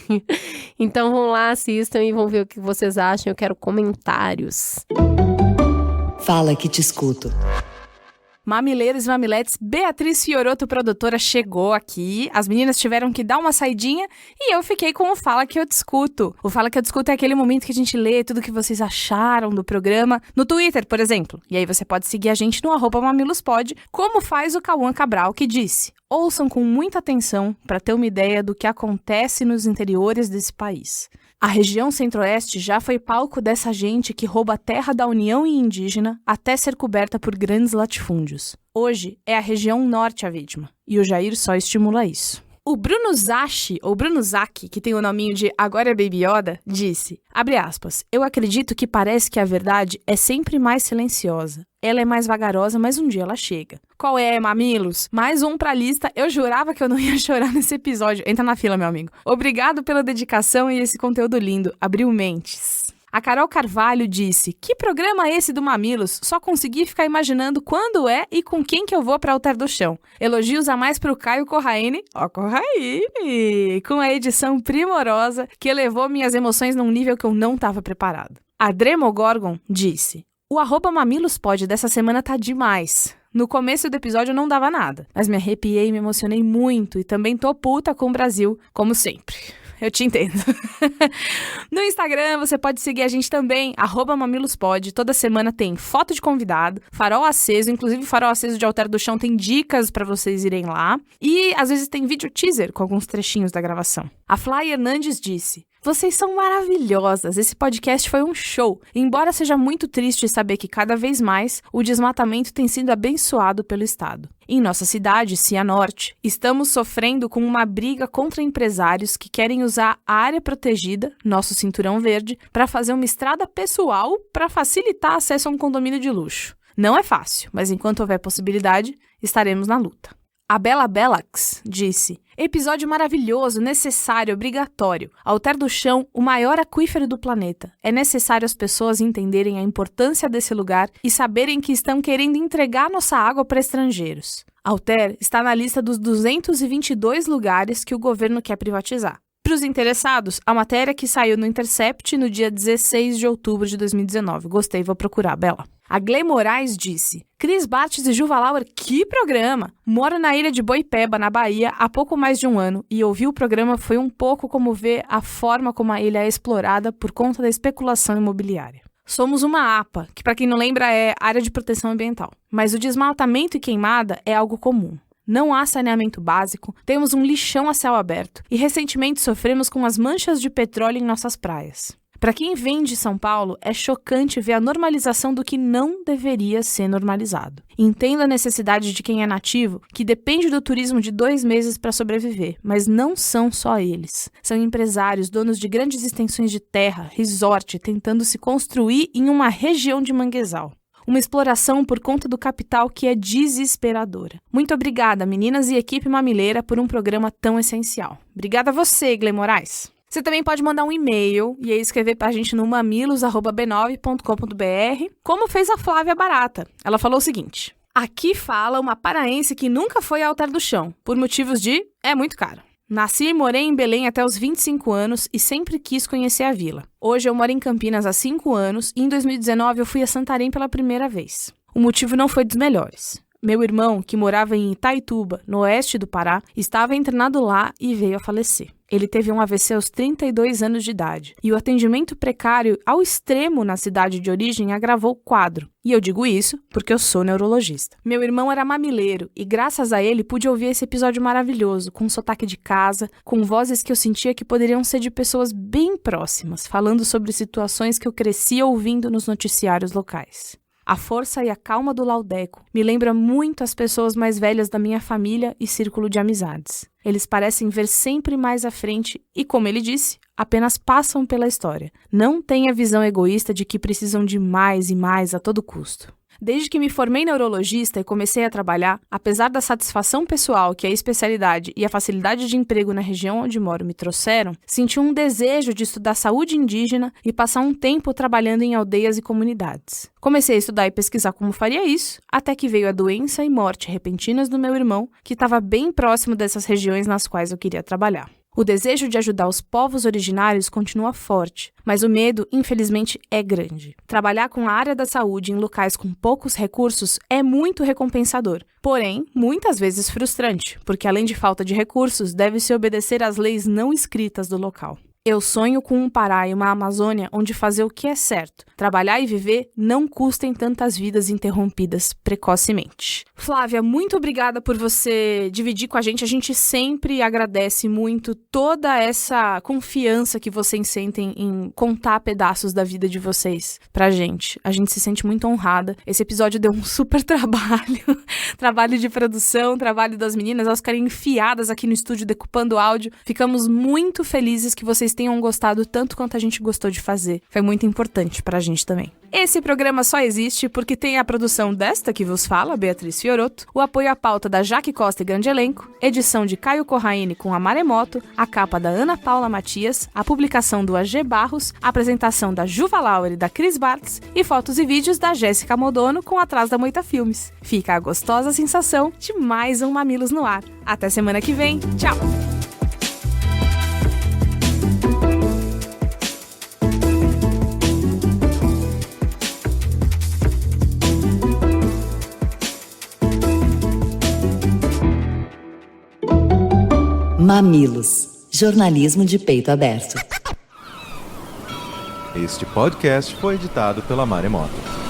Então vão lá, assistam e vão ver o que vocês acham. Eu quero comentários. Fala que te escuto. Mamileiros e mamiletes, Beatriz Fioroto, produtora, chegou aqui. As meninas tiveram que dar uma saidinha e eu fiquei com o Fala que eu te escuto. O Fala que eu te escuto é aquele momento que a gente lê tudo que vocês acharam do programa no Twitter, por exemplo. E aí você pode seguir a gente no @mamilospod, como faz o Cauã Cabral, que disse: ouçam com muita atenção para ter uma ideia do que acontece nos interiores desse país. A região centro-oeste já foi palco dessa gente que rouba a terra da União e indígena até ser coberta por grandes latifúndios. Hoje é a região norte a vítima, e o Jair só estimula isso. O Bruno Zachi, ou Bruno Zaki, que tem o nominho de Agora é Baby Yoda, disse, abre aspas, eu acredito que parece que a verdade é sempre mais silenciosa. Ela é mais vagarosa, mas um dia ela chega. Qual é, mamilos? Mais um pra lista. Eu jurava que eu não ia chorar nesse episódio. Entra na fila, meu amigo. Obrigado pela dedicação e esse conteúdo lindo. Abriu mentes. A Carol Carvalho disse, que programa é esse do Mamilos? Só consegui ficar imaginando quando é e com quem que eu vou pra Alter do Chão. Elogios a mais pro Caio Corraine, com a edição primorosa que elevou minhas emoções num nível que eu não tava preparado. A Dremogorgon disse, o @mamilospod dessa semana tá demais. No começo do episódio eu não dava nada, mas me arrepiei e me emocionei muito e também tô puta com o Brasil, como sempre. Eu te entendo. No Instagram, você pode seguir a gente também, @mamilospod. Toda semana tem foto de convidado, farol aceso, inclusive farol aceso de Alter do Chão tem dicas pra vocês irem lá. E às vezes tem vídeo teaser com alguns trechinhos da gravação. A Fly Hernandes disse, vocês são maravilhosas, esse podcast foi um show. Embora seja muito triste saber que cada vez mais o desmatamento tem sido abençoado pelo Estado. Em nossa cidade, Cianorte, estamos sofrendo com uma briga contra empresários que querem usar a área protegida, nosso cinturão verde, para fazer uma estrada pessoal para facilitar acesso a um condomínio de luxo. Não é fácil, mas enquanto houver possibilidade, estaremos na luta. A Bela Bellax disse, episódio maravilhoso, necessário, obrigatório. Alter do Chão, o maior aquífero do planeta. É necessário as pessoas entenderem a importância desse lugar e saberem que estão querendo entregar nossa água para estrangeiros. Alter está na lista dos 222 lugares que o governo quer privatizar. Para os interessados, a matéria que saiu no Intercept no dia 16 de outubro de 2019. Gostei, vou procurar, Bela. A Gley Moraes disse, Cris Bartes e Juva Lauer, que programa! Moro na ilha de Boipeba, na Bahia, há pouco mais de um ano e ouvir o programa foi um pouco como ver a forma como a ilha é explorada por conta da especulação imobiliária. Somos uma APA, que para quem não lembra é Área de Proteção Ambiental, mas o desmatamento e queimada é algo comum. Não há saneamento básico, temos um lixão a céu aberto e recentemente sofremos com as manchas de petróleo em nossas praias. Para quem vem de São Paulo, é chocante ver a normalização do que não deveria ser normalizado. Entendo a necessidade de quem é nativo, que depende do turismo de 2 meses para sobreviver, mas não são só eles. São empresários, donos de grandes extensões de terra, resort, tentando se construir em uma região de manguezal. Uma exploração por conta do capital que é desesperadora. Muito obrigada, meninas e equipe mamileira, por um programa tão essencial. Obrigada a você, Gley Moraes. Você também pode mandar um e-mail e aí escrever pra gente no mamilos@b9.com.br, como fez a Flávia Barata. Ela falou o seguinte, aqui fala uma paraense que nunca foi ao Alter do Chão, por motivos de é muito caro. Nasci e morei em Belém até os 25 anos e sempre quis conhecer a vila. Hoje eu moro em Campinas há 5 anos e em 2019 eu fui a Santarém pela primeira vez. O motivo não foi dos melhores. Meu irmão, que morava em Itaituba, no oeste do Pará, estava internado lá e veio a falecer. Ele teve um AVC aos 32 anos de idade, e o atendimento precário ao extremo na cidade de origem agravou o quadro. E eu digo isso porque eu sou neurologista. Meu irmão era mamileiro, e graças a ele pude ouvir esse episódio maravilhoso, com sotaque de casa, com vozes que eu sentia que poderiam ser de pessoas bem próximas, falando sobre situações que eu crescia ouvindo nos noticiários locais. A força e a calma do Laudeco me lembra muito as pessoas mais velhas da minha família e círculo de amizades. Eles parecem ver sempre mais à frente e, como ele disse, apenas passam pela história. Não têm a visão egoísta de que precisam de mais e mais a todo custo. Desde que me formei neurologista e comecei a trabalhar, apesar da satisfação pessoal que a especialidade e a facilidade de emprego na região onde moro me trouxeram, senti um desejo de estudar saúde indígena e passar um tempo trabalhando em aldeias e comunidades. Comecei a estudar e pesquisar como faria isso, até que veio a doença e morte repentinas do meu irmão, que estava bem próximo dessas regiões nas quais eu queria trabalhar. O desejo de ajudar os povos originários continua forte, mas o medo, infelizmente, é grande. Trabalhar com a área da saúde em locais com poucos recursos é muito recompensador, porém, muitas vezes frustrante, porque além de falta de recursos, deve-se obedecer às leis não escritas do local. Eu sonho com um Pará e uma Amazônia onde fazer o que é certo, trabalhar e viver não custem tantas vidas interrompidas precocemente. Flávia, muito obrigada por você dividir com a gente sempre agradece muito toda essa confiança que vocês sentem em contar pedaços da vida de vocês pra gente. A gente se sente muito honrada. Esse episódio deu um super trabalho de produção, trabalho das meninas, elas ficarem enfiadas aqui no estúdio decupando áudio. Ficamos muito felizes que vocês tenham gostado tanto quanto a gente gostou de fazer. Foi muito importante pra gente também. Esse programa só existe porque tem a produção desta que vos fala, Beatriz Fiorotto, o apoio à pauta da Jaque Costa e grande elenco, edição de Caio Corraine com a Maremoto, a capa da Ana Paula Matias, a publicação do AG Barros, a apresentação da Juva Lauer e da Cris Bartz e fotos e vídeos da Jéssica Modono com Atrás da Moita Filmes. Fica a gostosa sensação de mais um Mamilos no Ar. Até semana que vem. Tchau! Mamilos, jornalismo de peito aberto. Este podcast foi editado pela Maremoto.